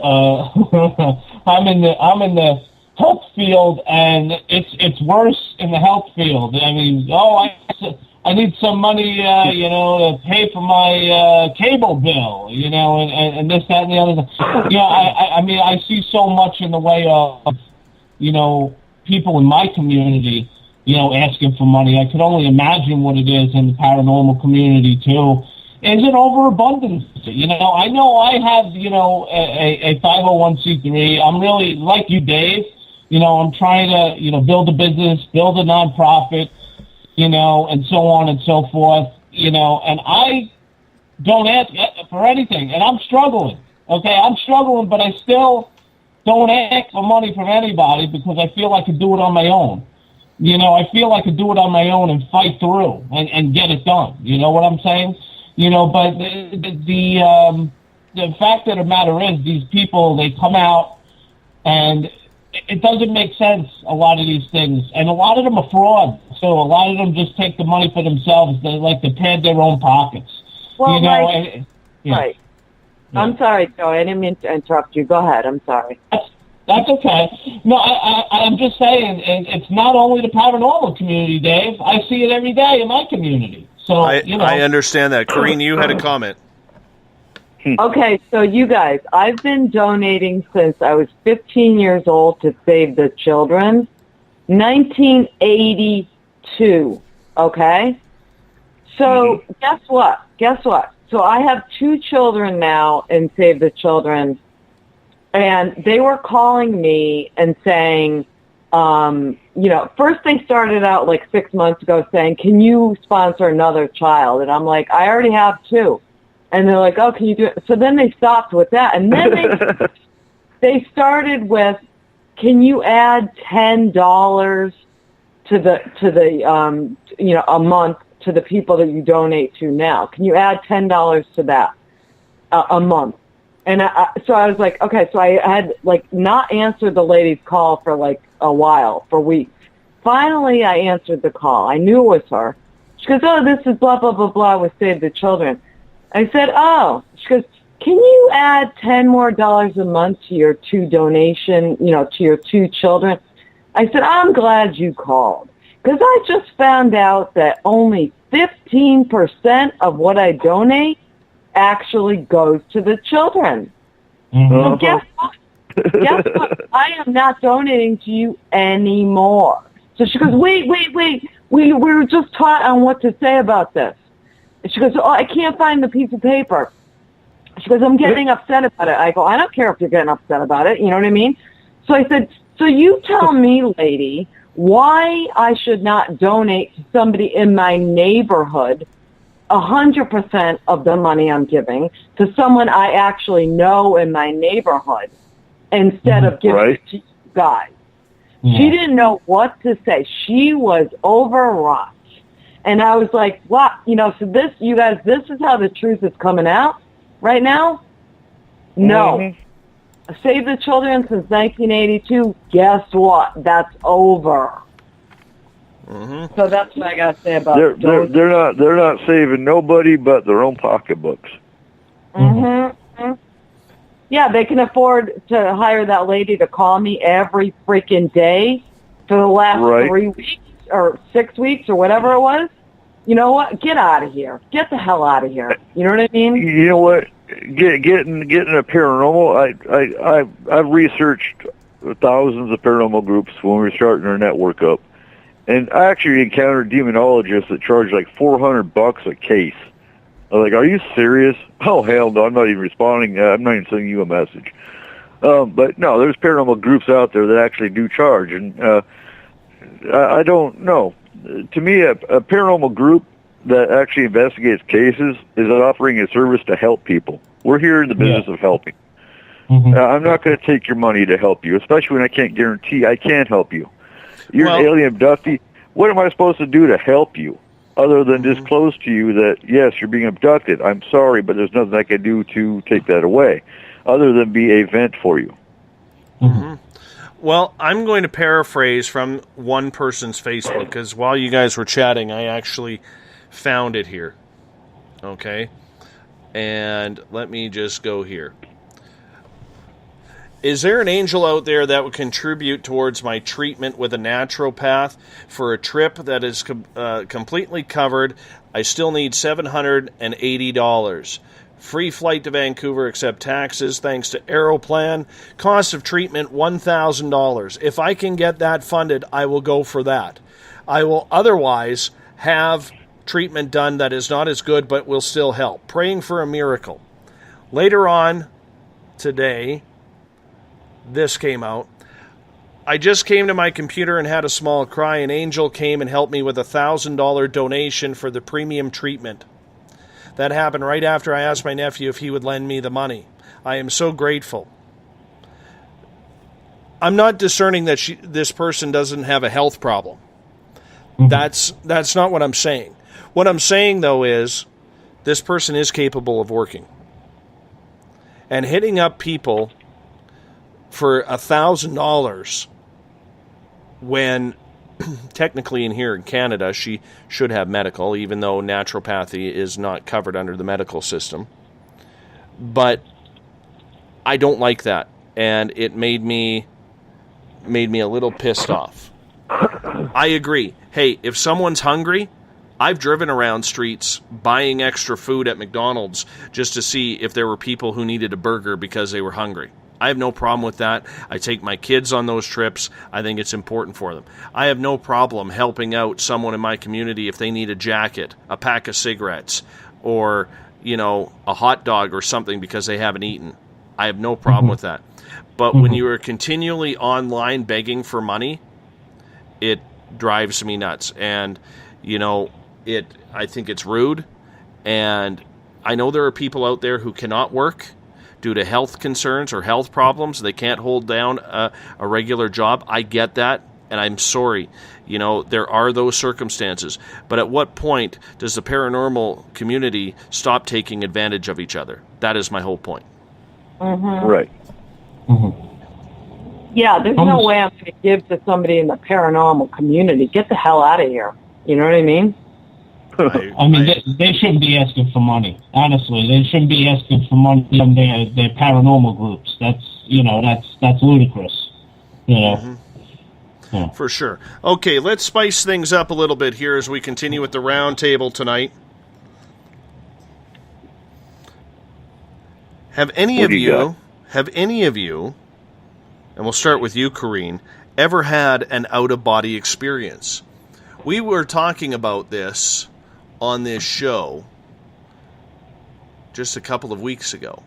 I'm in the health field, and it's worse in the health field. I mean, I need some money, to pay for my cable bill, and this, that, and the other. I mean, I see so much in the way of, people in my community, asking for money. I could only imagine what it is in the paranormal community too. Is it overabundance? I know I have, a 501c3. I'm really, like you, Dave, I'm trying to, build a business, build a nonprofit, and so on and so forth, and I don't ask for anything, and I'm struggling. Okay, I'm struggling, but I still don't ask for money from anybody because I feel I could do it on my own. I feel I could do it on my own and fight through and get it done. You know what I'm saying? But the fact of the matter is, these people, they come out and it doesn't make sense, a lot of these things. And a lot of them are fraud. So a lot of them just take the money for themselves. They like to pad their own pockets. Well, right. Yeah. I'm sorry, Joe. I didn't mean to interrupt you. Go ahead. I'm sorry. That's okay. No, I'm just saying, it's not only the paranormal community, Dave. I see it every day in my community. So I understand that. Corrine, you had a comment. Okay, so you guys, I've been donating since I was 15 years old to Save the Children. 1982, okay? So guess what? So I have 2 children now in Save the Children, and they were calling me and saying, first they started out like 6 months ago saying, can you sponsor another child? And I'm like, I already have 2. And they're like, oh, can you do it? So then they stopped with that. And then they started with, can you add $10 to the a month to the people that you donate to now? Can you add $10 to that a month? And so I was like, okay, so I had not answered the lady's call for a while, for weeks. Finally, I answered the call. I knew it was her. She goes, oh, this is blah, blah, blah, blah with Save the Children. I said, oh. She goes, can you add $10 more a month to your 2 donation, to your 2 children? I said, I'm glad you called. because I just found out that only 15% of what I donate actually goes to the children. So guess what? Guess what? I am not donating to you anymore. So she goes, wait. We were just taught on what to say about this. And she goes, oh, I can't find the piece of paper. She goes, I'm getting upset about it. I go, I don't care if you're getting upset about it. You know what I mean? So I said, so you tell me, lady, why I should not donate to somebody in my neighborhood 100% of the money I'm giving to someone I actually know in my neighborhood instead of giving it to you guys. Yeah. She didn't know what to say. She was overwrought. And I was like, what? You know, so this, you guys, this is how the truth is coming out right now? No. Save the Children since 1982, guess what? That's over. So that's what I got to say about they're not saving nobody but their own pocketbooks. Yeah, they can afford to hire that lady to call me every freaking day for the last 3 weeks or 6 weeks or whatever it was. You know what? Get out of here. Get the hell out of here. You know what I mean? You know what? Getting a paranormal. I've researched thousands of paranormal groups when we were starting our network up, and I actually encountered demonologists that charge like $400 a case. I was like, "Are you serious?" Oh hell no! I'm not even responding. I'm not even sending you a message. But no, there's paranormal groups out there that actually do charge, and I don't know. To me, a paranormal group that actually investigates cases is offering a service to help people. We're here in the business of helping. I'm not going to take your money to help you, especially when I can't guarantee I can help you. You're an alien abductee. What am I supposed to do to help you other than disclose to you that, yes, you're being abducted? I'm sorry, but there's nothing I can do to take that away other than be a vent for you. Well, I'm going to paraphrase from one person's Facebook, because while you guys were chatting, I actually found it here. Okay? And let me just go here. Is there an angel out there that would contribute towards my treatment with a naturopath for a trip that is completely covered? I still need $780. Free flight to Vancouver except taxes thanks to Aeroplan. Cost of treatment $1,000. If I can get that funded, I will go for that. I will otherwise have treatment done that is not as good but will still help. Praying for a miracle. Later on today, this came out. I just came to my computer and had a small cry. An angel came and helped me with a $1,000 donation for the premium treatment. That happened right after I asked my nephew if he would lend me the money. I am so grateful. I'm not discerning that this person doesn't have a health problem. That's not what I'm saying. What I'm saying, though, is this person is capable of working. And hitting up people for $1,000 when technically in here in Canada she should have medical, even though naturopathy is not covered under the medical system. But I don't like that, and it made me a little pissed off. I agree. Hey, if someone's hungry, I've driven around streets buying extra food at McDonald's just to see if there were people who needed a burger because they were hungry. I have no problem with that. I take my kids on those trips. I think it's important for them. I have no problem helping out someone in my community if they need a jacket, a pack of cigarettes, or, a hot dog or something because they haven't eaten. I have no problem with that. But when you are continually online begging for money, it drives me nuts. And, I think it's rude. And I know there are people out there who cannot work due to health concerns or health problems. They can't hold down a regular job. I get that, and I'm sorry. There are those circumstances. But at what point does the paranormal community stop taking advantage of each other? That is my whole point. Right. Yeah, there's no way I'm going to give to somebody in the paranormal community. Get the hell out of here. You know what I mean? They shouldn't be asking for money. Honestly, they shouldn't be asking for money from their paranormal groups. That's ludicrous. For sure. Okay, let's spice things up a little bit here as we continue with the round table tonight. Have any of you, and we'll start with you, Corrine, ever had an out-of-body experience? We were talking about this on this show just a couple of weeks ago,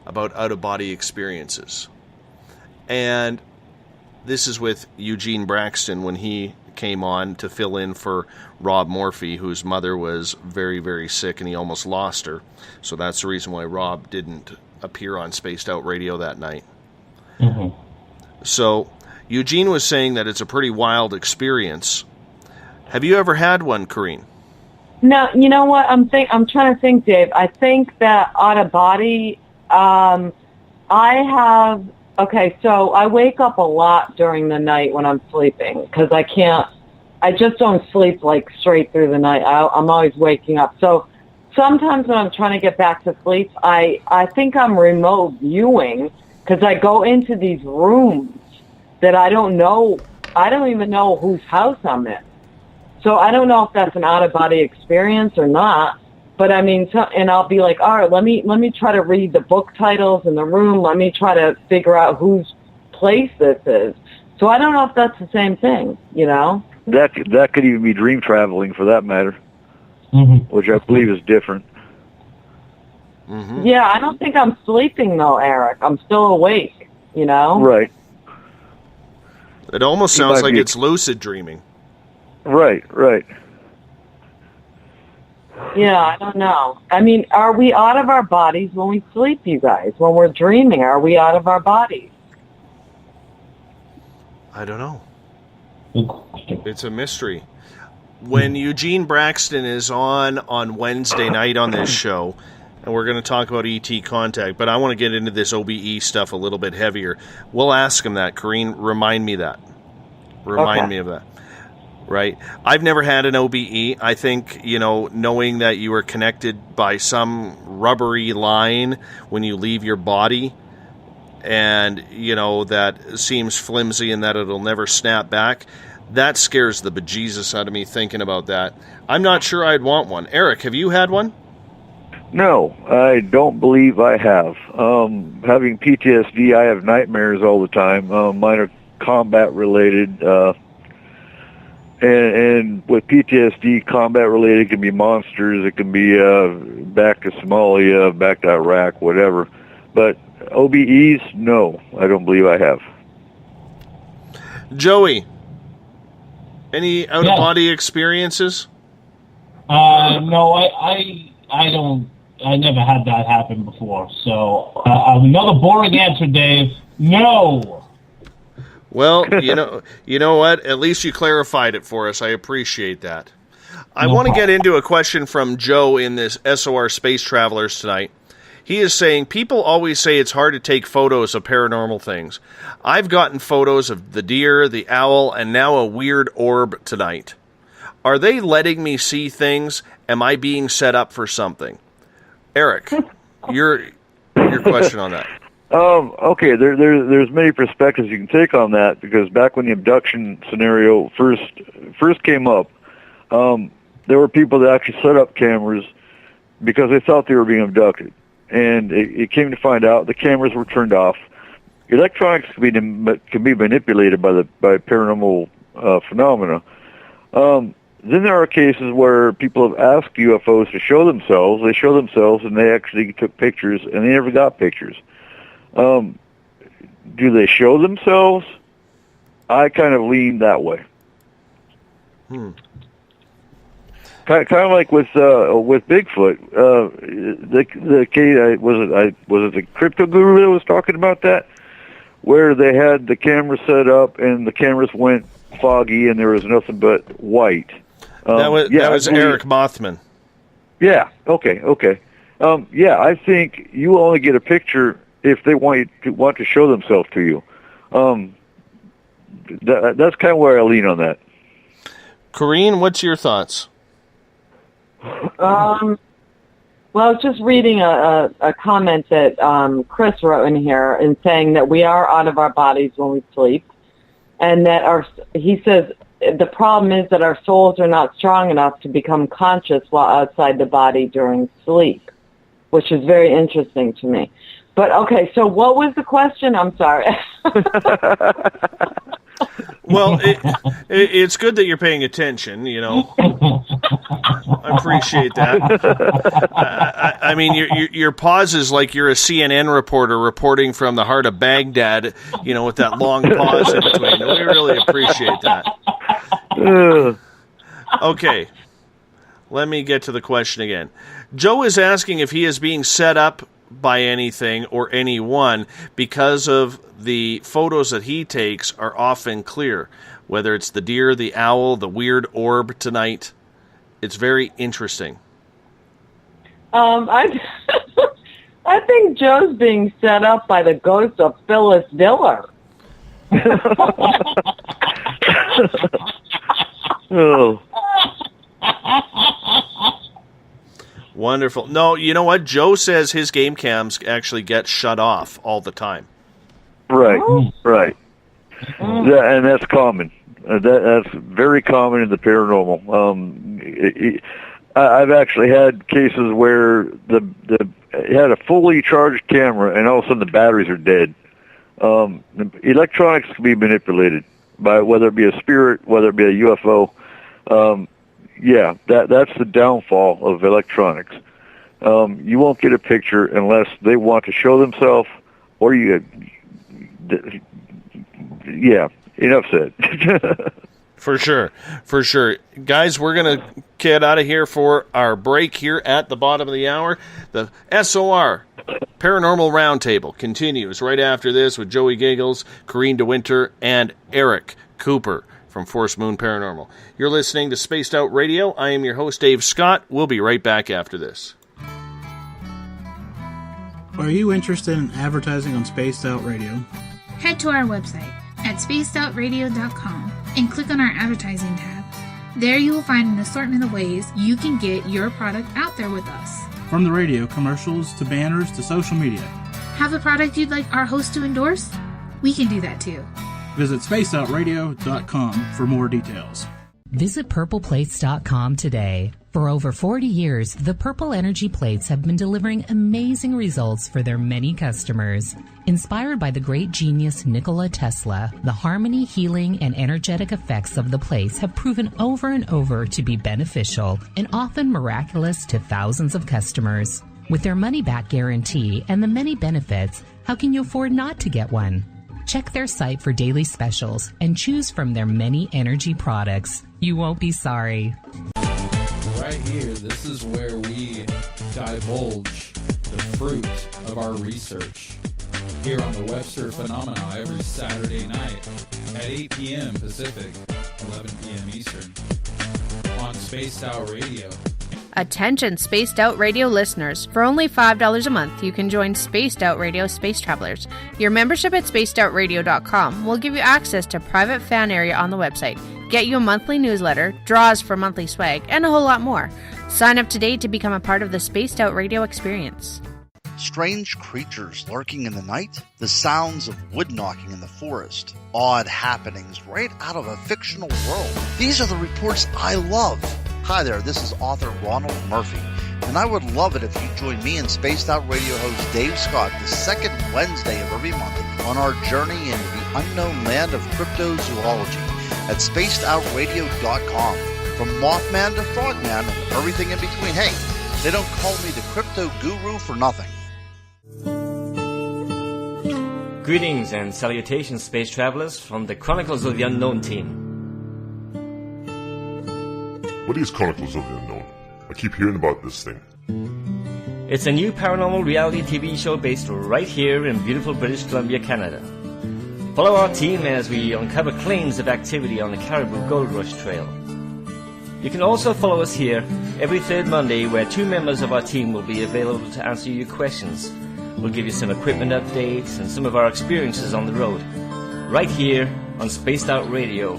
about out-of-body experiences. And this is with Eugene Braxton when he came on to fill in for Rob Morphy, whose mother was very, very sick and he almost lost her. So that's the reason why Rob didn't appear on Spaced Out Radio that night. Mm-hmm. So Eugene was saying that it's a pretty wild experience. Have you ever had one, Corrine? No, you know what? I'm trying to think, Dave. I think that out of body, I have. Okay, so I wake up a lot during the night when I'm sleeping because I just don't sleep like straight through the night. I'm always waking up. So sometimes when I'm trying to get back to sleep, I think I'm remote viewing because I go into these rooms that I don't even know whose house I'm in. So I don't know if that's an out-of-body experience or not. But I mean, and I'll be like, all right, let me try to read the book titles in the room. Let me try to figure out whose place this is. So I don't know if that's the same thing, you know? That could even be dream traveling for that matter, which I believe is different. Mm-hmm. Yeah, I don't think I'm sleeping though, Eric. I'm still awake, you know? Right. It almost sounds like it's lucid dreaming. Right. Yeah, I don't know. I mean, are we out of our bodies when we sleep, you guys? When we're dreaming, are we out of our bodies? I don't know. It's a mystery. When Eugene Braxton is on Wednesday night on this show, and we're going to talk about ET contact, but I want to get into this OBE stuff a little bit heavier. We'll ask him that. Corrine, remind me that. Remind me of that. Right. I've never had an OBE. I think, knowing that you are connected by some rubbery line when you leave your body and, that seems flimsy and that it'll never snap back, that scares the bejesus out of me thinking about that. I'm not sure I'd want one. Eric, have you had one? No, I don't believe I have. Having PTSD, I have nightmares all the time. Mine are combat related. And with PTSD, combat-related, it can be monsters, it can be back to Somalia, back to Iraq, whatever. But OBEs, no, I don't believe I have. Joey, any out-of-body experiences? No, I don't. I never had that happen before. So another boring answer, Dave. No. Well, you know what? At least you clarified it for us. I appreciate that. I want to get into a question from Joe in this SOR Space Travelers tonight. He is saying, people always say it's hard to take photos of paranormal things. I've gotten photos of the deer, the owl, and now a weird orb tonight. Are they letting me see things? Am I being set up for something? Eric, your question on that. Okay, there's many perspectives you can take on that, because back when the abduction scenario first came up, there were people that actually set up cameras because they thought they were being abducted. And it came to find out the cameras were turned off. Electronics can be manipulated by paranormal phenomena. Then there are cases where people have asked UFOs to show themselves. They show themselves, and they actually took pictures, and they never got pictures. Do they show themselves? I kind of lean that way. Kind of like with Bigfoot. The case, was it the crypto guru that was talking about that, where they had the camera set up and the cameras went foggy and there was nothing but white. That was Eric Mothman. Yeah. Okay. I think you only get a picture if they want to show themselves to you. That's kind of where I lean on that. Corrine, what's your thoughts? Well, I was just reading a comment that Chris wrote in here and saying that we are out of our bodies when we sleep. and that he says the problem is that our souls are not strong enough to become conscious while outside the body during sleep, which is very interesting to me. But okay, so what was the question? I'm sorry. Well, it's good that you're paying attention, you know. I appreciate that. I mean, your pauses like you're a CNN reporter reporting from the heart of Baghdad, you know, with that long pause in between. We really appreciate that. Okay, let me get to the question again. Joe is asking if he is being set up by anything or anyone because of the photos that he takes are often clear, whether it's the deer, the owl, the weird orb tonight. It's very interesting. I think Joe's being set up by the ghost of Phyllis Diller. Oh. Wonderful. No, you know what? Joe says his game cams actually get shut off all the time. Right, right. And that's common. That's very common in the paranormal. I've actually had cases where it had a fully charged camera, and all of a sudden the batteries are dead. Electronics can be manipulated by whether it be a spirit, whether it be a UFO. Yeah, that's the downfall of electronics. You won't get a picture unless they want to show themselves, or yeah, enough said. For sure. Guys, we're going to get out of here for our break here at the bottom of the hour. The SOR Paranormal Roundtable continues right after this with Joey Giggles, Corrine DeWinter, and Eric Cooper from Force Moon Paranormal. You're listening to Spaced Out Radio. I am your host, Dave Scott. We'll be right back after this. Are you interested in advertising on Spaced Out Radio? Head to our website at spacedoutradio.com and click on our advertising tab. There you will find an assortment of ways you can get your product out there with us. From the radio, commercials, to banners, to social media. Have a product you'd like our host to endorse? We can do that too. Visit spacedoutradio.com for more details. Visit purpleplates.com today. For over 40 years, the Purple Energy Plates have been delivering amazing results for their many customers. Inspired by the great genius Nikola Tesla, the harmony, healing, and energetic effects of the plates have proven over and over to be beneficial and often miraculous to thousands of customers. With their money-back guarantee and the many benefits, how can you afford not to get one? Check their site for daily specials and choose from their many energy products. You won't be sorry. Right here, this is where we divulge the fruit of our research. Here on the Webster Phenomena every Saturday night at 8 p.m. Pacific, 11 p.m. Eastern on Spaced Out Radio. Attention Spaced Out Radio listeners. For only $5 a month, you can join Spaced Out Radio Space Travelers. Your membership at spacedoutradio.com will give you access to private fan area on the website, get you a monthly newsletter, draws for monthly swag, and a whole lot more. Sign up today to become a part of the Spaced Out Radio experience. Strange creatures lurking in the night, the sounds of wood knocking in the forest, odd happenings right out of a fictional world. These are the reports I love. Hi there, this is author Ronald Murphy, and I would love it if you join me and Spaced Out Radio host Dave Scott the second Wednesday of every month on our journey into the unknown land of cryptozoology at spacedoutradio.com. From Mothman to Frogman and everything in between. Hey, they don't call me the crypto guru for nothing. Greetings and salutations, space travelers, from the Chronicles of the Unknown team. What is Chronicles of the Unknown? I keep hearing about this thing. It's a new paranormal reality TV show based right here in beautiful British Columbia, Canada. Follow our team as we uncover claims of activity on the Caribou Gold Rush Trail. You can also follow us here every third Monday, where two members of our team will be available to answer your questions. We'll give you some equipment updates and some of our experiences on the road, right here on Spaced Out Radio.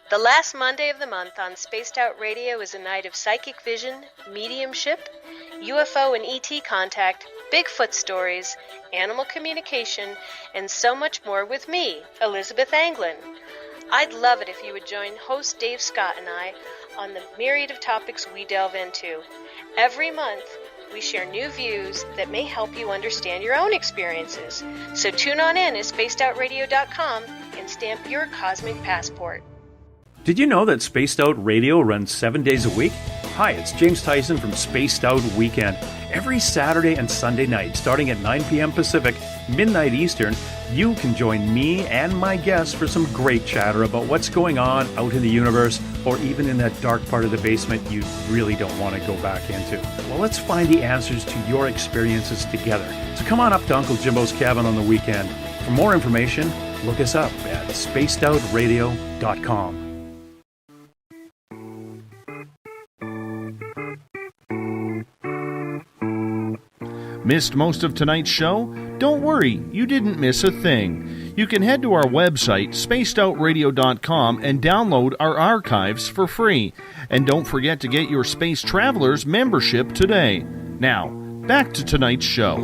The last Monday of the month on Spaced Out Radio is a night of psychic vision, mediumship, UFO and ET contact, Bigfoot stories, animal communication, and so much more with me, Elizabeth Anglin. I'd love it if you would join host Dave Scott and I on the myriad of topics we delve into. Every month, we share new views that may help you understand your own experiences. So tune on in at spacedoutradio.com and stamp your cosmic passport. Did you know that Spaced Out Radio runs 7 days a week? Hi, it's James Tyson from Spaced Out Weekend. Every Saturday and Sunday night, starting at 9 p.m. Pacific, midnight Eastern, you can join me and my guests for some great chatter about what's going on out in the universe, or even in that dark part of the basement you really don't want to go back into. Well, let's find the answers to your experiences together. So come on up to Uncle Jimbo's cabin on the weekend. For more information, look us up at spacedoutradio.com. Missed most of tonight's show? Don't worry, you didn't miss a thing. You can head to our website, spacedoutradio.com, and download our archives for free. And don't forget to get your Space Travelers membership today. Now, back to tonight's show.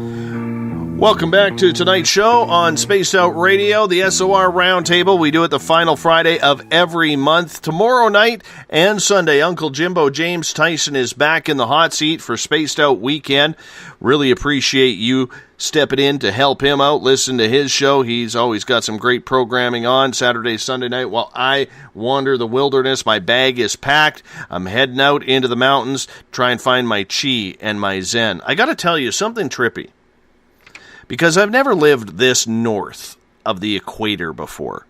Welcome back to tonight's show on Spaced Out Radio, the SOR Roundtable. We do it the final Friday of every month. Tomorrow night and Sunday, Uncle Jimbo James Tyson is back in the hot seat for Spaced Out Weekend. Really appreciate you stepping in to help him out, listen to his show. He's always got some great programming on Saturday, Sunday night while I wander the wilderness. My bag is packed. I'm heading out into the mountains to try and find my chi and my zen. I got to tell you something trippy, because I've never lived this north of the equator before.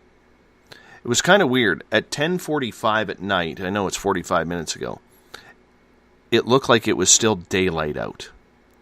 It was kind of weird. At 10:45 at night, I know it's 45 minutes ago, it looked like it was still daylight out.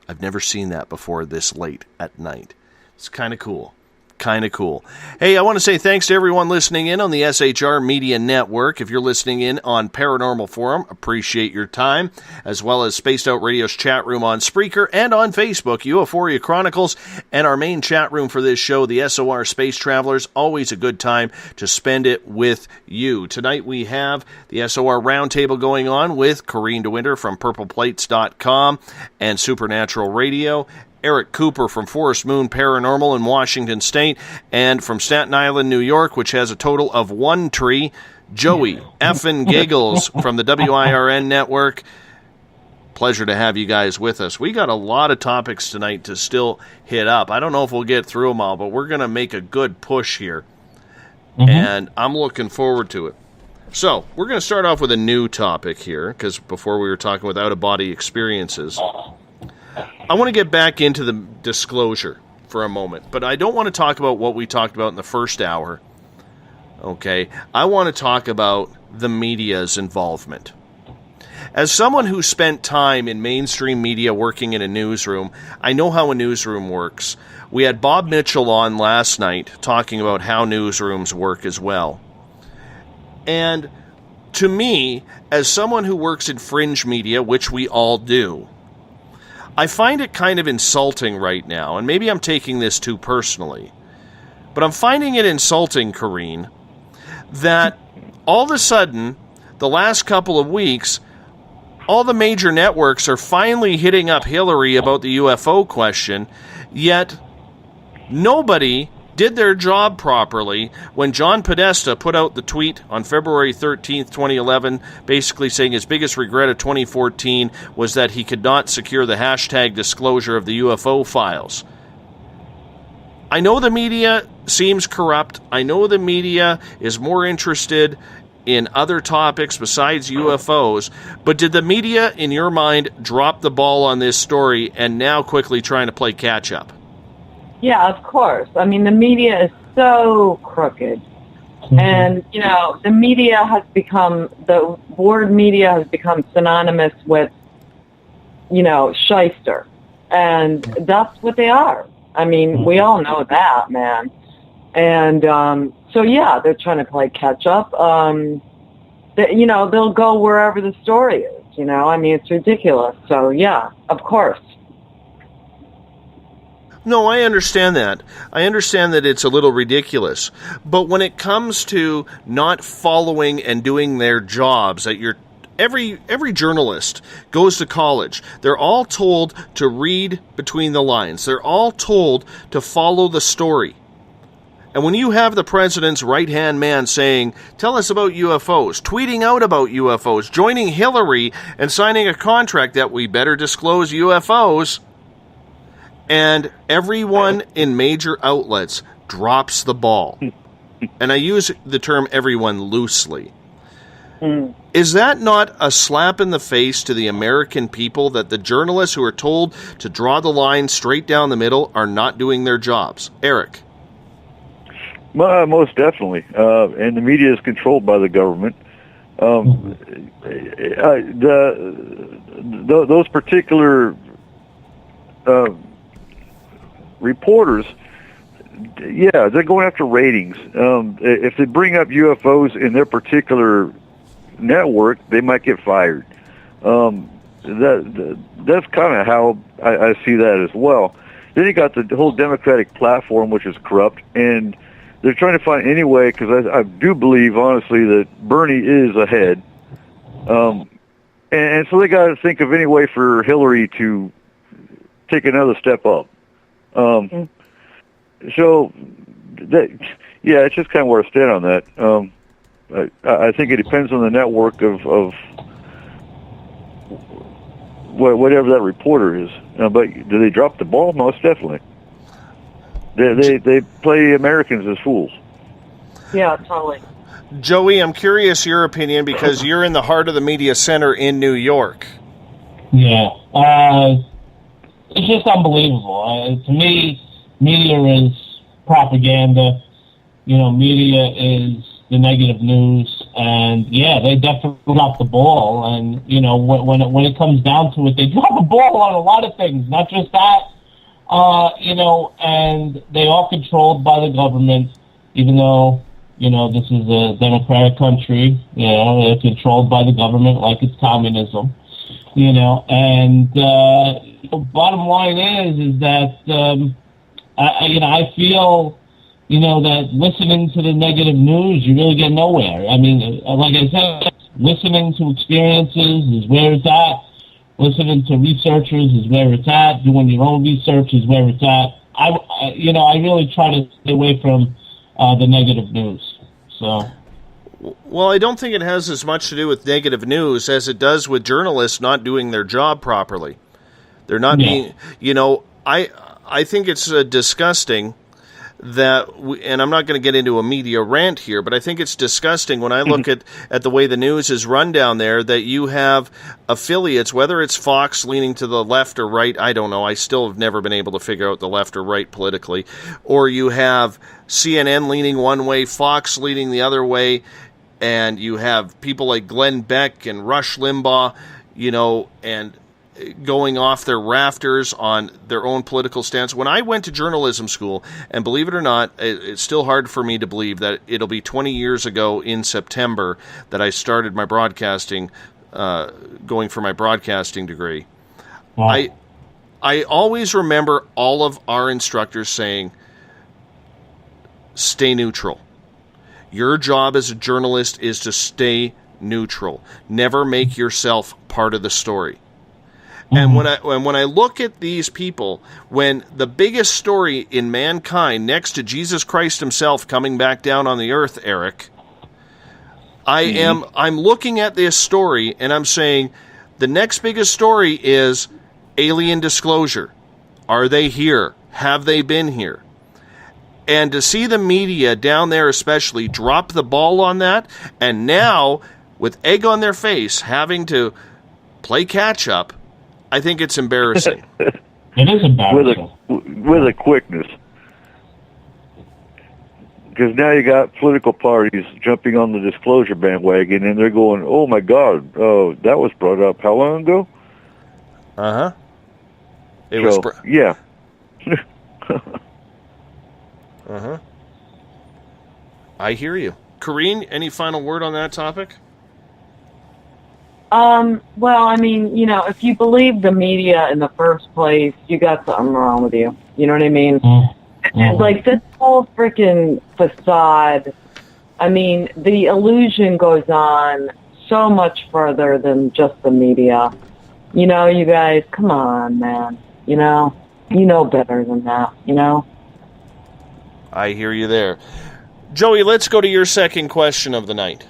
I've never seen that before this late at night. It's kind of cool. Kind of cool. Hey, I want to say thanks to everyone listening in on the SHR Media Network. If you're listening in on Paranormal Forum, appreciate your time, as well as Spaced Out Radio's chat room on Spreaker and on Facebook, Euphoria Chronicles, and our main chat room for this show, the SOR Space Travelers. Always a good time to spend it with you. Tonight we have the SOR Roundtable going on with Corrine DeWinter from PurplePlates.com and Supernatural Radio, Eric Cooper from Forest Moon Paranormal in Washington State, and from Staten Island, New York, which has a total of one tree, Joey effin' Giggles from the WIRN Network. Pleasure to have you guys with us. We got a lot of topics tonight to still hit up. I don't know if we'll get through them all, but we're going to make a good push here, and I'm looking forward to it. So, we're going to start off with a new topic here, because before we were talking with out-of-body experiences. I want to get back into the disclosure for a moment, but I don't want to talk about what we talked about in the first hour, okay? I want to talk about the media's involvement. As someone who spent time in mainstream media working in a newsroom, I know how a newsroom works. We had Bob Mitchell on last night talking about how newsrooms work as well. And to me, as someone who works in fringe media, which we all do, I find it kind of insulting right now, and maybe I'm taking this too personally, but I'm finding it insulting, Corrine, that all of a sudden, the last couple of weeks, all the major networks are finally hitting up Hillary about the UFO question, yet nobody did their job properly when John Podesta put out the tweet on February 13th, 2011, basically saying his biggest regret of 2014 was that he could not secure the hashtag disclosure of the UFO files. I know the media seems corrupt. I know the media is more interested in other topics besides UFOs, but did the media, in your mind, drop the ball on this story and now quickly trying to play catch-up? Yeah, of course. I mean, the media is so crooked. And, you know, the media has become, the word media has become synonymous with, you know, shyster. And that's what they are. I mean, we all know that, man. And so, yeah, they're trying to play catch-up. You know, they'll go wherever the story is, you know. I mean, it's ridiculous. So, yeah, of course. No, I understand that. I understand that it's a little ridiculous. But when it comes to not following and doing their jobs at your every journalist goes to college. They're all told to read between the lines. They're all told to follow the story. And when you have the president's right-hand man saying, tell us about UFOs, tweeting out about UFOs, joining Hillary and signing a contract that we better disclose UFOs, and everyone in major outlets drops the ball. And I use the term everyone loosely. Is that not a slap in the face to the American people that the journalists who are told to draw the line straight down the middle are not doing their jobs? Eric? Most definitely. And the media is controlled by the government. Those particular reporters, yeah, they're going after ratings. If they bring up UFOs in their particular network, they might get fired. That's kind of how I see that as well. Then you got the whole Democratic platform, which is corrupt, and they're trying to find any way, because I do believe, honestly, that Bernie is ahead. And so they got to think of any way for Hillary to take another step up. So, yeah, it's just kind of where I stand on that. I think it depends on the network of whatever that reporter is. But do they drop the ball? Most definitely. They play Americans as fools. Yeah, totally. Joey, I'm curious your opinion, because you're in the heart of the media center in New York. Yeah. It's just unbelievable. To me, media is propaganda. Media is the negative news, and yeah, they definitely drop the ball. And when it comes down to it, they drop the ball on a lot of things, not just that. And they are controlled by the government, even though this is a democratic country. They're controlled by the government like it's communism. And bottom line is that I feel. That listening to the negative news, you really get nowhere. I mean, like I said, listening to experiences is where it's at. Listening to researchers is where it's at. Doing your own research is where it's at. I really try to stay away from the negative news. So. Well, I don't think it has as much to do with negative news as it does with journalists not doing their job properly. They're not being, I think it's disgusting that, and I'm not going to get into a media rant here, but I think it's disgusting when I look at the way the news is run down there, that you have affiliates, whether it's Fox leaning to the left or right, I don't know, I still have never been able to figure out the left or right politically, or you have CNN leaning one way, Fox leaning the other way, and you have people like Glenn Beck and Rush Limbaugh, and going off their rafters on their own political stance. When I went to journalism school, and believe it or not, it's still hard for me to believe that it'll be 20 years ago in September that I started my broadcasting, going for my broadcasting degree. Wow. I always remember all of our instructors saying, stay neutral. Your job as a journalist is to stay neutral. Never make yourself part of the story. And when I look at these people, when the biggest story in mankind, next to Jesus Christ himself coming back down on the earth, Eric, I'm looking at this story and I'm saying the next biggest story is alien disclosure. Are they here? Have they been here? And to see the media down there especially drop the ball on that, and now with egg on their face having to play catch up, I think it's embarrassing. It is embarrassing. With a quickness. Because now you got political parties jumping on the disclosure bandwagon, and they're going, oh, my God, that was brought up how long ago? Uh-huh. Yeah. Uh-huh. I hear you. Corrine, any final word on that topic? Well, I mean, if you believe the media in the first place, you got something wrong with you. You know what I mean? And like this whole freaking facade, I mean, the illusion goes on so much further than just the media. You know, you guys, come on, man. You know better than that, I hear you there. Joey, let's go to your second question of the night.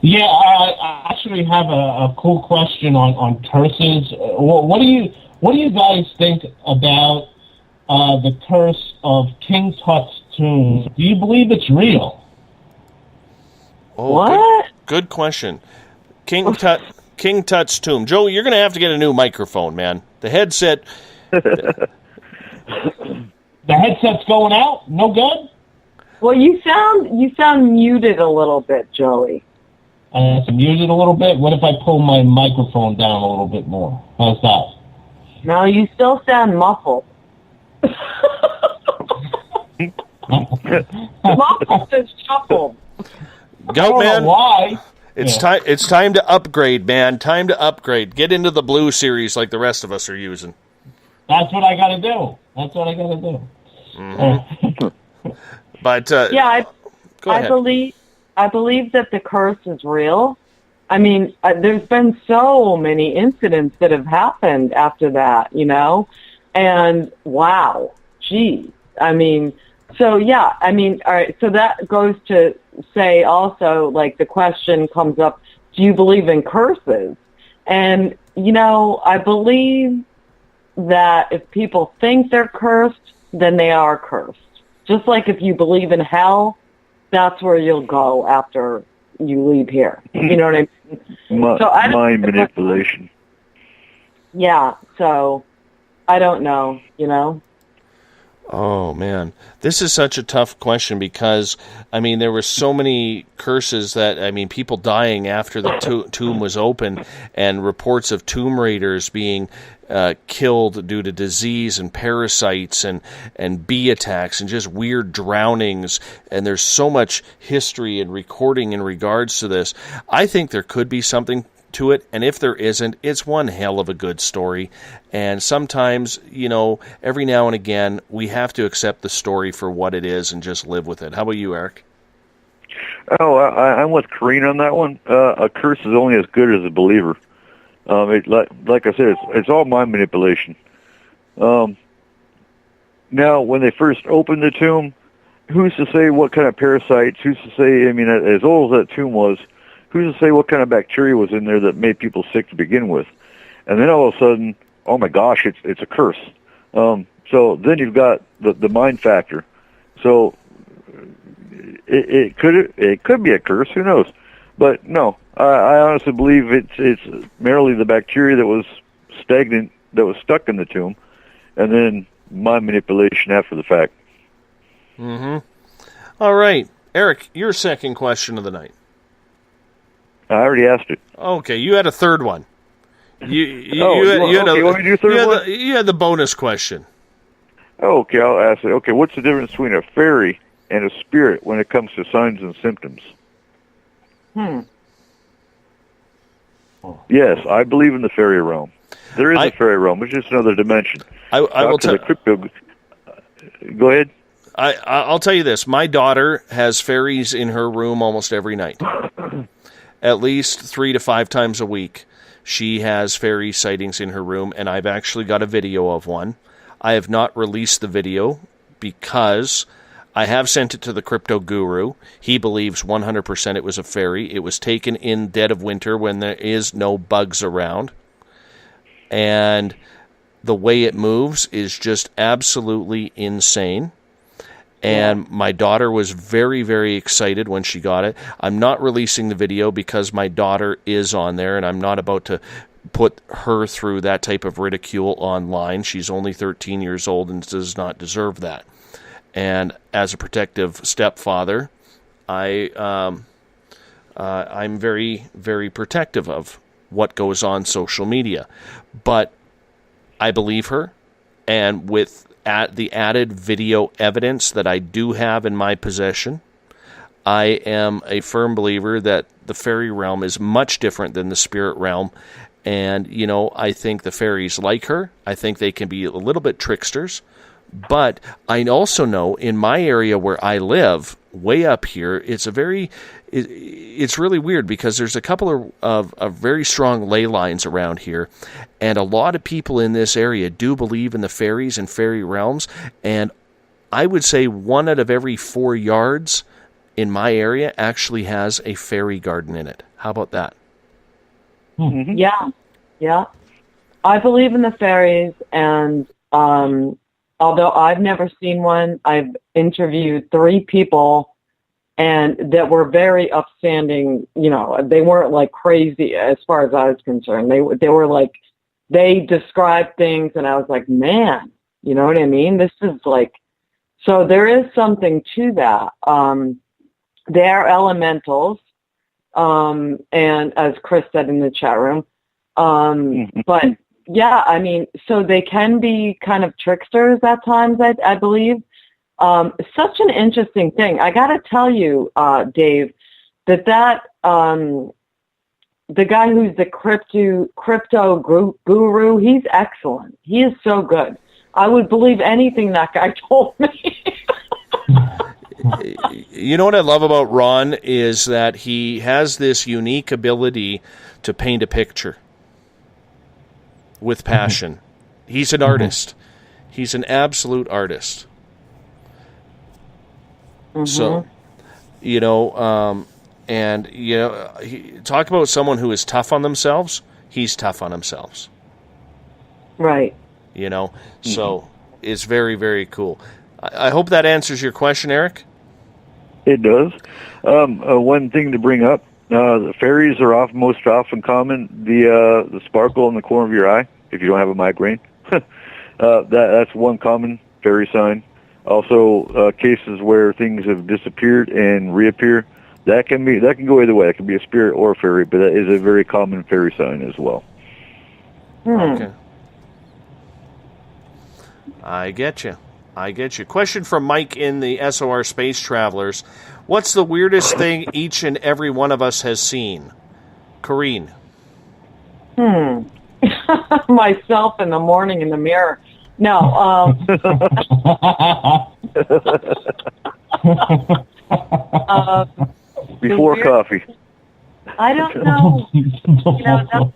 Yeah, I actually have a cool question on curses. What do you guys think about the curse of King Tut's tomb? Do you believe it's real? Oh, what? Good question. King Tut's tomb. Joey, you're going to have to get a new microphone, man. The headset... The headset's going out? No good? Well, you sound muted a little bit, Joey. So muted a little bit? What if I pull my microphone down a little bit more? How's that? No, you still sound muffled. Muffled is shuffled. Go, man. Why? It's time to upgrade, man. Time to upgrade. Get into the Blue Series like the rest of us are using. That's what I got to do. Mm-hmm. But yeah, go ahead. I believe that the curse is real. I mean, there's been so many incidents that have happened after that, and wow, geez. I mean, so yeah, I mean, all right, so that goes to say also, like, the question comes up, do you believe in curses? And, I believe that if people think they're cursed, then they are cursed. Just like if you believe in hell, that's where you'll go after you leave here. You know what I mean? Mind manipulation. Yeah, so I don't know, Oh, man. This is such a tough question because, I mean, there were so many curses that, I mean, people dying after the tomb was open and reports of tomb raiders being killed due to disease and parasites and bee attacks and just weird drownings. And there's so much history and recording in regards to this. I think there could be something to it, and if there isn't, it's one hell of a good story. And sometimes, every now and again, we have to accept the story for what it is and just live with it. How about you, Eric? Oh, I'm with Kareen on that one. A curse is only as good as a believer. Like I said, it's all mind manipulation. Now, when they first opened the tomb, who's to say what kind of parasites? Who's to say? I mean, as old as that tomb was, who's to say what kind of bacteria was in there that made people sick to begin with? And then all of a sudden, oh my gosh, it's a curse. So then you've got the mind factor. So it could be a curse. Who knows? But no, I honestly believe it's merely the bacteria that was stagnant, that was stuck in the tomb, and then mind manipulation after the fact. Mm-hmm. All right, Eric, your second question of the night. I already asked it. Okay, you had a third one. You had the bonus question. Okay, I'll ask it. Okay, what's the difference between a fairy and a spirit when it comes to signs and symptoms? Yes, I believe in the fairy realm. There is a fairy realm. It's just another dimension. I will tell. Go ahead. I'll tell you this. My daughter has fairies in her room almost every night. At least 3 to 5 times a week, she has fairy sightings in her room, and I've actually got a video of one. I have not released the video because I have sent it to the crypto guru. He believes 100% it was a fairy. It was taken in dead of winter when there is no bugs around. And the way it moves is just absolutely insane. And my daughter was very, very excited when she got it. I'm not releasing the video because my daughter is on there, and I'm not about to put her through that type of ridicule online. She's only 13 years old and does not deserve that. And as a protective stepfather, I'm very, very protective of what goes on social media. But I believe her, and with the added video evidence that I do have in my possession, I am a firm believer that the fairy realm is much different than the spirit realm. And, I think the fairies like her. I think they can be a little bit tricksters, But I also know in my area where I live, way up here, it's really weird because there's a couple of very strong ley lines around here, and a lot of people in this area do believe in the fairies and fairy realms, and I would say 1 out of every 4 yards in my area actually has a fairy garden in it. How about that? Mm-hmm. Yeah. I believe in the fairies, and although I've never seen one, I've interviewed 3 people and that were very upstanding. You know, they weren't like crazy as far as I was concerned. They were like, they described things and I was like, man, you know what I mean? This is like, so there is something to that. They're elementals. And as Chris said in the chat room, but yeah, I mean, so they can be kind of tricksters at times, I believe. Such an interesting thing. I got to tell you, Dave, that the guy who's the crypto guru, he's excellent. He is so good. I would believe anything that guy told me. You know what I love about Ron is that he has this unique ability to paint a picture with passion. He's an artist. He's an absolute artist. So, you know, and, you know, talk about someone who is tough on themselves. He's tough on himself. Right. You know, so it's very, very cool. I hope that answers your question, Eric. It does. One thing to bring up, the fairies are most often common, the sparkle in the corner of your eye, if you don't have a migraine. That's one common fairy sign. Also, cases where things have disappeared and reappear, that can go either way. It can be a spirit or a fairy, but that is a very common fairy sign as well. Okay. I get you. Question from Mike in the SOR Space Travelers. What's the weirdest thing each and every one of us has seen? Corrine. Myself in the morning in the mirror. No. Before coffee. I don't know. You know,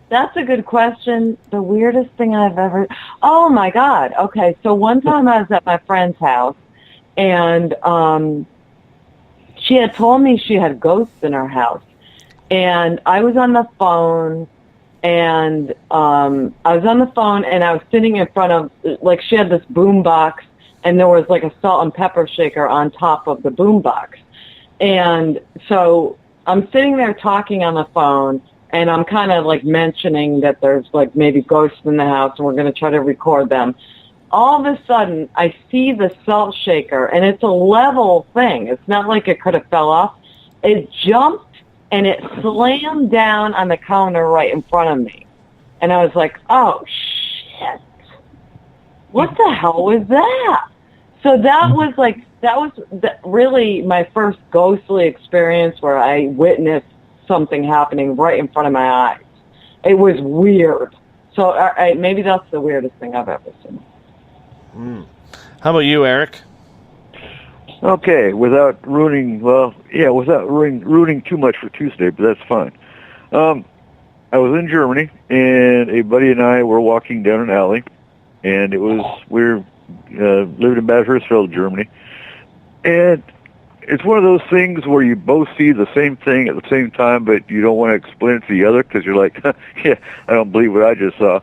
that's a good question. The weirdest thing I've ever... Oh, my God. Okay, so one time I was at my friend's house, and she had told me she had ghosts in her house. And I was on the phone, and I was sitting in front of... Like, she had this boom box, and there was, like, a salt and pepper shaker on top of the boom box. And so I'm sitting there talking on the phone, and I'm kind of like mentioning that there's like maybe ghosts in the house and we're going to try to record them. All of a sudden, I see the salt shaker, and it's a level thing. It's not like it could have fell off. It jumped, and it slammed down on the counter right in front of me. And I was like, oh, shit. What the hell was that? So that was really my first ghostly experience where I witnessed something happening right in front of my eyes. It was weird. So maybe that's the weirdest thing I've ever seen. How about you, Eric? Okay, without ruining too much for Tuesday, but that's fine. I was in Germany, and a buddy and I were walking down an alley, and we lived in Bad Hersfeld, Germany, and it's one of those things where you both see the same thing at the same time, but you don't want to explain it to the other because you're like, yeah, I don't believe what I just saw.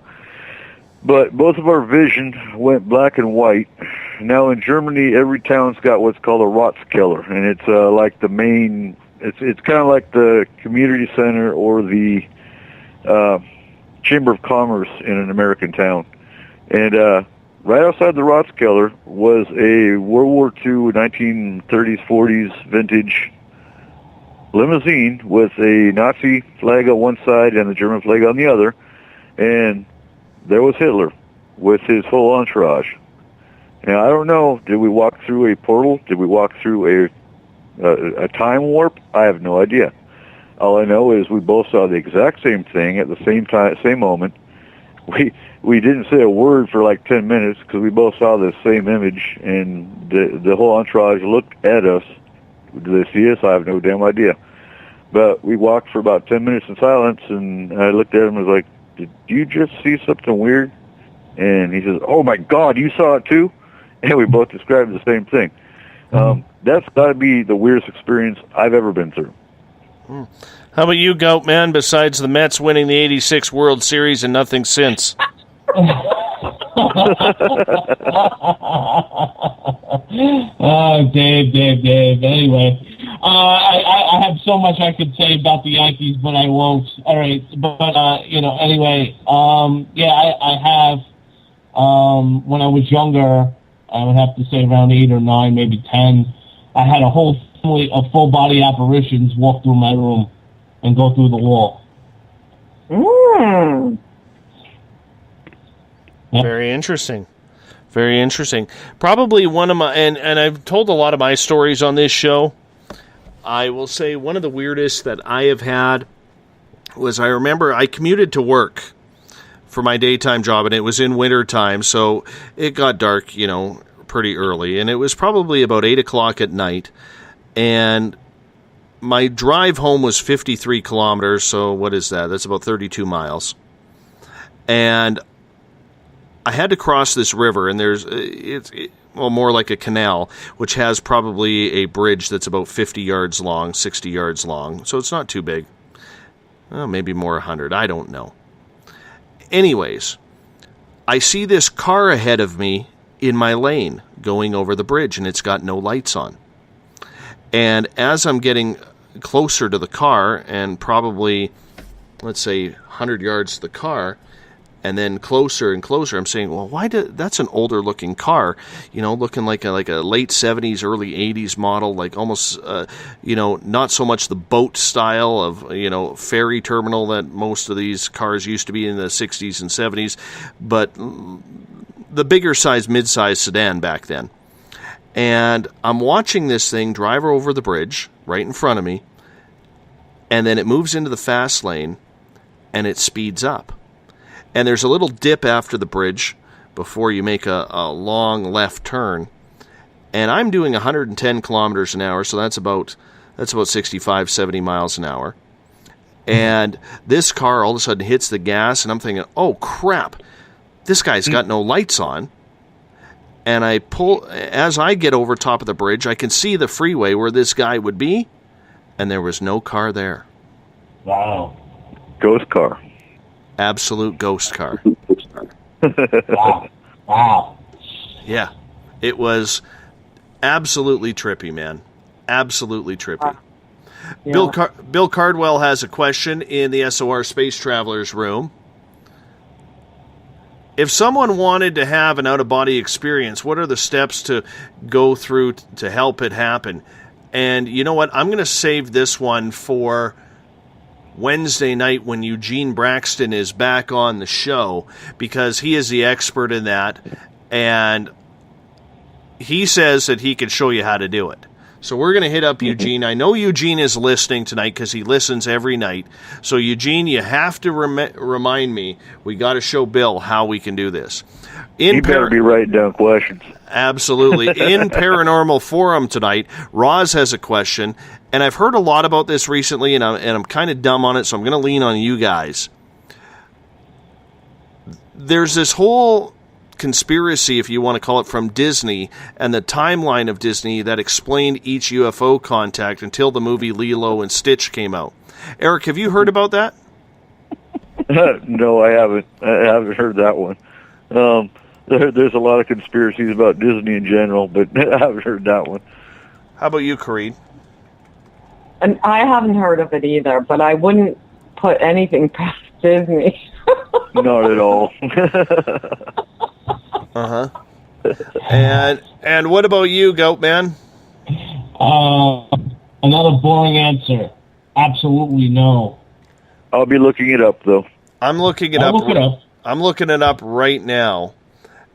But both of our vision went black and white. Now in Germany, every town's got what's called a Ratskeller, and it's like the main. It's kind of like the community center or the Chamber of Commerce in an American town, and right outside the Ratskeller was a World War II, 1930s, 40s vintage limousine with a Nazi flag on one side and the German flag on the other. And there was Hitler with his whole entourage. Now, I don't know, did we walk through a portal? Did we walk through a time warp? I have no idea. All I know is we both saw the exact same thing at the same time, same moment. we didn't say a word for like 10 minutes because we both saw the same image, and the whole entourage looked at us. Did they see us? I have no damn idea. But we walked for about 10 minutes in silence, and I looked at him and was like, "Did you just see something weird?" And he says, "Oh my God, you saw it too?" And we both described the same thing. That's got to be the weirdest experience I've ever been through. How about you, Goat Man, besides the Mets winning the 86 World Series and nothing since? Dave. Anyway, I have so much I could say about the Yankees, but I won't. All right. But, anyway, I have, when I was younger, I would have to say around 8 or 9, maybe 10, I had a whole family of full-body apparitions walk through my room and go through the wall. Very interesting. Very interesting. Probably one of my, and I've told a lot of my stories on this show. I will say one of the weirdest that I have had was, I remember I commuted to work for my daytime job, and it was in winter time, so it got dark, pretty early, and it was probably about 8 o'clock at night, and my drive home was 53 kilometers, so what is that? That's about 32 miles. And I had to cross this river, and it's more like a canal, which has probably a bridge that's about 50 yards long, 60 yards long, so it's not too big. Maybe more 100, I don't know. Anyways, I see this car ahead of me in my lane going over the bridge, and it's got no lights on. And as I'm getting closer to the car, and probably, let's say, 100 yards to the car, and then closer and closer, I'm saying, well, that's an older looking car, looking like a late 70s, early 80s model, like almost, not so much the boat style of, ferry terminal that most of these cars used to be in the 60s and 70s, but the bigger size, mid-size sedan back then. And I'm watching this thing drive over the bridge right in front of me, and then it moves into the fast lane, and it speeds up. And there's a little dip after the bridge before you make a long left turn. And I'm doing 110 kilometers an hour, so that's about 65, 70 miles an hour. And this car all of a sudden hits the gas, and I'm thinking, oh, crap, this guy's got no lights on. And I pull, as I get over top of the bridge, I can see the freeway where this guy would be, and there was no car there. Wow. Ghost car. Absolute ghost car. Wow. Yeah. It was absolutely trippy, man. Absolutely trippy. Yeah. Bill Cardwell has a question in the SOR Space Travelers room. If someone wanted to have an out-of-body experience, what are the steps to go through to help it happen? And you know what? I'm going to save this one for Wednesday night when Eugene Braxton is back on the show, because he is the expert in that, and he says that he can show you how to do it. So we're going to hit up Eugene. I know Eugene is listening tonight because he listens every night. So Eugene, you have to remind me. We got to show Bill how we can do this. You better be writing down questions. Absolutely. In Paranormal Forum tonight, Roz has a question, and I've heard a lot about this recently, and I'm kind of dumb on it, so I'm going to lean on you guys. There's this whole conspiracy, if you want to call it, from Disney and the timeline of Disney that explained each UFO contact until the movie Lilo and Stitch came out. Eric, have you heard about that? No, I haven't. I haven't heard that one. There's a lot of conspiracies about Disney in general, but I haven't heard that one. How about you, Kareem? And I haven't heard of it either, but I wouldn't put anything past Disney. Not at all. Uh-huh. And what about you, Goat Man? Another boring answer. Absolutely no. I'll be looking it up, though. I'm looking it up. I'm looking it up right now.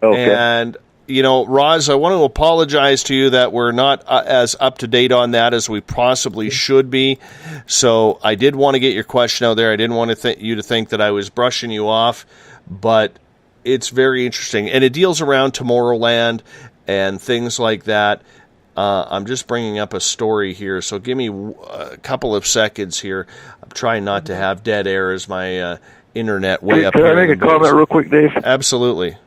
Okay. And Roz, I want to apologize to you that we're not as up to date on that as we possibly should be. So I did want to get your question out there. I didn't want you to think that I was brushing you off, but it's very interesting. And it deals around Tomorrowland and things like that. I'm just bringing up a story here, so give me a couple of seconds here. I'm trying not to have dead air as my internet way up here. Can I make a comment real quick, Dave? Absolutely.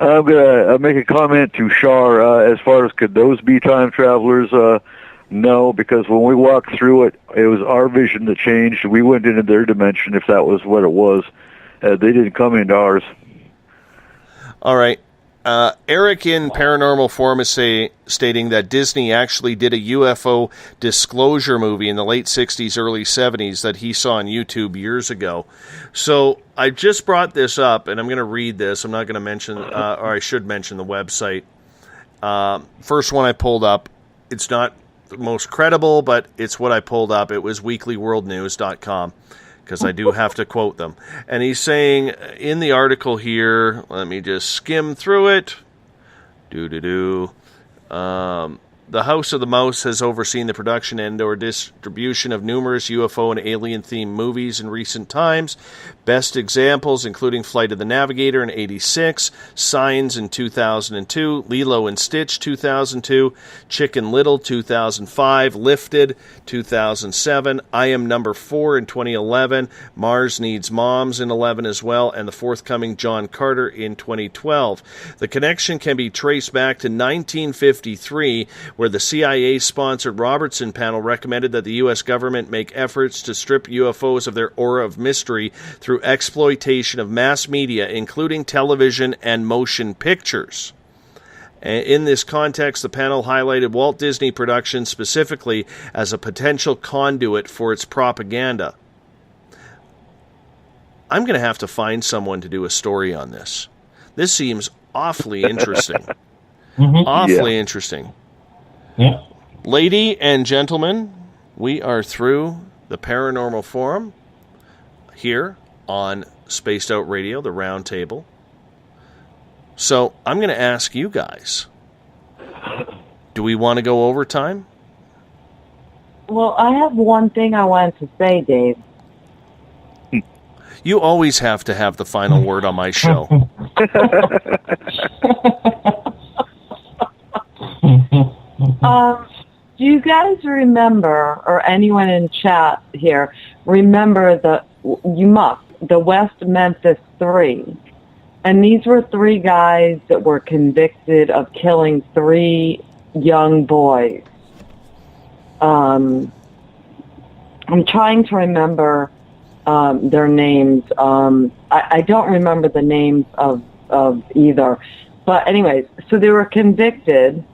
I'm going to make a comment to Shar as far as could those be time travelers? No, because when we walked through it, it was our vision that changed. We went into their dimension, if that was what it was. They didn't come into ours. All right. Eric in Paranormal Forum is stating that Disney actually did a UFO disclosure movie in the late 60s, early 70s that he saw on YouTube years ago. So I just brought this up, and I'm going to read this. I'm not going to mention, or I should mention the website. First one I pulled up, it's not the most credible, but it's what I pulled up. It was weeklyworldnews.com. Because I do have to quote them. And he's saying in the article here, let me just skim through it. The House of the Mouse has overseen the production and or distribution of numerous UFO and alien-themed movies in recent times. Best examples including Flight of the Navigator in 1986, Signs in 2002, Lilo and Stitch 2002, Chicken Little 2005, Lifted 2007, I Am Number 4 in 2011, Mars Needs Moms in 2011 as well, and the forthcoming John Carter in 2012. The connection can be traced back to 1953, where the CIA-sponsored Robertson panel recommended that the U.S. government make efforts to strip UFOs of their aura of mystery through exploitation of mass media, including television and motion pictures. In this context, the panel highlighted Walt Disney Productions specifically as a potential conduit for its propaganda. I'm going to have to find someone to do a story on this. This seems awfully interesting. Awfully interesting. Yeah. Lady and gentlemen, we are through the Paranormal Forum here on Spaced Out Radio, the round table. So I'm going to ask you guys, do we want to go overtime? Well, I have one thing I wanted to say, Dave. You always have to have the final word on my show. Do you guys remember, or anyone in chat here, remember the West Memphis 3? And these were 3 guys that were convicted of killing 3 young boys. I'm trying to remember their names. I don't remember the names of either. But anyways, so they were convicted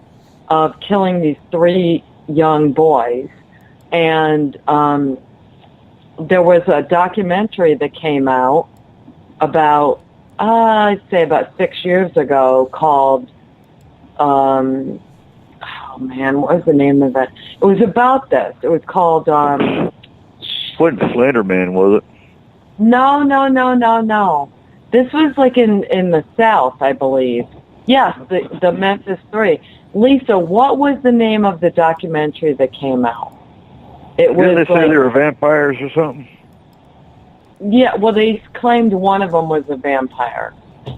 of killing these 3 young boys. And there was a documentary that came out about, I'd say about 6 years ago called, what was the name of it? It was about this. It was called, Slenderman, was it? No. This was like in the South, I believe. Yes, the Memphis 3. Lisa, what was the name of the documentary that came out? It was. Didn't they say they were vampires or something? Yeah, well, they claimed one of them was a vampire.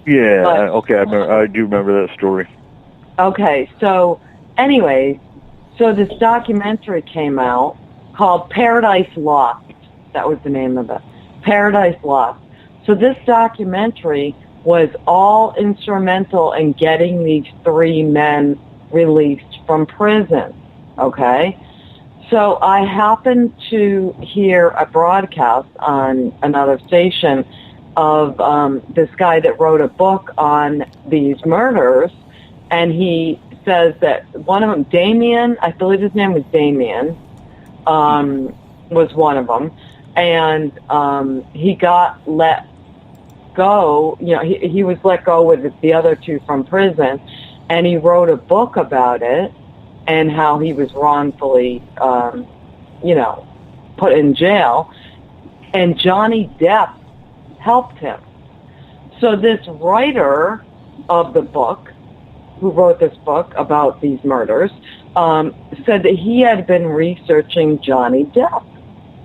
Yeah, okay, I do remember that story. Okay, so anyway, so this documentary came out called Paradise Lost. That was the name of it. Paradise Lost. So this documentary was all instrumental in getting these 3 men released from prison, okay? So I happened to hear a broadcast on another station of this guy that wrote a book on these murders, and he says that one of them, Damien, I believe his name was Damien, was one of them, and he got let go, he was let go with the other 2 from prison, and he wrote a book about it and how he was wrongfully, put in jail. And Johnny Depp helped him. So this writer of the book who wrote this book about these murders, said that he had been researching Johnny Depp.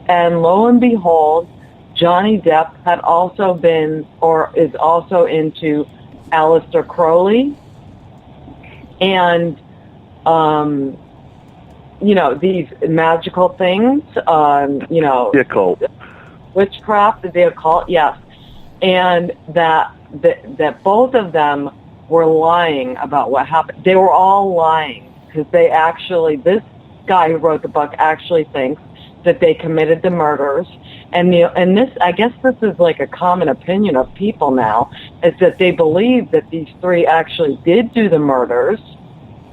And lo and behold, Johnny Depp had also been, or is also into Aleister Crowley and, these magical things, The occult. Witchcraft, the occult, yes. And that both of them were lying about what happened. They were all lying because this guy who wrote the book actually thinks that they committed the murders. And this, I guess this is like a common opinion of people now, is that they believe that these three actually did do the murders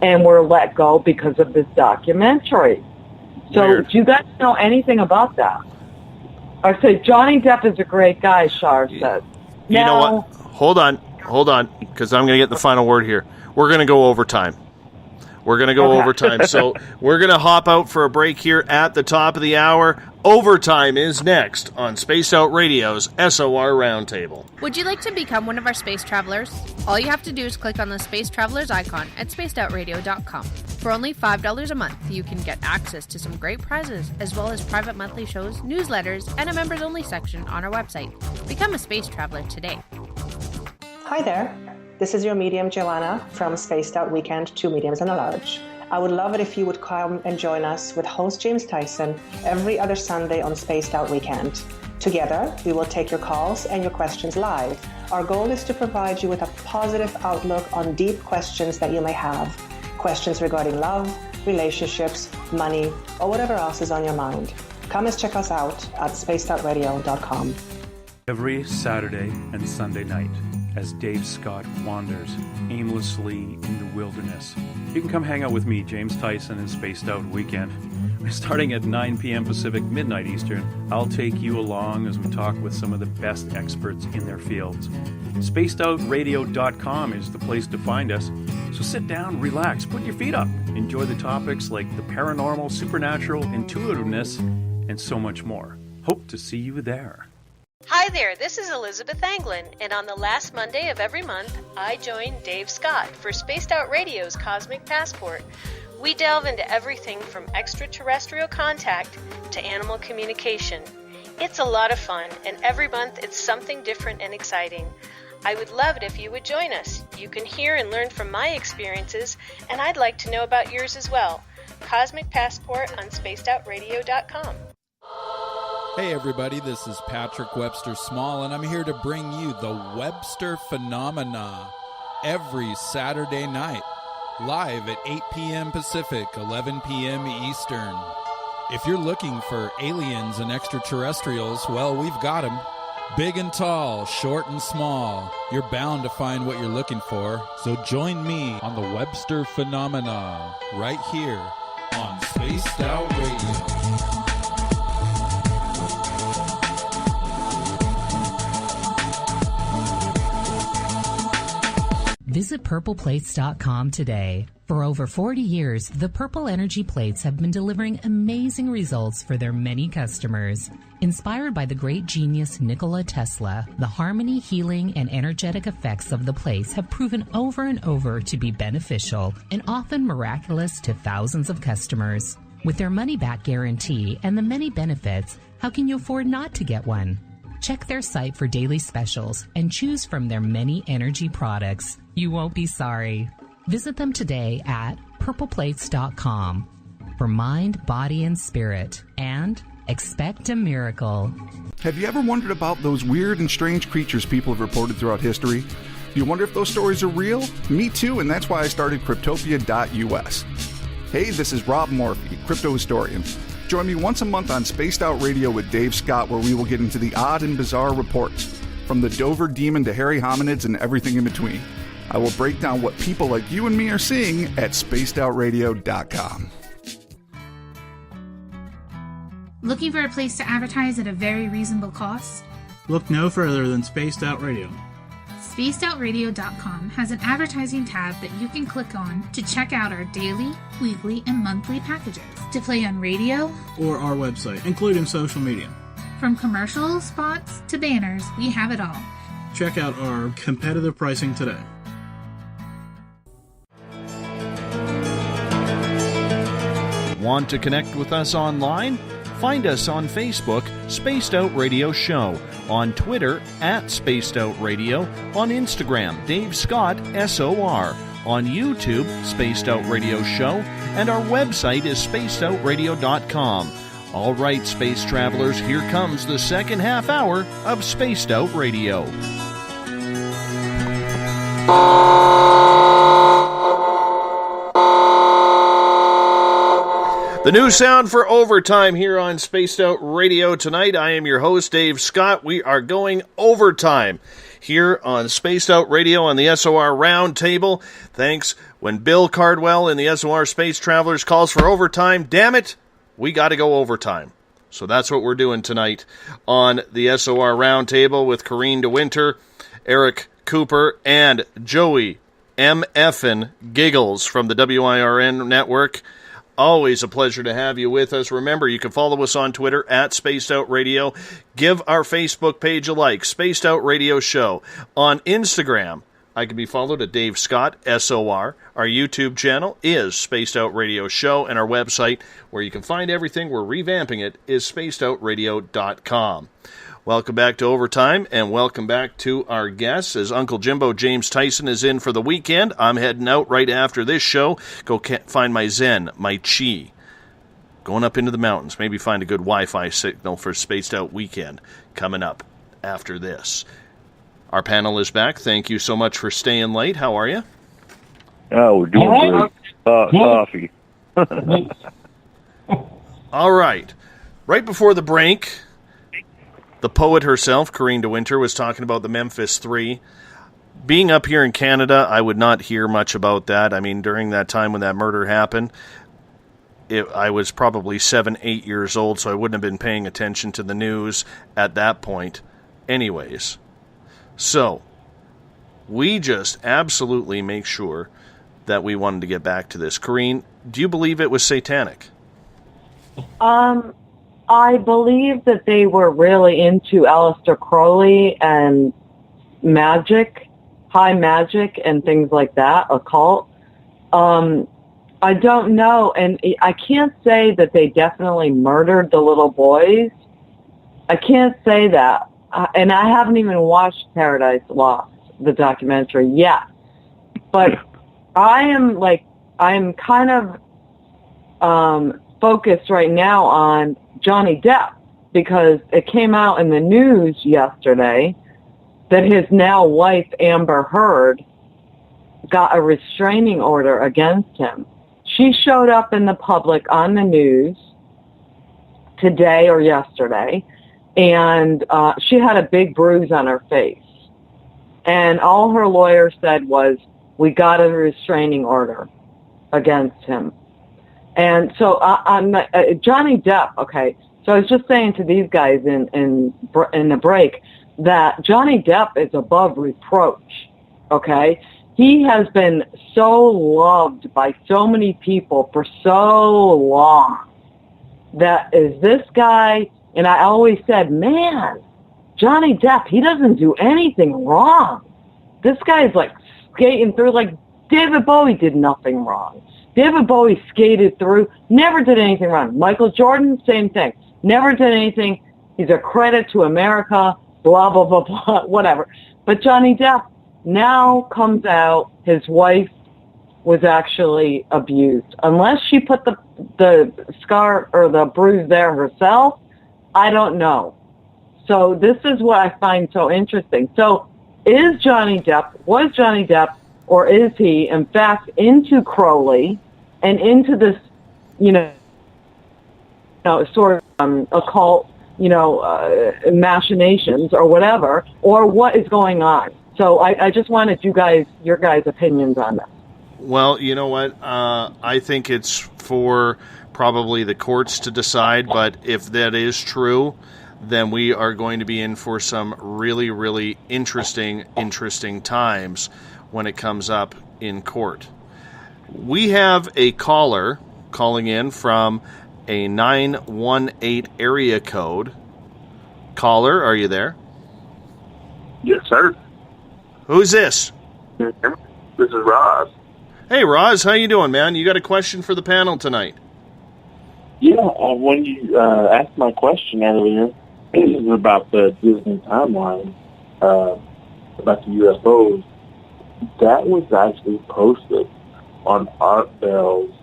and were let go because of this documentary. So Weird. do you guys know anything about that? I say Johnny Depp is a great guy, Shar says. You know what? Hold on, because I'm going to get the final word here. We're going to go overtime. Overtime. So we're going to hop out for a break here at the top of the hour. Overtime is next on Spaced Out Radio's SOR Roundtable. Would you like to become one of our space travelers? All you have to do is click on the Space Travelers icon at spacedoutradio.com. For only $5 a month, you can get access to some great prizes, as well as private monthly shows, newsletters, and a members-only section on our website. Become a space traveler today. Hi there. This is your medium, Joanna, from Spaced Out Weekend, 2 mediums and a large. I would love it if you would come and join us with host James Tyson every other Sunday on Spaced Out Weekend. Together, we will take your calls and your questions live. Our goal is to provide you with a positive outlook on deep questions that you may have. Questions regarding love, relationships, money, or whatever else is on your mind. Come and check us out at spacedoutradio.com. Every Saturday and Sunday night, as Dave Scott wanders aimlessly in the wilderness, you can come hang out with me, James Tyson, in Spaced Out Weekend. Starting at 9 p.m. Pacific, midnight Eastern, I'll take you along as we talk with some of the best experts in their fields. SpacedOutRadio.com is the place to find us. So sit down, relax, put your feet up, enjoy the topics like the paranormal, supernatural, intuitiveness, and so much more. Hope to see you there. Hi there, this is Elizabeth Anglin, and on the last Monday of every month, I join Dave Scott for Spaced Out Radio's Cosmic Passport. We delve into everything from extraterrestrial contact to animal communication. It's a lot of fun, and every month it's something different and exciting. I would love it if you would join us. You can hear and learn from my experiences, and I'd like to know about yours as well. Cosmic Passport on spacedoutradio.com. Hey everybody, this is Patrick Webster Small, and I'm here to bring you the Webster Phenomena every Saturday night, live at 8 p.m. Pacific, 11 p.m. Eastern. If you're looking for aliens and extraterrestrials, well, we've got them. Big and tall, short and small. You're bound to find what you're looking for, so join me on the Webster Phenomena right here on Spaced Out Radio. Visit purpleplates.com today. For over 40 years, the Purple Energy Plates have been delivering amazing results for their many customers. Inspired by the great genius Nikola Tesla, the harmony, healing, and energetic effects of the plates have proven over and over to be beneficial and often miraculous to thousands of customers. With their money-back guarantee and the many benefits, how can you afford not to get one? Check their site for daily specials and choose from their many energy products. You won't be sorry. Visit them today at purpleplates.com for mind, body, and spirit, and expect a miracle. Have you ever wondered about those weird and strange creatures people have reported throughout history? Do you wonder if those stories are real? Me too, and that's why I started Cryptopia.us. Hey, this is Rob Morphy, crypto historian. Join me once a month on Spaced Out Radio with Dave Scott, where we will get into the odd and bizarre reports, from the Dover demon to hairy hominids and everything in between. I will break down what people like you and me are seeing at spacedoutradio.com. Looking for a place to advertise at a very reasonable cost? Look no further than Spaced Out Radio. SpacedOutRadio.com has an advertising tab that you can click on to check out our daily, weekly, and monthly packages to play on radio or our website, including social media. From commercial spots to banners, we have it all. Check out our competitive pricing today. Want to connect with us online? Find us on Facebook, Spaced Out Radio Show, on Twitter @Spaced Out Radio, on Instagram, Dave Scott SOR, on YouTube, Spaced Out Radio Show, and our website is spacedoutradio.com. All right, space travelers, here comes the second half hour of Spaced Out Radio. The new sound for overtime here on Spaced Out Radio tonight. I am your host, Dave Scott. We are going overtime here on Spaced Out Radio on the SOR Roundtable. Thanks. When Bill Cardwell in the SOR Space Travelers calls for overtime, damn it, we got to go overtime. So that's what we're doing tonight on the SOR Roundtable with Corrine DeWinter, Eric Cooper, and Joey M.F.N. Giggles from the WIRN Network. Always a pleasure to have you with us. Remember, you can follow us on Twitter @SpacedOutRadio. Give our Facebook page a like, Spaced Out Radio Show. On Instagram, I can be followed at Dave Scott, SOR. Our YouTube channel is Spaced Out Radio Show, and our website, where you can find everything, we're revamping it, is spacedoutradio.com. Welcome back to Overtime, and welcome back to our guests. As Uncle Jimbo James Tyson is in for the weekend, I'm heading out right after this show. Go find my Zen, my Chi. Going up into the mountains. Maybe find a good Wi-Fi signal for Spaced Out Weekend coming up after this. Our panel is back. Thank you so much for staying late. How are you? Oh, we're doing great. Coffee. All right. Right before the break, the poet herself, Corrine DeWinter, was talking about the Memphis 3. Being up here in Canada, I would not hear much about that. I mean, during that time when that murder happened, I was probably 7, 8 years old, so I wouldn't have been paying attention to the news at that point anyways. So, we just absolutely make sure that we wanted to get back to this. Corrine, do you believe it was satanic? I believe that they were really into Aleister Crowley and magic, high magic and things like that, occult. I don't know, and I can't say that they definitely murdered the little boys. I can't say that. And I haven't even watched Paradise Lost, the documentary, yet. But I'm kind of focused right now on Johnny Depp, because it came out in the news yesterday that his now wife, Amber Heard, got a restraining order against him. She showed up in the public on the news today or yesterday, and she had a big bruise on her face. And all her lawyer said was, we got a restraining order against him. And so Johnny Depp, okay, so I was just saying to these guys in the break that Johnny Depp is above reproach, okay? He has been so loved by so many people for so long that is this guy, and I always said, man, Johnny Depp, he doesn't do anything wrong. This guy's like skating through, like David Bowie did nothing wrong. David Bowie skated through, never did anything wrong. Michael Jordan, same thing. Never did anything. He's a credit to America, blah, blah, blah, blah, whatever. But Johnny Depp now comes out, his wife was actually abused. Unless she put the scar or the bruise there herself, I don't know. So this is what I find so interesting. So was Johnny Depp, or is he, in fact, into Crowley and into this, sort of occult, machinations or whatever, or what is going on? So I just wanted your guys' opinions on this. Well, you know what? I think it's for probably the courts to decide, but if that is true, then we are going to be in for some really, really interesting times when it comes up in court. We have a caller calling in from a 918 area code. Caller, are you there? Yes, sir. Who's this? This is Roz. Hey, Roz, how you doing, man? You got a question for the panel tonight? Yeah, when you asked my question earlier about the Disney timeline, about the UFOs, that was actually posted on Art Bell's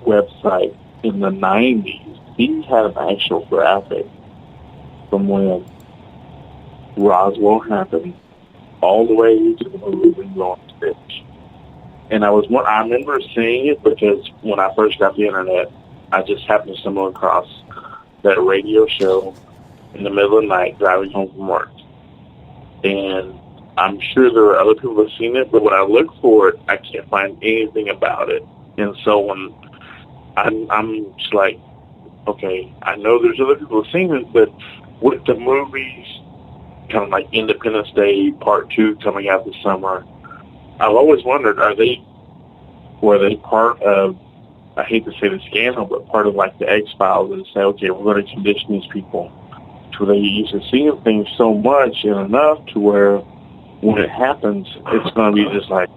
website in the 90s. He had an actual graphic from when Roswell happened all the way to the movie on Stitch. And I remember seeing it because when I first got the internet, I just happened to stumble across that radio show in the middle of the night driving home from work. And I'm sure there are other people who have seen it, but when I look for it, I can't find anything about it. And so when I'm just like, okay, I know there's other people who have seen it, but with the movies, kind of like Independence Day Part 2 coming out this summer, I've always wondered, were they part of, I hate to say the scandal, but part of like the X-Files and say, okay, we're going to condition these people to where they used to see things so much and enough to where when it happens, it's going to be just like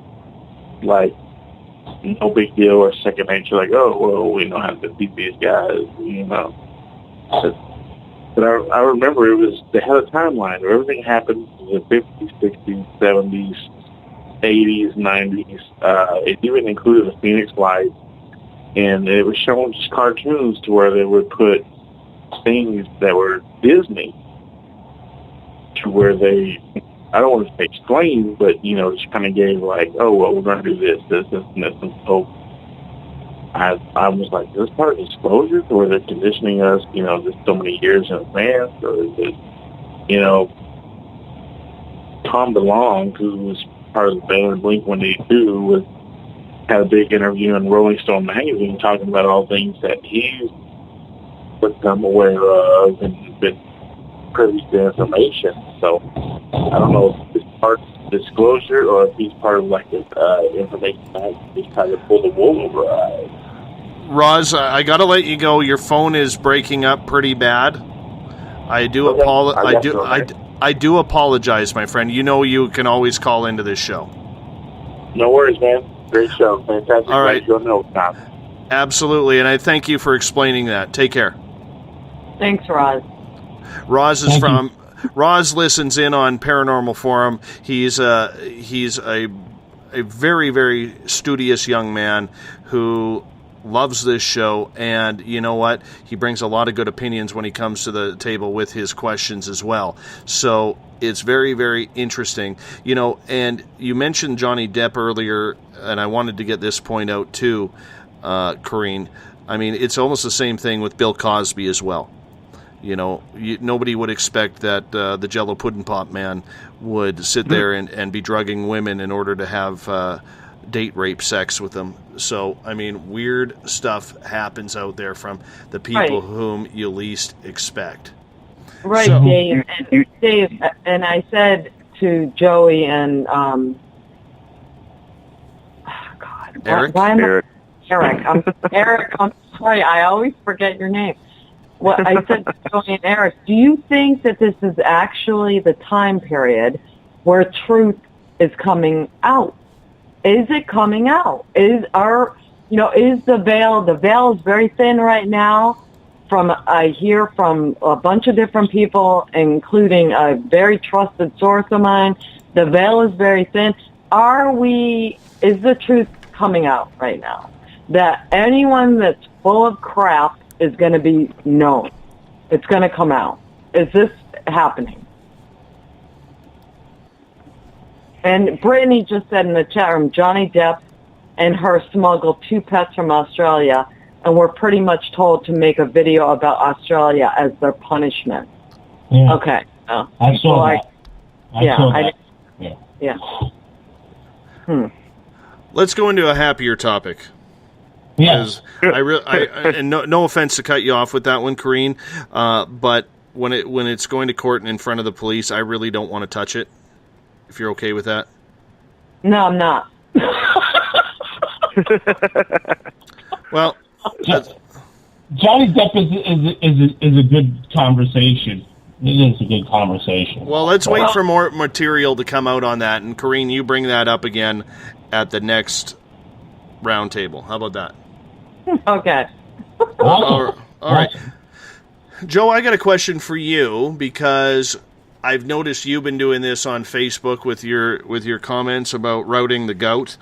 no big deal or second nature, like, oh, well, we know how to defeat these guys, you know. But I remember they had a timeline where everything happened in the 50s, 60s, 70s, 80s, 90s. It even included the Phoenix Lights. And it was showing just cartoons to where they would put things that were Disney to where they, I don't want to say explain, but, you know, just kind of gave like, oh, well, we're going to do this, and this. And so I was like, is this part of disclosure or they're conditioning us, you know, just so many years in advance? Or is it, you know, Tom DeLonge, who was part of the band Blink-182, had a big interview in Rolling Stone magazine talking about all things that he's become aware of and been privy to information. So I don't know if it's part of disclosure or if he's part of like this information that he's trying to pull the wool over our eyes. Roz, I got to let you go. Your phone is breaking up pretty bad. I do apologize, my friend. You know you can always call into this show. No worries, man. Great show. Fantastic. All right. Show. Absolutely, and I thank you for explaining that. Take care. Thanks, Roz. Roz listens in on Paranormal Forum. He's a very, very studious young man who loves this show, and you know what? He brings a lot of good opinions when he comes to the table with his questions as well. So it's very, very interesting. You know, and you mentioned Johnny Depp earlier, and I wanted to get this point out too, Corrine. I mean, it's almost the same thing with Bill Cosby as well. You know, nobody would expect that the Jello Pudding Pop man would sit there and be drugging women in order to have date rape sex with them. So, I mean, weird stuff happens out there from the people whom you least expect. Right, So, Dave. And I said to Joey and Eric? Eric. Eric, I'm sorry, I always forget your name. What I said to Joey and Eric, do you think that this is actually the time period where truth is coming out? Is it coming out? Is the veil is very thin right now. I hear from a bunch of different people, including a very trusted source of mine. The veil is very thin. Is the truth coming out right now? That anyone that's full of crap is going to be known. It's going to come out. Is this happening? And Brittany just said in the chat room, Johnny Depp and her smuggled 2 pets from Australia, and we're pretty much told to make a video about Australia as their punishment. Yeah. Okay. I saw that. Yeah. Let's go into a happier topic. Yes. And no offense to cut you off with that one, Corrine, but when it's going to court and in front of the police, I really don't want to touch it. If you're okay with that. No, I'm not. Well, Johnny Depp is a good conversation. It is a good conversation. Well, let's wait for more material to come out on that, and Corrine, you bring that up again at the next round table. How about that? Okay. All right. Joe, I got a question for you because I've noticed you've been doing this on Facebook with your comments about routing the gout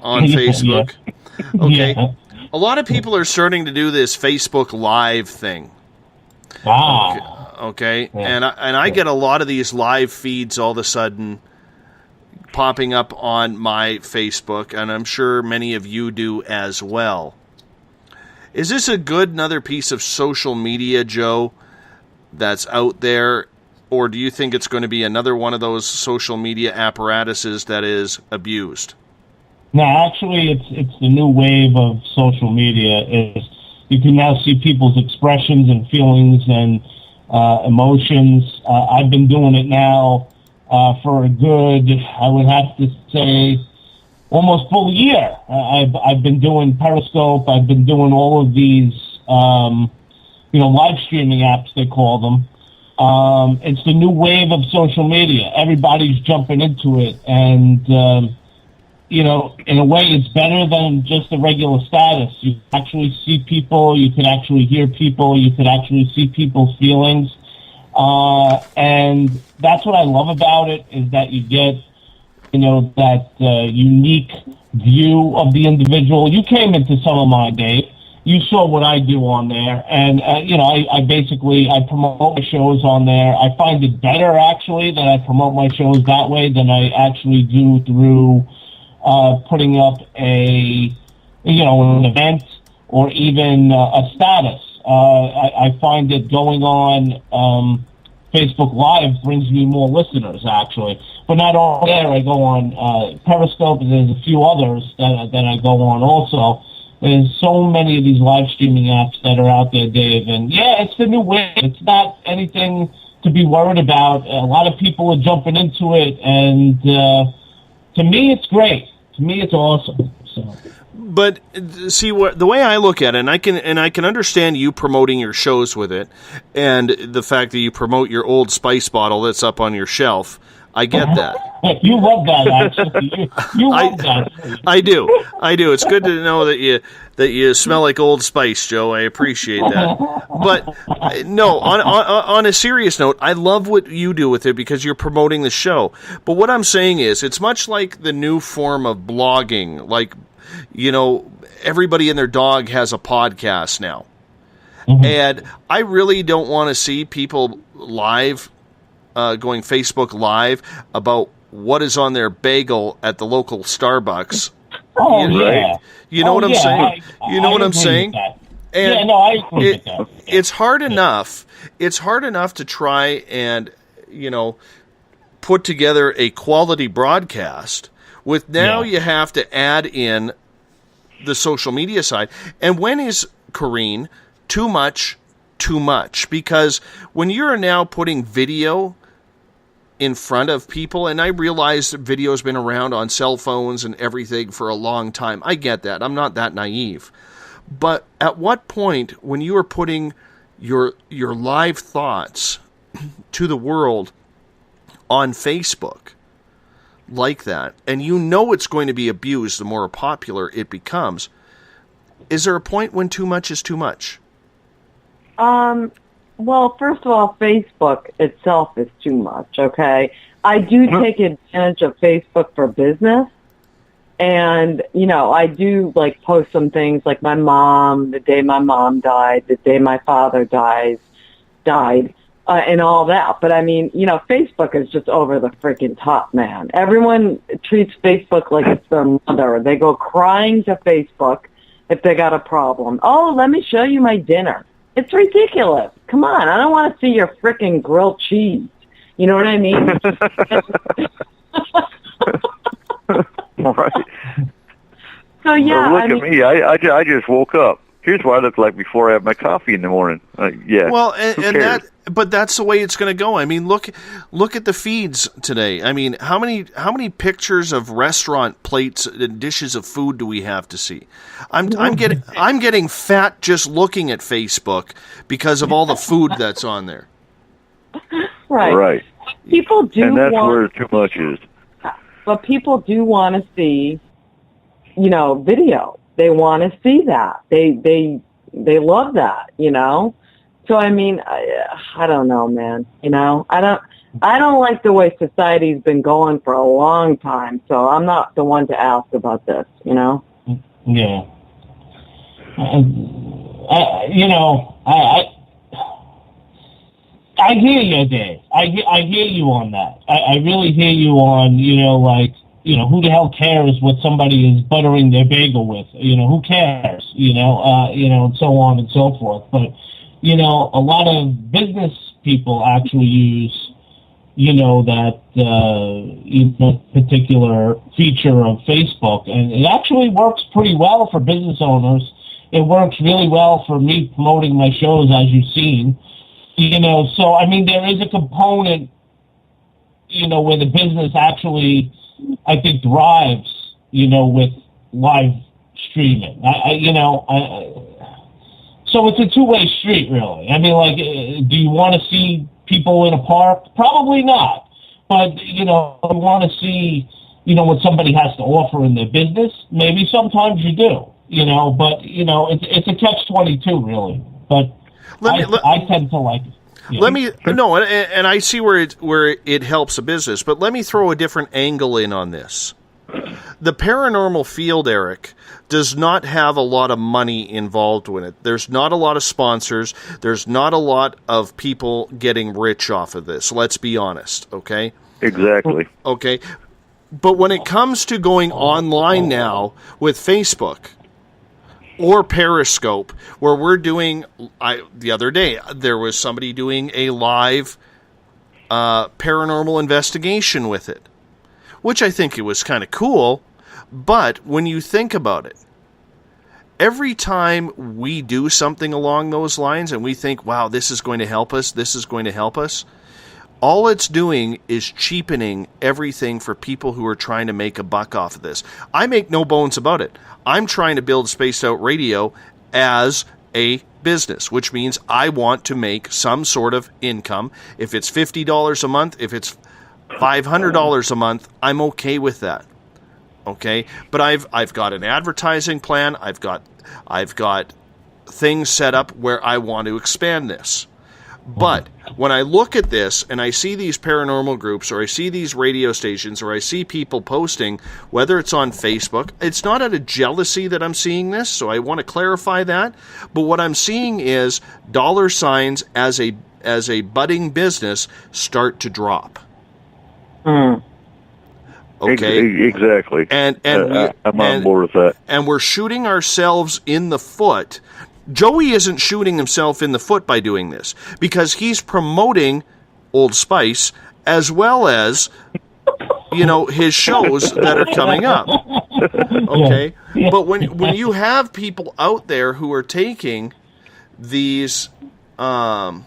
on Facebook. Yeah. Okay. Yeah. A lot of people are starting to do this Facebook Live thing. Okay. And I get a lot of these live feeds all of a sudden popping up on my Facebook, and I'm sure many of you do as well. Is this another piece of social media, Joe, that's out there, or do you think it's going to be another one of those social media apparatuses that is abused? No, actually, it's the new wave of social media. Is you can now see people's expressions and feelings and emotions. I've been doing it now for a good, I would have to say, almost full year. I've been doing Periscope. I've been doing all of these, live streaming apps, they call them. It's the new wave of social media. Everybody's jumping into it. And, in a way, it's better than just a regular status. You can actually see people. You can actually hear people. You can actually see people's feelings. And that's what I love about it, is that you get that unique view of the individual. You came into some of mine, Dave. You saw what I do on there. And, I promote my shows on there. I find it better, actually, that I promote my shows that way than I actually do through putting up an event or even a status. I find that going on Facebook Live brings me more listeners, actually. But not all there. I go on Periscope, and there's a few others that I go on also. There's so many of these live streaming apps that are out there, Dave. And, yeah, it's the new way. It's not anything to be worried about. A lot of people are jumping into it, and to me, it's great. To me, it's awesome. So. But see, the way I look at it, and I can understand you promoting your shows with it, and the fact that you promote your Old Spice bottle that's up on your shelf. I get that. You love that, actually. You love that. I do. It's good to know that you smell like Old Spice, Joe. I appreciate that. But no, on a serious note, I love what you do with it because you're promoting the show. But what I'm saying is, it's much like the new form of blogging. Like, everybody and their dog has a podcast now. Mm-hmm. And I really don't want to see people live going Facebook Live about what is on their bagel at the local Starbucks. Oh, yeah. You know what I'm saying? You know what I'm saying? And I agree with that. It's hard enough. It's hard enough to try and, put together a quality broadcast. With now you have to add in the social media side. And when is, Corrine, too much? Because when you're now putting video in front of people, and I realize that video's been around on cell phones and everything for a long time. I get that. I'm not that naive. But at what point, when you are putting your live thoughts to the world on Facebook like that, and it's going to be abused the more popular it becomes, is there a point when too much is too much? Well, first of all, Facebook itself is too much, okay? I do take advantage of Facebook for business. And, I do, post some things like my mom, the day my mom died, the day my father died, and all that. But, Facebook is just over the freaking top, man. Everyone treats Facebook like it's their mother. They go crying to Facebook if they got a problem. Oh, let me show you my dinner. It's ridiculous. Come on, I don't want to see your frickin' grilled cheese. You know what I mean? Right. So, yeah. Well, look at me. I just woke up. Here's what I look like before I have my coffee in the morning. Yeah. Well, but that's the way it's going to go. I mean, look at the feeds today. I mean, how many pictures of restaurant plates and dishes of food do we have to see? I'm getting fat just looking at Facebook because of all the food that's on there. Right. People do, and that's where too much is. But people do want to see, video. they want to see that. They love that, you know? So, I mean, I don't know, man. You know, I don't like the way society's been going for a long time, so I'm not the one to ask about this, you know? Yeah. I hear you, Dave. I hear you on that. I really hear you on, who the hell cares what somebody is buttering their bagel with? Who cares? And so on and so forth. But, a lot of business people actually use, that particular feature of Facebook. And it actually works pretty well for business owners. It works really well for me promoting my shows, as you've seen. So, I mean, there is a component, where the business actually, I think, thrives, with live streaming. So it's a two-way street, really. I mean, do you want to see people in a park? Probably not. But, you want to see, what somebody has to offer in their business? Maybe sometimes you do, but, it's a catch-22, really. But I tend to like it. Yeah. And I see where it helps a business, but let me throw a different angle in on this. The paranormal field, Eric, does not have a lot of money involved with it. There's not a lot of sponsors. There's not a lot of people getting rich off of this. Let's be honest, okay? Exactly. Okay. But when it comes to going online now with Facebook or Periscope, where we're doing, the other day, there was somebody doing a live paranormal investigation with it, which I think it was kind of cool. But when you think about it, every time we do something along those lines and we think, wow, this is going to help us, all it's doing is cheapening everything for people who are trying to make a buck off of this. I make no bones about it. I'm trying to build Spaced Out Radio as a business, which means I want to make some sort of income. If it's $50 a month, if it's $500 a month, I'm okay with that. Okay? But I've got an advertising plan. I've got things set up where I want to expand this. But when I look at this and I see these paranormal groups or I see these radio stations or I see people posting, whether it's on Facebook, it's not out of jealousy that I'm seeing this, so I want to clarify that. But what I'm seeing is dollar signs as a budding business start to drop. Okay, exactly. And I'm on board with that. And we're shooting ourselves in the foot. Joey isn't shooting himself in the foot by doing this because he's promoting Old Spice as well as, his shows that are coming up. Okay? Yeah. But when you have people out there who are taking these now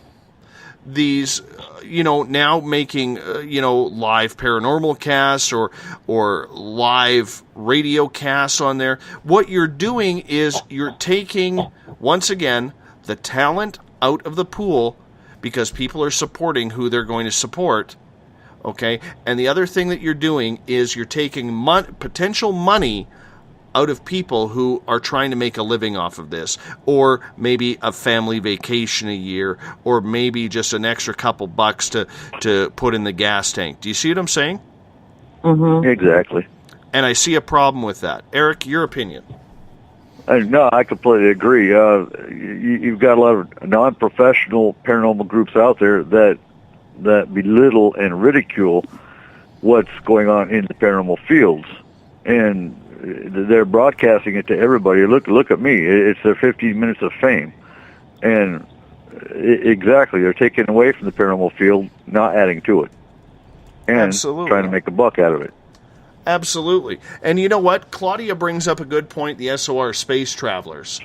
making, live paranormal casts or live radio casts on there, what you're doing is you're taking, once again, the talent out of the pool because people are supporting who they're going to support, okay? And the other thing that you're doing is you're taking potential money out of people who are trying to make a living off of this, or maybe a family vacation a year, or maybe just an extra couple bucks to put in the gas tank. Do you see what I'm saying? Mm-hmm. Exactly. And I see a problem with that. Eric, your opinion? No, I completely agree. You've got a lot of non-professional paranormal groups out there that belittle and ridicule what's going on in the paranormal fields, and they're broadcasting it to everybody. Look at me. It's their 15 minutes of fame. And exactly, they're taking away from the paranormal field, not adding to it. And Absolutely. Trying to make a buck out of it. Absolutely. And you know what? Claudia brings up a good point, the SOR Space Travelers.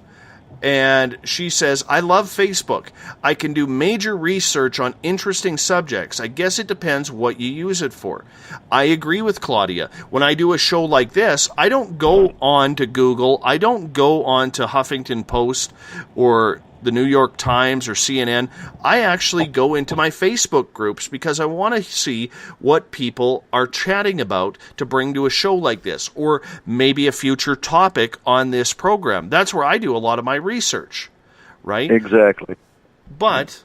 And she says, I love Facebook. I can do major research on interesting subjects. I guess it depends what you use it for. I agree with Claudia. When I do a show like this, I don't go on to Google. I don't go on to Huffington Post or the New York Times or CNN, I actually go into my Facebook groups because I want to see what people are chatting about to bring to a show like this, or maybe a future topic on this program. That's where I do a lot of my research, right? Exactly. But,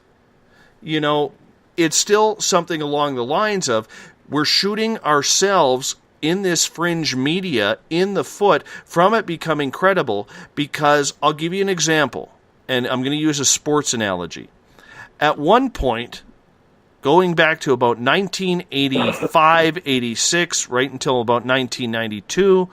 you know, it's still something along the lines of we're shooting ourselves in this fringe media in the foot from it becoming credible, because I'll give you an example. And I'm going to use a sports analogy. At one point, going back to about 1985, 86, right until about 1992,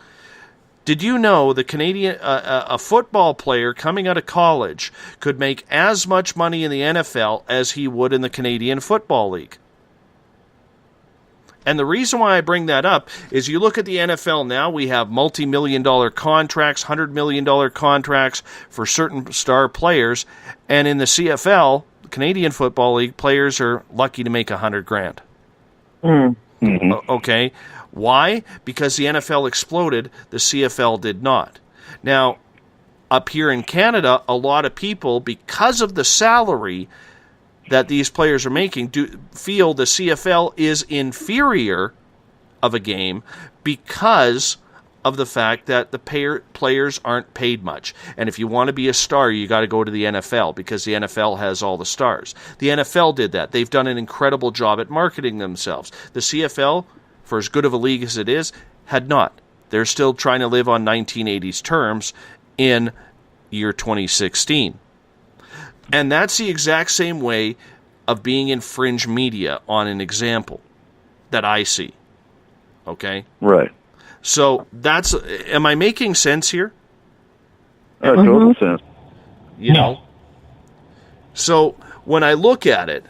did you know the Canadian a football player coming out of college could make as much money in the NFL as he would in the Canadian Football League? And the reason why I bring that up is you look at the NFL now, we have multi-million-dollar contracts, $100 million contracts for certain star players. And in the CFL, the Canadian Football League, players are lucky to make $100,000. Mm-hmm. Okay. Why? Because the NFL exploded, the CFL did not. Now, up here in Canada, a lot of people, because of the salary that these players are making, feel the CFL is inferior of a game because of the fact that the players aren't paid much. And if you want to be a star, you got to go to the NFL because the NFL has all the stars. The NFL did that. They've done an incredible job at marketing themselves. The CFL, for as good of a league as it is, had not. They're still trying to live on 1980s terms in year 2016. And that's the exact same way of being in fringe media on an example that I see. Okay? Right. So that's, am I making sense here? Total sense. You know? So when I look at it,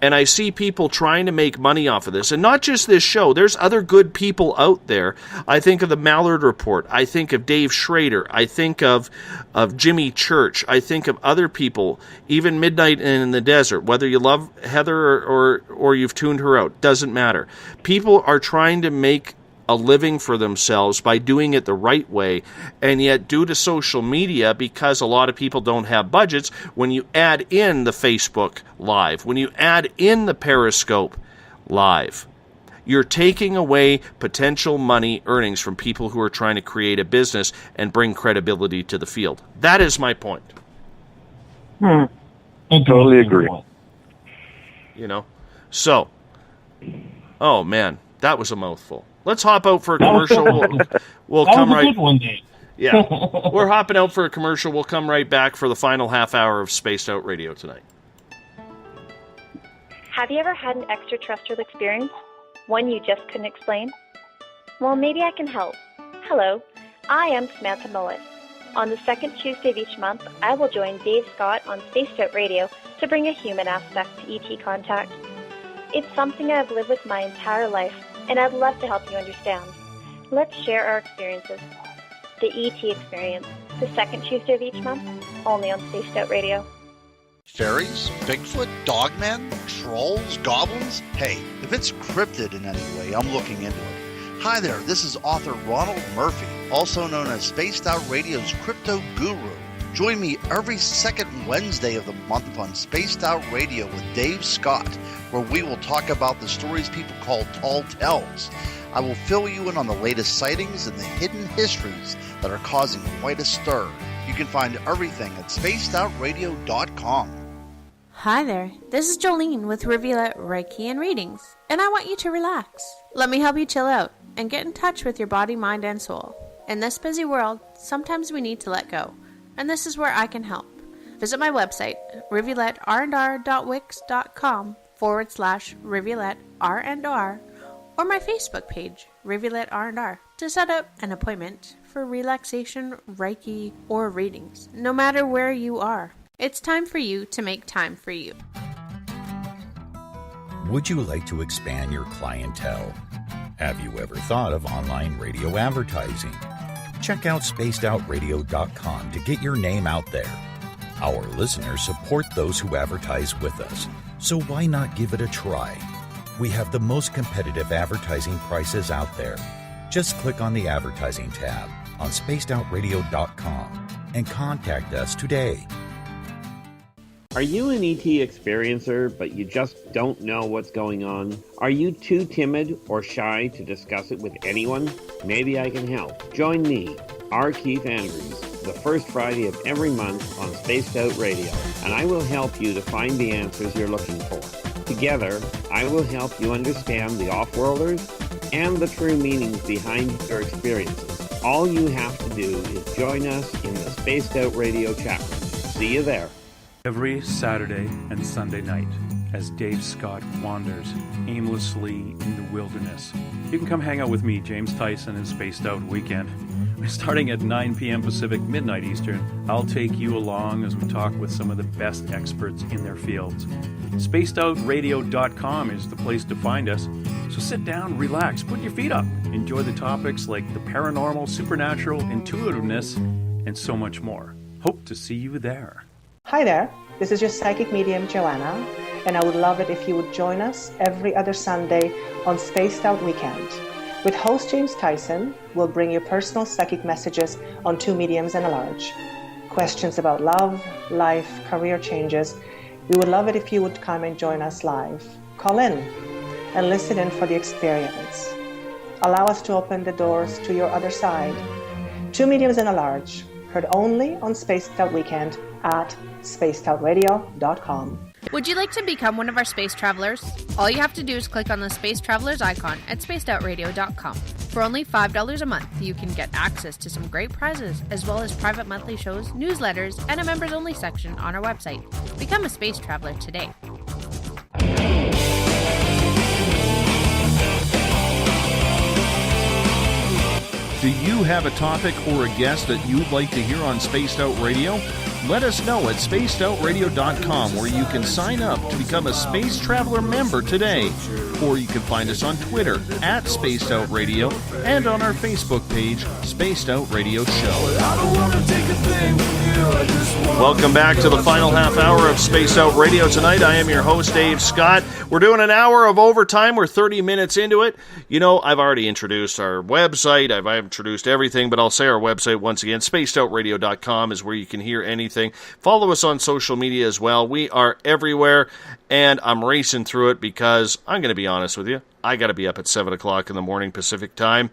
and I see people trying to make money off of this, and not just this show, there's other good people out there. I think of the Mallard Report. I think of Dave Schrader. I think of Jimmy Church. I think of other people, even Midnight in the Desert. Whether you love Heather or you've tuned her out, doesn't matter. People are trying to make a living for themselves by doing it the right way, and yet due to social media, because a lot of people don't have budgets, when you add in the Facebook Live, when you add in the Periscope Live, you're taking away potential money earnings from people who are trying to create a business and bring credibility to the field. That is my point. I totally agree. You know? So, oh man, that was a mouthful. Let's hop out for a commercial. We'll come right. Good one, Dave. Yeah, we're hopping out for a commercial. We'll come right back for the final half hour of Spaced Out Radio tonight. Have you ever had an extraterrestrial experience? One you just couldn't explain? Well, maybe I can help. Hello, I am Samantha Mullet. On the second Tuesday of each month, I will join Dave Scott on Spaced Out Radio to bring a human aspect to ET contact. It's something I've lived with my entire life, and I'd love to help you understand. Let's share our experiences. The ET Experience, the second Tuesday of each month, only on Spaced Out Radio. Fairies? Bigfoot? Dogmen? Trolls? Goblins? Hey, if it's cryptid in any way, I'm looking into it. Hi there, this is author Ronald Murphy, also known as Spaced Out Radio's Crypto Guru. Join me every second Wednesday of the month upon Spaced Out Radio with Dave Scott, where we will talk about the stories people call tall tales. I will fill you in on the latest sightings and the hidden histories that are causing quite a stir. You can find everything at spacedoutradio.com. Hi there, this is Jolene with Rivulet Reiki and Readings, and I want you to relax. Let me help you chill out and get in touch with your body, mind, and soul. In this busy world, sometimes we need to let go, and this is where I can help. Visit my website, rivuletrndr.wix.com/rivuletrndr, or my Facebook page, Rivulet R&R, to set up an appointment for relaxation, Reiki, or readings, no matter where you are. It's time for you to make time for you. Would you like to expand your clientele? Have you ever thought of online radio advertising? Check out spacedoutradio.com to get your name out there. Our listeners support those who advertise with us, so why not give it a try? We have the most competitive advertising prices out there. Just click on the advertising tab on spacedoutradio.com and contact us today. Are you an ET experiencer, but you just don't know what's going on? Are you too timid or shy to discuss it with anyone? Maybe I can help. Join me, R. Keith Andrews, the first Friday of every month on Spaced Out Radio, and I will help you to find the answers you're looking for. Together, I will help you understand the off-worlders and the true meanings behind their experiences. All you have to do is join us in the Spaced Out Radio chat room. See you there. Every Saturday and Sunday night, as Dave Scott wanders aimlessly in the wilderness, you can come hang out with me, James Tyson, in Spaced Out Weekend. Starting at 9 p.m. Pacific, midnight Eastern, I'll take you along as we talk with some of the best experts in their fields. SpacedOutRadio.com is the place to find us. So sit down, relax, put your feet up, enjoy the topics like the paranormal, supernatural, intuitiveness, and so much more. Hope to see you there. Hi there, this is your psychic medium Joanna, and I would love it if you would join us every other Sunday on Spaced Out Weekend. With host James Tyson, we'll bring you personal psychic messages on two mediums and a large. Questions about love, life, career changes. We would love it if you would come and join us live. Call in and listen in for the experience. Allow us to open the doors to your other side. Two mediums and a large, heard only on Spaced Out Weekend at spacedoutradio.com. Would you like to become one of our space travelers? All you have to do is click on the Space Travelers icon at spacedoutradio.com. For only $5 a month, you can get access to some great prizes, as well as private monthly shows, newsletters, and a members-only section on our website. Become a space traveler today. Do you have a topic or a guest that you'd like to hear on Spaced Out Radio? Let us know at spacedoutradio.com, where you can sign up to become a Space Traveler member today. Or you can find us on Twitter at Spaced Out Radio and on our Facebook page, Spaced Out Radio Show. Welcome back to the final half hour of Spaced Out Radio tonight. I am your host, Dave Scott. We're doing an hour of overtime. We're 30 minutes into it. You know, I've already introduced our website. I've introduced everything, but I'll say our website once again. SpacedOutRadio.com is where you can hear anything. Follow us on social media as well. We are everywhere, and I'm racing through it because I'm going to be honest with you. I got to be up at 7 o'clock in the morning Pacific time,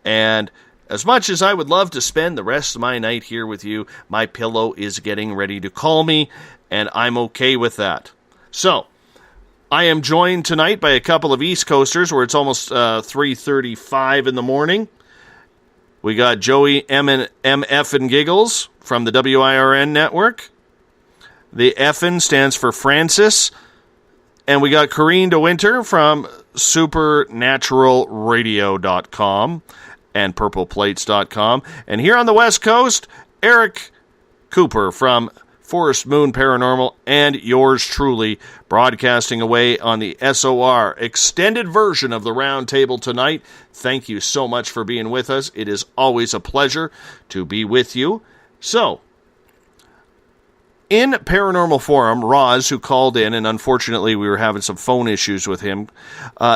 and as much as I would love to spend the rest of my night here with you, my pillow is getting ready to call me, and I'm okay with that. So, I am joined tonight by a couple of East Coasters where it's almost 3:35 in the morning. We got Joey MF and Giggles from the WIRN network. The FN stands for Francis. And we got Corrine DeWinter from supernaturalradio.com and purpleplates.com. And here on the West Coast, Eric Cooper from Forest Moon Paranormal and yours truly, broadcasting away on the SOR extended version of the round table tonight. Thank you so much for being with us. It is always a pleasure to be with you. So, in Paranormal Forum, Roz, who called in, and unfortunately we were having some phone issues with him,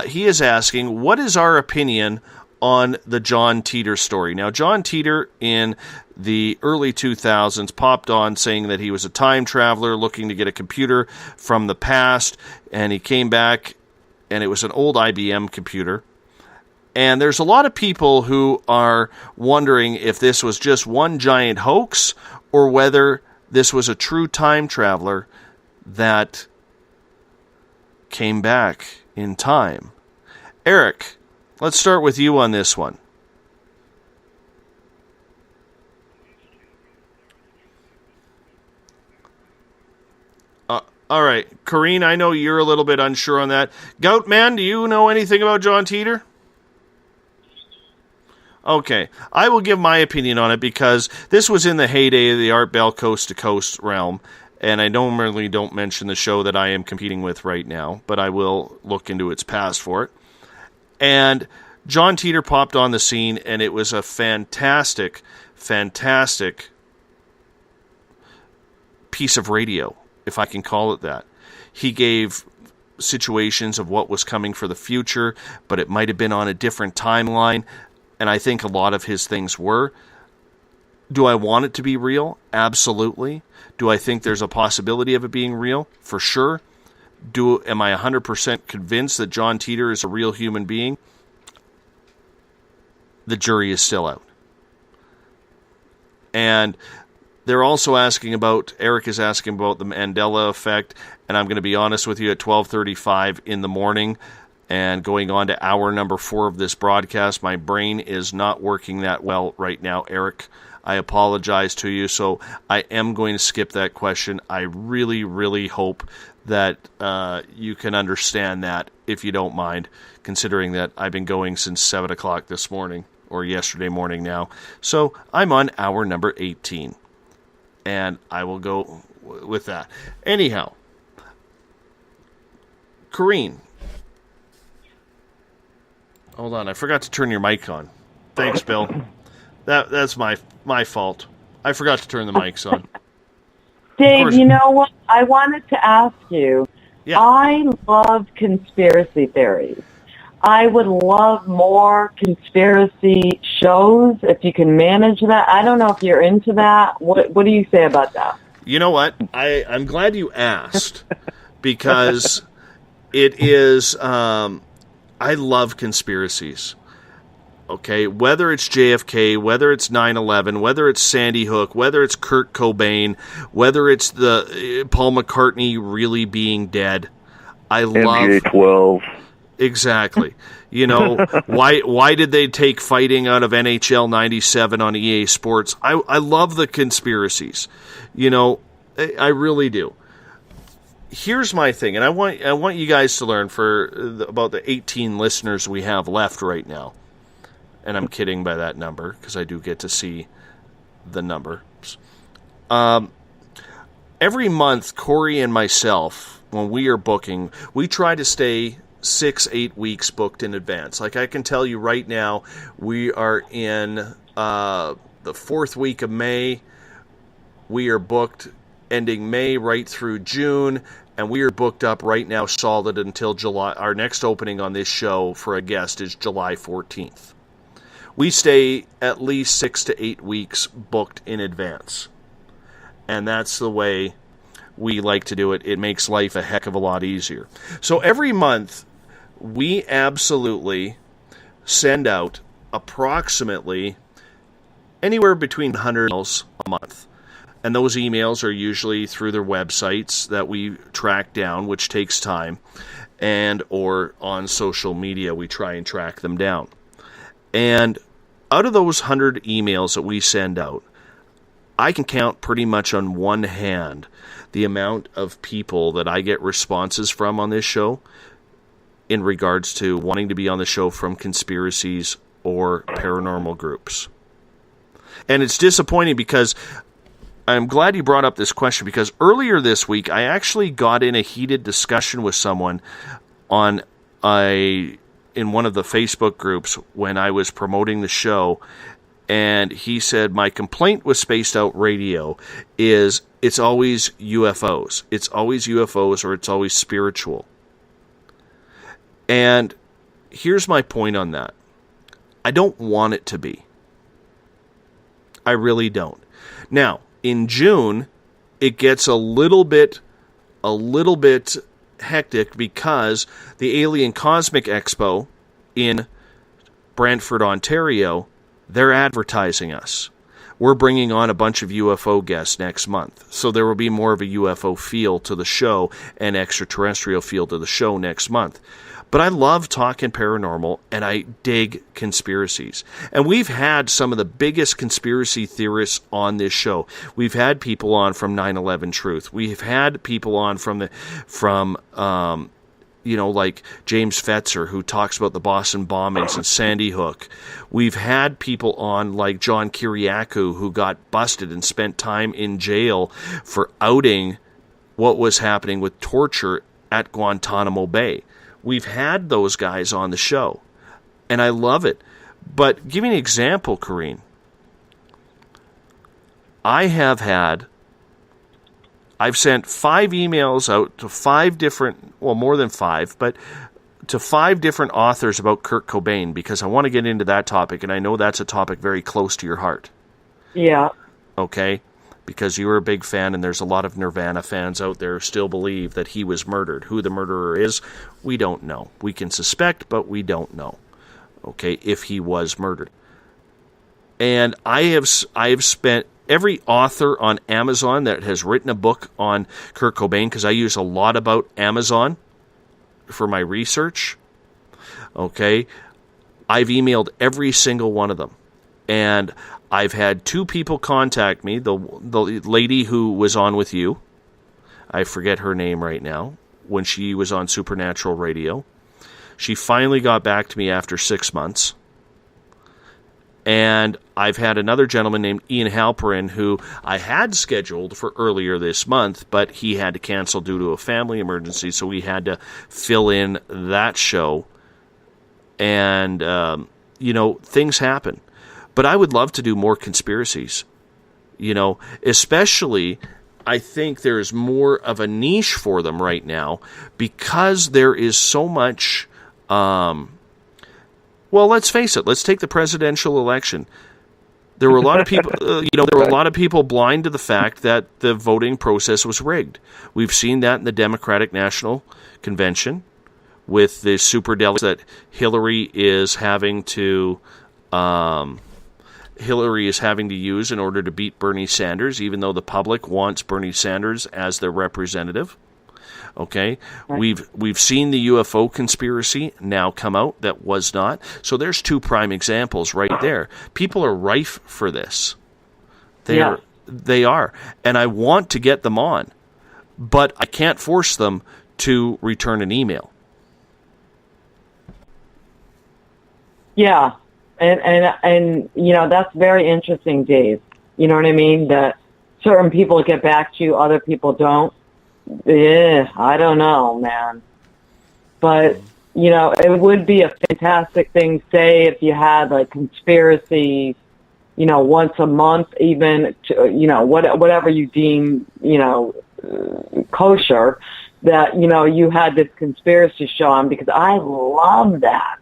he is asking, what is our opinion on the John Teeter story? Now, John Teeter in the early 2000s popped on saying that he was a time traveler looking to get a computer from the past, and he came back, and it was an old IBM computer. And there's a lot of people who are wondering if this was just one giant hoax or whether this was a true time traveler that came back in time. Eric, let's start with you on this one. All right, Corrine, I know you're a little bit unsure on that. Goatman, do you know anything about John Teeter? Okay, I will give my opinion on it because this was in the heyday of the Art Bell Coast to Coast realm, and I normally don't mention the show that I am competing with right now, but I will look into its past for it. And John Teeter popped on the scene, and it was a fantastic, fantastic piece of radio, if I can call it that. He gave situations of what was coming for the future, but it might have been on a different timeline. And I think a lot of his things were. Do I want it to be real? Absolutely. Do I think there's a possibility of it being real? For sure. Am I 100% convinced that John Teeter is a real human being? The jury is still out. And they're also asking about, Eric is asking about the Mandela effect, and I'm going to be honest with you, at 12:35 in the morning and going on to hour number 4 of this broadcast, my brain is not working that well right now, Eric. I apologize to you, so I am going to skip that question. I really, really hope that you can understand that, if you don't mind, considering that I've been going since 7 o'clock this morning, or yesterday morning now. So I'm on hour number 18, and I will go with that. Anyhow, Corrine. Hold on, I forgot to turn your mic on. Thanks, Bill. That's my fault. I forgot to turn the mics on. Dave, you know what? I wanted to ask you. Yeah. I love conspiracy theories. I would love more conspiracy shows if you can manage that. I don't know if you're into that. What do you say about that? You know what? I'm glad you asked, because it is, I love conspiracies. Okay, whether it's JFK, whether it's 9/11, whether it's Sandy Hook, whether it's Kurt Cobain, whether it's the Paul McCartney really being dead, I love MJ-12. Exactly. You know, why did they take fighting out of NHL 97 on EA Sports? I love the conspiracies. You know, I really do. Here's my thing, and I want you guys to learn about the 18 listeners we have left right now. And I'm kidding by that number, because I do get to see the numbers. Every month, Corey and myself, when we are booking, we try to stay 6-8 weeks booked in advance. Like I can tell you right now, we are in the 4th week of May. We are booked ending May right through June, and we are booked up right now solid until July. Our next opening on this show for a guest is July 14th. We stay at least 6 to 8 weeks booked in advance. And that's the way we like to do it. It makes life a heck of a lot easier. So every month, we absolutely send out approximately anywhere between 100 emails a month. And those emails are usually through their websites that we track down, which takes time, and or on social media, we try and track them down. And out of those 100 emails that we send out, I can count pretty much on one hand the amount of people that I get responses from on this show in regards to wanting to be on the show from conspiracies or paranormal groups. And it's disappointing, because I'm glad you brought up this question, because earlier this week I actually got in a heated discussion with someone in one of the Facebook groups when I was promoting the show, and he said, my complaint with Spaced Out Radio is it's always UFOs. It's always UFOs, or it's always spiritual. And here's my point on that. I don't want it to be. I really don't. Now, in June, it gets a little bit hectic, because the Alien Cosmic Expo in Brantford, Ontario, they're advertising us. We're bringing on a bunch of UFO guests next month, so there will be more of a UFO feel to the show and extraterrestrial feel to the show next month. But I love talking paranormal, and I dig conspiracies. And we've had some of the biggest conspiracy theorists on this show. We've had people on from 9/11 Truth. We've had people on from like James Fetzer, who talks about the Boston bombings and Sandy Hook. We've had people on like John Kiriakou, who got busted and spent time in jail for outing what was happening with torture at Guantanamo Bay. We've had those guys on the show, and I love it. But give me an example, Corrine. I've sent 5 emails out to 5 different, well, more than 5, but to 5 different authors about Kurt Cobain, because I want to get into that topic, and I know that's a topic very close to your heart. Yeah. Okay? Because you were a big fan, and there's a lot of Nirvana fans out there who still believe that he was murdered. Who the murderer is, we don't know. We can suspect, but we don't know. Okay? If he was murdered. And I have spent every author on Amazon that has written a book on Kurt Cobain, because I use a lot about Amazon for my research. Okay? I've emailed every single one of them. And I've had 2 people contact me. The lady who was on with you, I forget her name right now, when she was on Supernatural Radio. She finally got back to me after 6 months. And I've had another gentleman named Ian Halperin who I had scheduled for earlier this month, but he had to cancel due to a family emergency, so we had to fill in that show. And, things happen. But I would love to do more conspiracies, especially I think there's more of a niche for them right now because there is so much, well, let's face it, let's take the presidential election. There were a lot of people, blind to the fact that the voting process was rigged. We've seen that in the Democratic National Convention with the superdelegates that Hillary is having to use in order to beat Bernie Sanders, even though the public wants Bernie Sanders as their representative. Okay? Right. We've seen the UFO conspiracy now come out that was not. So there's 2 prime examples right there. People are rife for this. They are. And I want to get them on, but I can't force them to return an email. Yeah. And that's very interesting, Dave. You know what I mean? That certain people get back to you, other people don't. Yeah, I don't know, man. But, it would be a fantastic thing, say, if you had, like, conspiracy, once a month, even, whatever you deem, kosher, that, you had this conspiracy show on, because I love that.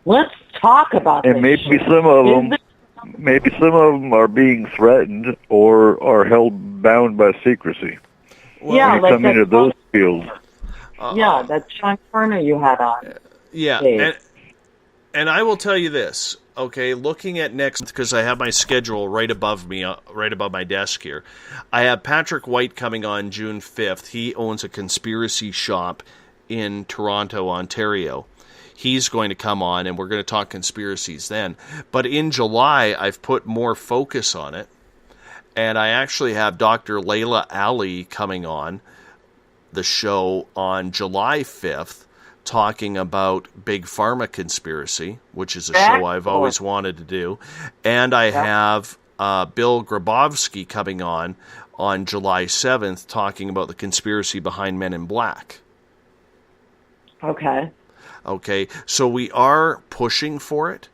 Let's talk about and this. Maybe some of them are being threatened or are held bound by secrecy. Well, yeah, when you come into those fields. That Sean Turner you had on. Yeah, and I will tell you this. Okay, looking at next, because I have my schedule right above me, right above my desk here. I have Patrick White coming on June 5th. He owns a conspiracy shop in Toronto, Ontario. He's going to come on, and we're going to talk conspiracies then. But in July, I've put more focus on it, and I actually have Dr. Layla Ali coming on the show on July 5th, talking about Big Pharma conspiracy, which is a show I've always wanted to do. And I have Bill Grabowski coming on July 7th, talking about the conspiracy behind Men in Black. Okay, so we are pushing for it,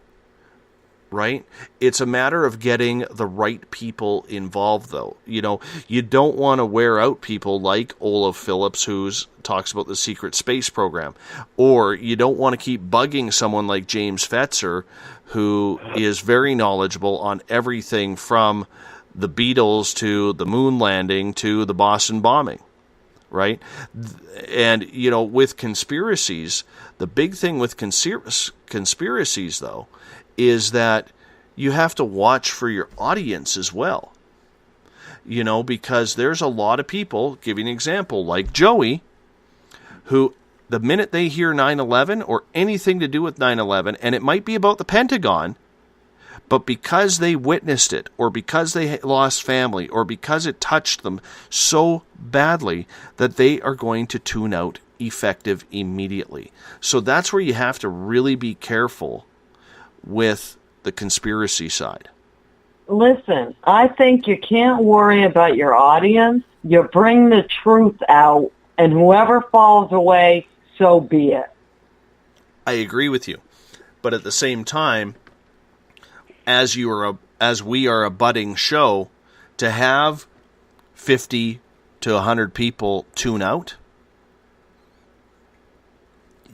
right? It's a matter of getting the right people involved, though. You don't want to wear out people like Olaf Phillips, who talks about the secret space program. Or you don't want to keep bugging someone like James Fetzer, who is very knowledgeable on everything from the Beatles to the moon landing to the Boston bombing. Right? And, with conspiracies, the big thing with conspiracies, though, is that you have to watch for your audience as well. Because there's a lot of people, give you an example, like Joey, who the minute they hear 9/11 or anything to do with 9/11, and it might be about the Pentagon, but because they witnessed it, or because they lost family, or because it touched them so badly, that they are going to tune out effective immediately. So that's where you have to really be careful with the conspiracy side. Listen, I think you can't worry about your audience. You bring the truth out, and whoever falls away, so be it. I agree with you. But at the same time, as we are a budding show, to have 50 to 100 people tune out,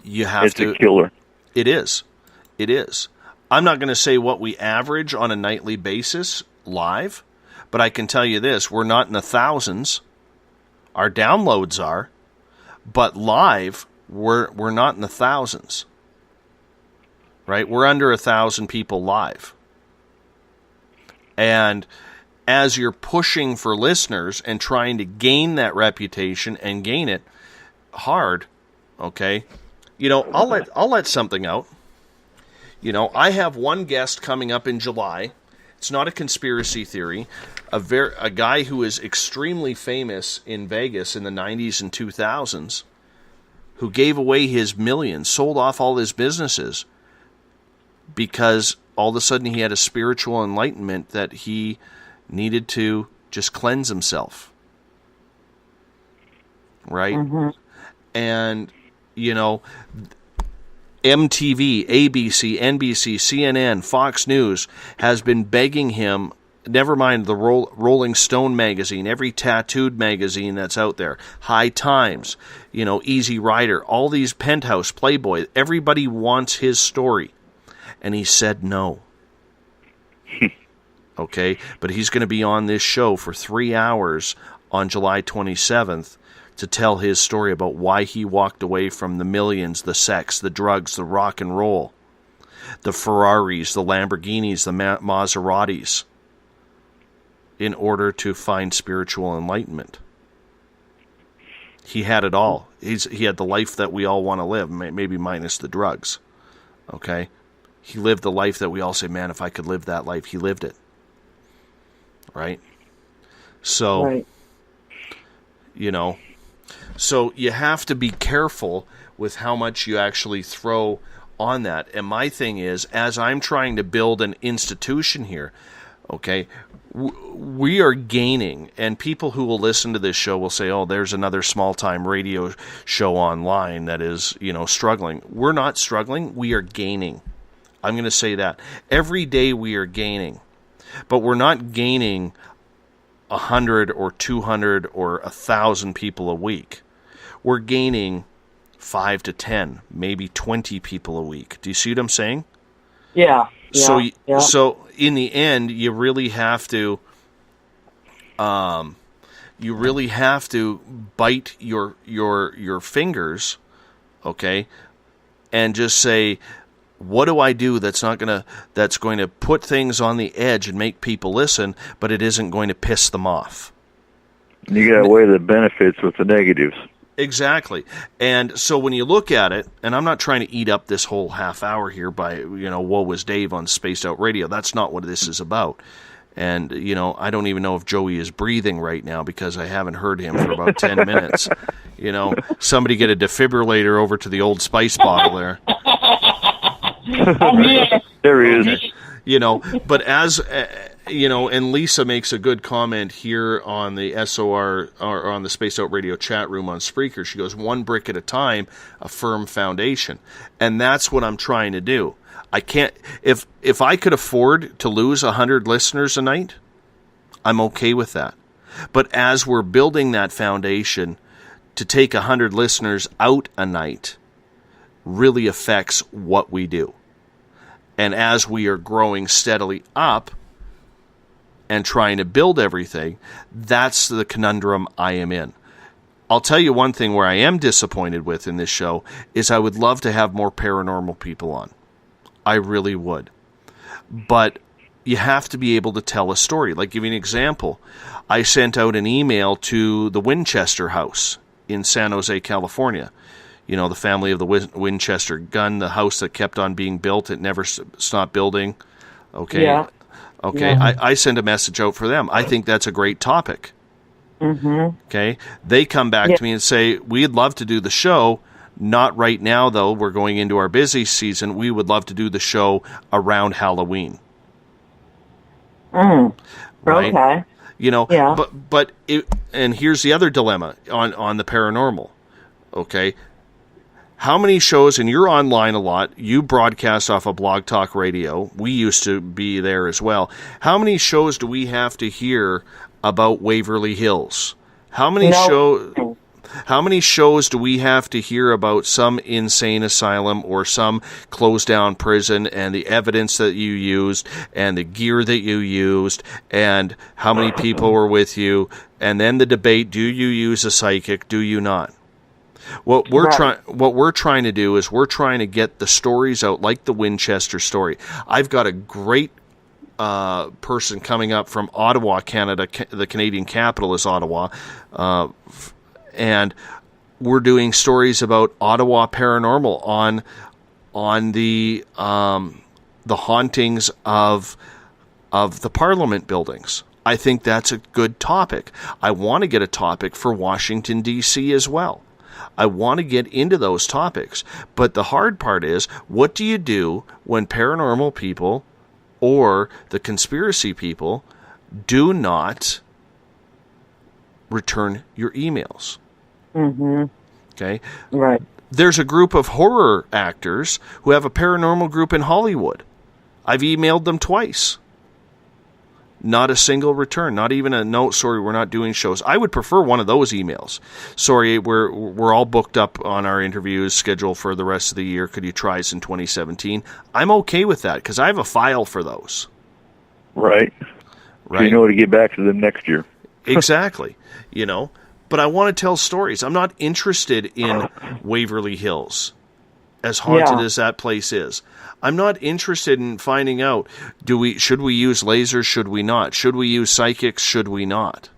you have it's a killer. It is. I'm not going to say what we average on a nightly basis live, but I can tell you this, we're not in the thousands. Our downloads are, but live, we're not in the thousands. Right? We're under 1,000 people live. And as you're pushing for listeners and trying to gain that reputation and gain it hard, okay, I'll let something out. I have one guest coming up in July. It's not a conspiracy theory. A guy who is extremely famous in Vegas in the 90s and 2000s, who gave away his millions, sold off all his businesses, because all of a sudden he had a spiritual enlightenment that he needed to just cleanse himself. Right? Mm-hmm. And, MTV, ABC, NBC, CNN, Fox News has been begging him, never mind the Rolling Stone magazine, every tattooed magazine that's out there, High Times, Easy Rider, all these Penthouse, Playboy, everybody wants his story. And he said no. Okay, but he's going to be on this show for 3 hours on July 27th to tell his story about why he walked away from the millions, the sex, the drugs, the rock and roll, the Ferraris, the Lamborghinis, the Maseratis, in order to find spiritual enlightenment. He had it all. He had the life that we all want to live, maybe minus the drugs. Okay? He lived the life that we all say, man, if I could live that life, he lived it. Right? So, right. So you have to be careful with how much you actually throw on that. And my thing is, as I'm trying to build an institution here, okay, we are gaining, and people who will listen to this show will say, oh, there's another small-time radio show online that is, struggling. We're not struggling. We are gaining. I'm going to say that. Every day we are gaining. But we're not gaining 100 or 200 or 1,000 people a week. We're gaining 5 to 10, maybe 20 people a week. Do you see what I'm saying? Yeah. So in the end, you really have to bite your fingers, okay, and just say, what do I do that's going to put things on the edge and make people listen, but it isn't going to piss them off? You got to weigh the benefits with the negatives. Exactly. And so when you look at it, and I'm not trying to eat up this whole half hour here by, woe was Dave on Spaced Out Radio. That's not what this is about. And, I don't even know if Joey is breathing right now because I haven't heard him for about 10 minutes. Somebody get a defibrillator over to the Old Spice bottle there. There he is. But as and Lisa makes a good comment here on the SOR or on the Spaced Out Radio chat room on Spreaker. She goes, one brick at a time, a firm foundation. And that's what I'm trying to do. I can't, if I could afford to lose 100 listeners a night, I'm okay with that. But as we're building that foundation, to take 100 listeners out a night really affects what we do. And as we are growing steadily up and trying to build everything, that's the conundrum I am in. I'll tell you one thing where I am disappointed with in this show is I would love to have more paranormal people on. I really would. But you have to be able to tell a story. Like, give you an example. I sent out an email to the Winchester house in San Jose, California. The family of the Winchester gun, the house that kept on being built, it never stopped building. Okay. Yeah. Okay. Yeah. I send a message out for them. I think that's a great topic. Mm-hmm. Okay. They come back to me and say, we'd love to do the show. Not right now, though. We're going into our busy season. We would love to do the show around Halloween. Right? Okay. But and here's the other dilemma on the paranormal. Okay. How many shows, and you're online a lot, you broadcast off of Blog Talk Radio. We used to be there as well. How many shows do we have to hear about Waverly Hills? How many shows? How many shows do we have to hear about some insane asylum or some closed down prison and the evidence that you used and the gear that you used and how many people were with you, and then the debate, do you use a psychic, do you not? What we're trying to do is we're trying to get the stories out, like the Winchester story. I've got a great person coming up from Ottawa, Canada. The Canadian capital is Ottawa, and we're doing stories about Ottawa Paranormal on the hauntings of the Parliament buildings. I think that's a good topic. I want to get a topic for Washington, D.C. as well. I want to get into those topics. But the hard part is, what do you do when paranormal people or the conspiracy people do not return your emails? Mm-hmm. Okay? Right. There's a group of horror actors who have a paranormal group in Hollywood. I've emailed them twice. Not a single return, not even a note, sorry, we're not doing shows. I would prefer one of those emails. Sorry, we're all booked up on our interviews scheduled for the rest of the year. Could you try us in 2017? I'm okay with that because I have a file for those. Right. So you know to get back to them next year. Exactly. But I want to tell stories. I'm not interested in Waverly Hills, as haunted as that place is. I'm not interested in finding out, should we use lasers, should we not? Should we use psychics, should we not?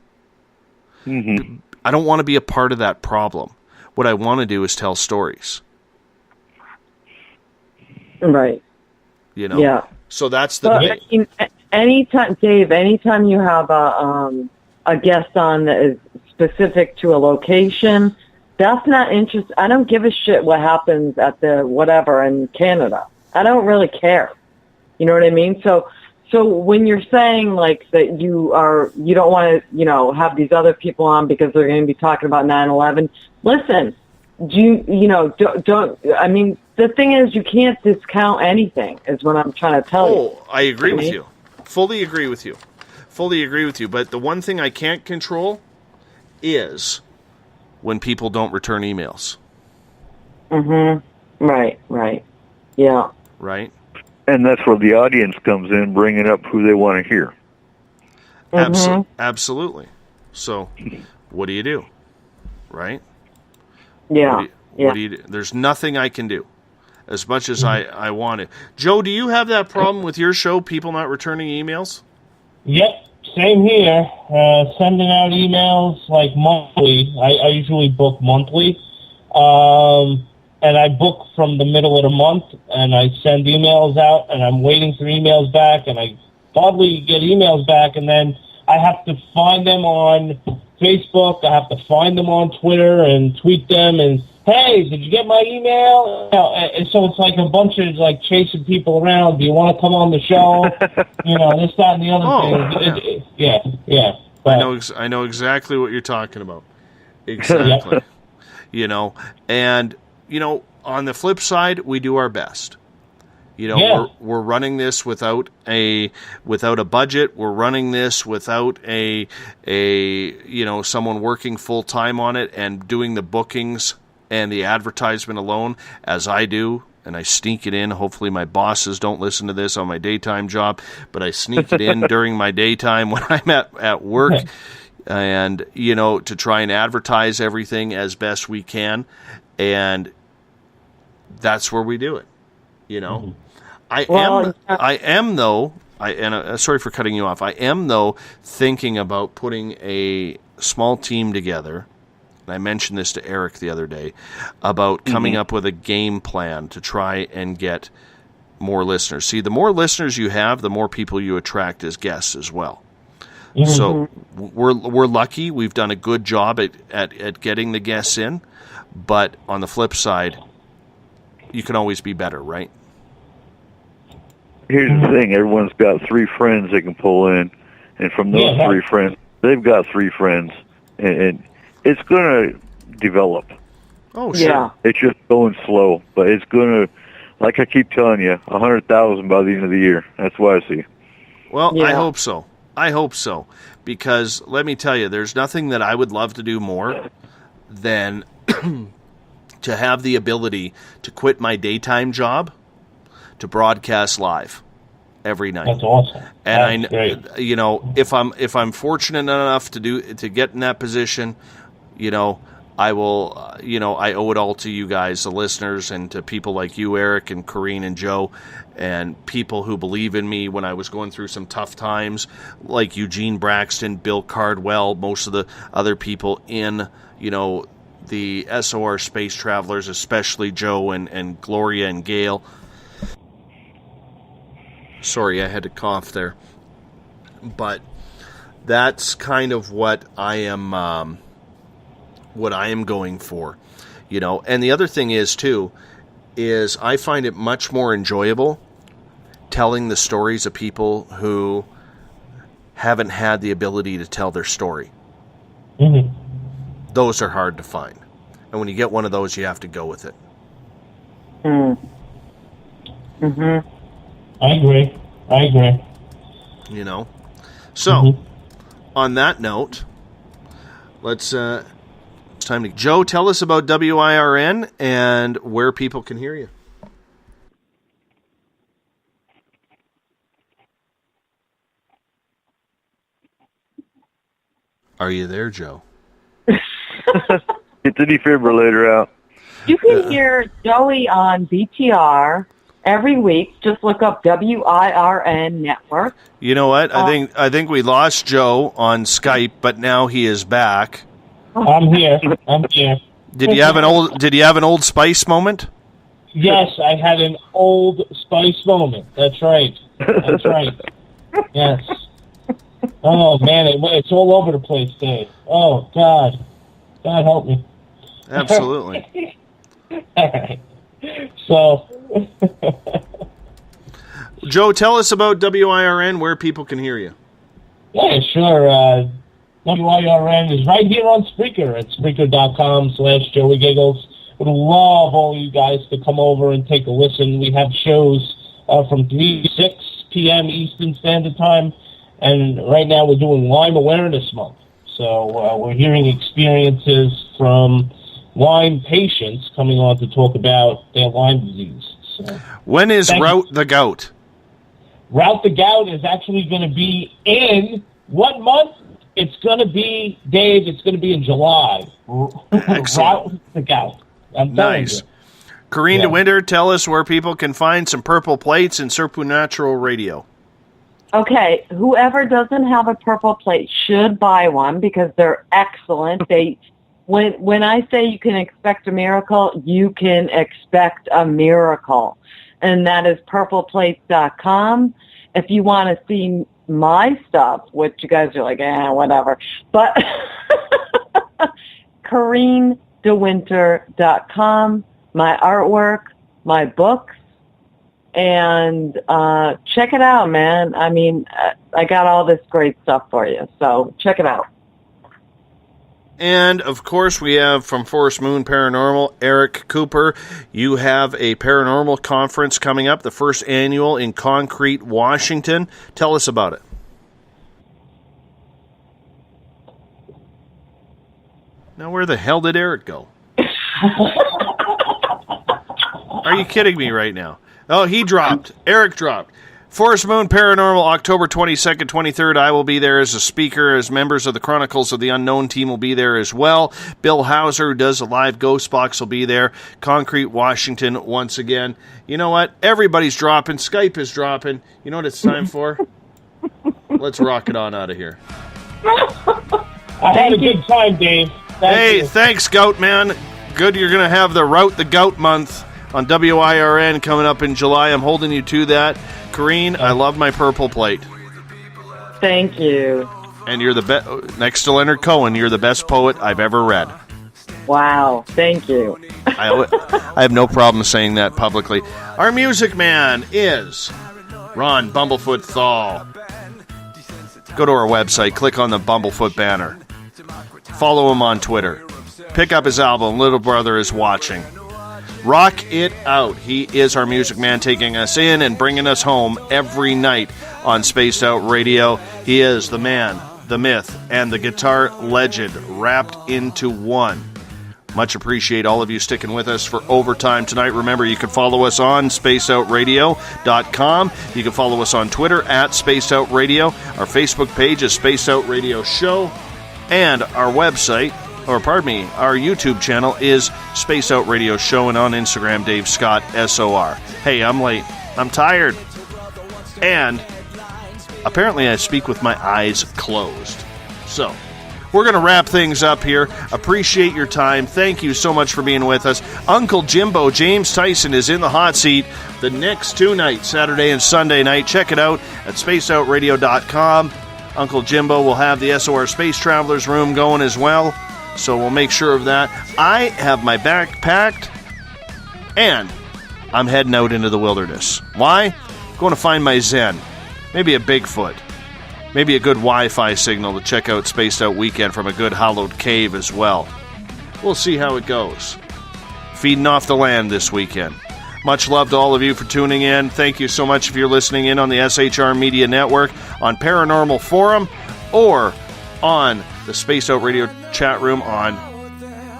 Mm-hmm. I don't want to be a part of that problem. What I want to do is tell stories. Right. Yeah. So that's the debate. Anytime, Dave, anytime you have a guest on that is specific to a location, that's not interesting. I don't give a shit what happens at the whatever in Canada. I don't really care. You know what I mean? So when you're saying like that you don't want to, have these other people on because they're going to be talking about 9/11. Listen, don't. I mean, the thing is, you can't discount anything. Is what I'm trying to tell you. Oh, I agree with you. Fully agree with you. But the one thing I can't control is when people don't return emails. Mm-hmm. Right. Yeah. Right? And that's where the audience comes in, bringing up who they want to hear. Mm-hmm. Absolutely. So, what do you do? Right? Yeah. What do you do? There's nothing I can do, as much as I want to. Joe, do you have that problem with your show, people not returning emails? Yep, same here. Sending out emails like monthly. I usually book monthly. And I book from the middle of the month, and I send emails out, and I'm waiting for emails back, and I probably get emails back, and then I have to find them on Facebook, I have to find them on Twitter and tweet them, and, hey, did you get my email? And so it's like a bunch of, like, chasing people around. Do you want to come on the show? This, that, and the other thing. Yeah. But, I know exactly what you're talking about. Exactly. And... on the flip side, we do our best. We're running this without a budget. We're running this without a someone working full time on it and doing the bookings and the advertisement alone, as I do, and I sneak it in. Hopefully my bosses don't listen to this on my daytime job, but I sneak it in during my daytime when I'm at work. And, to try and advertise everything as best we can. And that's where we do it, Mm-hmm. I am though, sorry for cutting you off. I am though thinking about putting a small team together. And I mentioned this to Eric the other day about coming up with a game plan to try and get more listeners. See, the more listeners you have, the more people you attract as guests as well. Mm-hmm. So we're lucky. We've done a good job at getting the guests in, but on the flip side, you can always be better, right? Here's the thing. Everyone's got 3 friends they can pull in, and from those 3 friends, they've got 3 friends, and it's going to develop. Oh, sure. Yeah. It's just going slow, but it's going to, like I keep telling you, 100,000 by the end of the year. That's what I see. Well, yeah. I hope so, because let me tell you, there's nothing that I would love to do more than to have the ability to quit my daytime job to broadcast live every night. That's awesome. And That's great. you know, if I'm fortunate enough to get in that position, you know, I will, you know, I owe it all to you guys, the listeners, and to people like you, Eric, and Corrine and Joe, and people who believe in me when I was going through some tough times, like Eugene Braxton, Bill Cardwell, most of the other people in, you know, the SOR space travelers, especially Joe and Gloria and Gail. Sorry, I had to cough there. But that's kind of what I am going for, you know. And the other thing is too, is I find it much more enjoyable telling the stories of people who haven't had the ability to tell their story. Mm-hmm. Those are hard to find. And when you get one of those, you have to go with it. Mm-hmm. I agree. You know? So, on that note, let's... it's time to... Joe, tell us about WIRN and where people can hear you. Are you there, Joe? Get the defibrillator out. You can hear Joey on BTR every week. Just look up WIRN Network. You know what? I think we lost Joe on Skype, but now he is back. I'm here. Did you have an Old Spice moment? Yes, I had an Old Spice moment. That's right. Yes. Oh man, it's all over the place, Dave. Oh God help me. Absolutely. All right. So, Joe, tell us about WIRN, where people can hear you. Yeah, sure. WIRN is right here on Spreaker at Spreaker.com/Joey Giggles. Would love all you guys to come over and take a listen. We have shows from 3 to 6 p.m. Eastern Standard Time, and right now we're doing Lyme Awareness Month. So we're hearing experiences from Lyme patients coming on to talk about their Lyme disease. So, when is Route the Gout? Route the Gout is actually going to be in what month? It's going to be, Dave, it's going to be in July. Excellent. Route the Gout. I'm nice. Corrine DeWinter, tell us where people can find some purple plates in Supernatural Radio. Okay, whoever doesn't have a purple plate should buy one because they're excellent. When I say you can expect a miracle, you can expect a miracle. And that is purpleplates.com. If you want to see my stuff, which you guys are like, whatever. But CorrineDeWinter.com, my artwork, my books, and check it out, man. I mean, I got all this great stuff for you, so check it out. And, of course, we have from Forest Moon Paranormal, Eric Cooper. You have a paranormal conference coming up, the first annual in Concrete, Washington. Tell us about it. Now, where the hell did Eric go? Are you kidding me right now? Oh, he dropped. Eric dropped. Forest Moon Paranormal, October 22nd, 23rd. I will be there as a speaker, as members of the Chronicles of the Unknown team will be there as well. Bill Hauser, who does a live Ghost Box, will be there. Concrete, Washington, once again. You know what? Everybody's dropping. Skype is dropping. You know what it's time for? Let's rock it on out of here. I had a good time, Dave. Thanks, Goat Man. Good you're going to have the Route the Goat month on WIRN coming up in July. I'm holding you to that. Corrine, I love my purple plate. Thank you. And you're the best, next to Leonard Cohen, you're the best poet I've ever read. Wow, thank you. I have no problem saying that publicly. Our music man is Ron Bumblefoot Thal. Go to our website, click on the Bumblefoot banner. Follow him on Twitter. Pick up his album, Little Brother is Watching. Rock it out. He is our music man, taking us in and bringing us home every night on Spaced Out Radio. He is the man, the myth, and the guitar legend wrapped into one. Much appreciate all of you sticking with us for overtime tonight. Remember, you can follow us on spaceoutradio.com. You can follow us on Twitter at spaceoutradio. Our Facebook page is Spaced Out Radio Show. And our website, our YouTube channel is Spaced Out Radio Show. And on Instagram, Dave Scott, SOR. Hey, I'm late. I'm tired. And apparently I speak with my eyes closed. So, we're going to wrap things up here. Appreciate your time. Thank you so much for being with us. Uncle Jimbo, James Tyson, is in the hot seat the next 2 nights, Saturday and Sunday night. Check it out at spacedoutradio.com. Uncle Jimbo will have the SOR Space Travelers room going as well, so we'll make sure of that. I have my bag packed, and I'm heading out into the wilderness. Why? Going to find my Zen. Maybe a Bigfoot. Maybe a good Wi-Fi signal to check out Spaced Out Weekend from a good hollowed cave as well. We'll see how it goes. Feeding off the land this weekend. Much love to all of you for tuning in. Thank you so much if you're listening in on the SHR Media Network, on Paranormal Forum, or on the Spaced Out Radio chat room on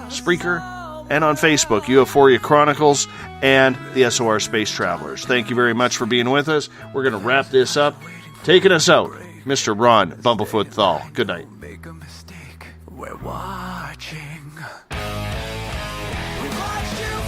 Spreaker and on Facebook, Euphoria Chronicles and the SOR Space Travelers. Thank you very much for being with us. We're going to wrap this up. Taking us out, Mr. Ron Bumblefoot Thal. Good night. Make a mistake. We're watching. We watched you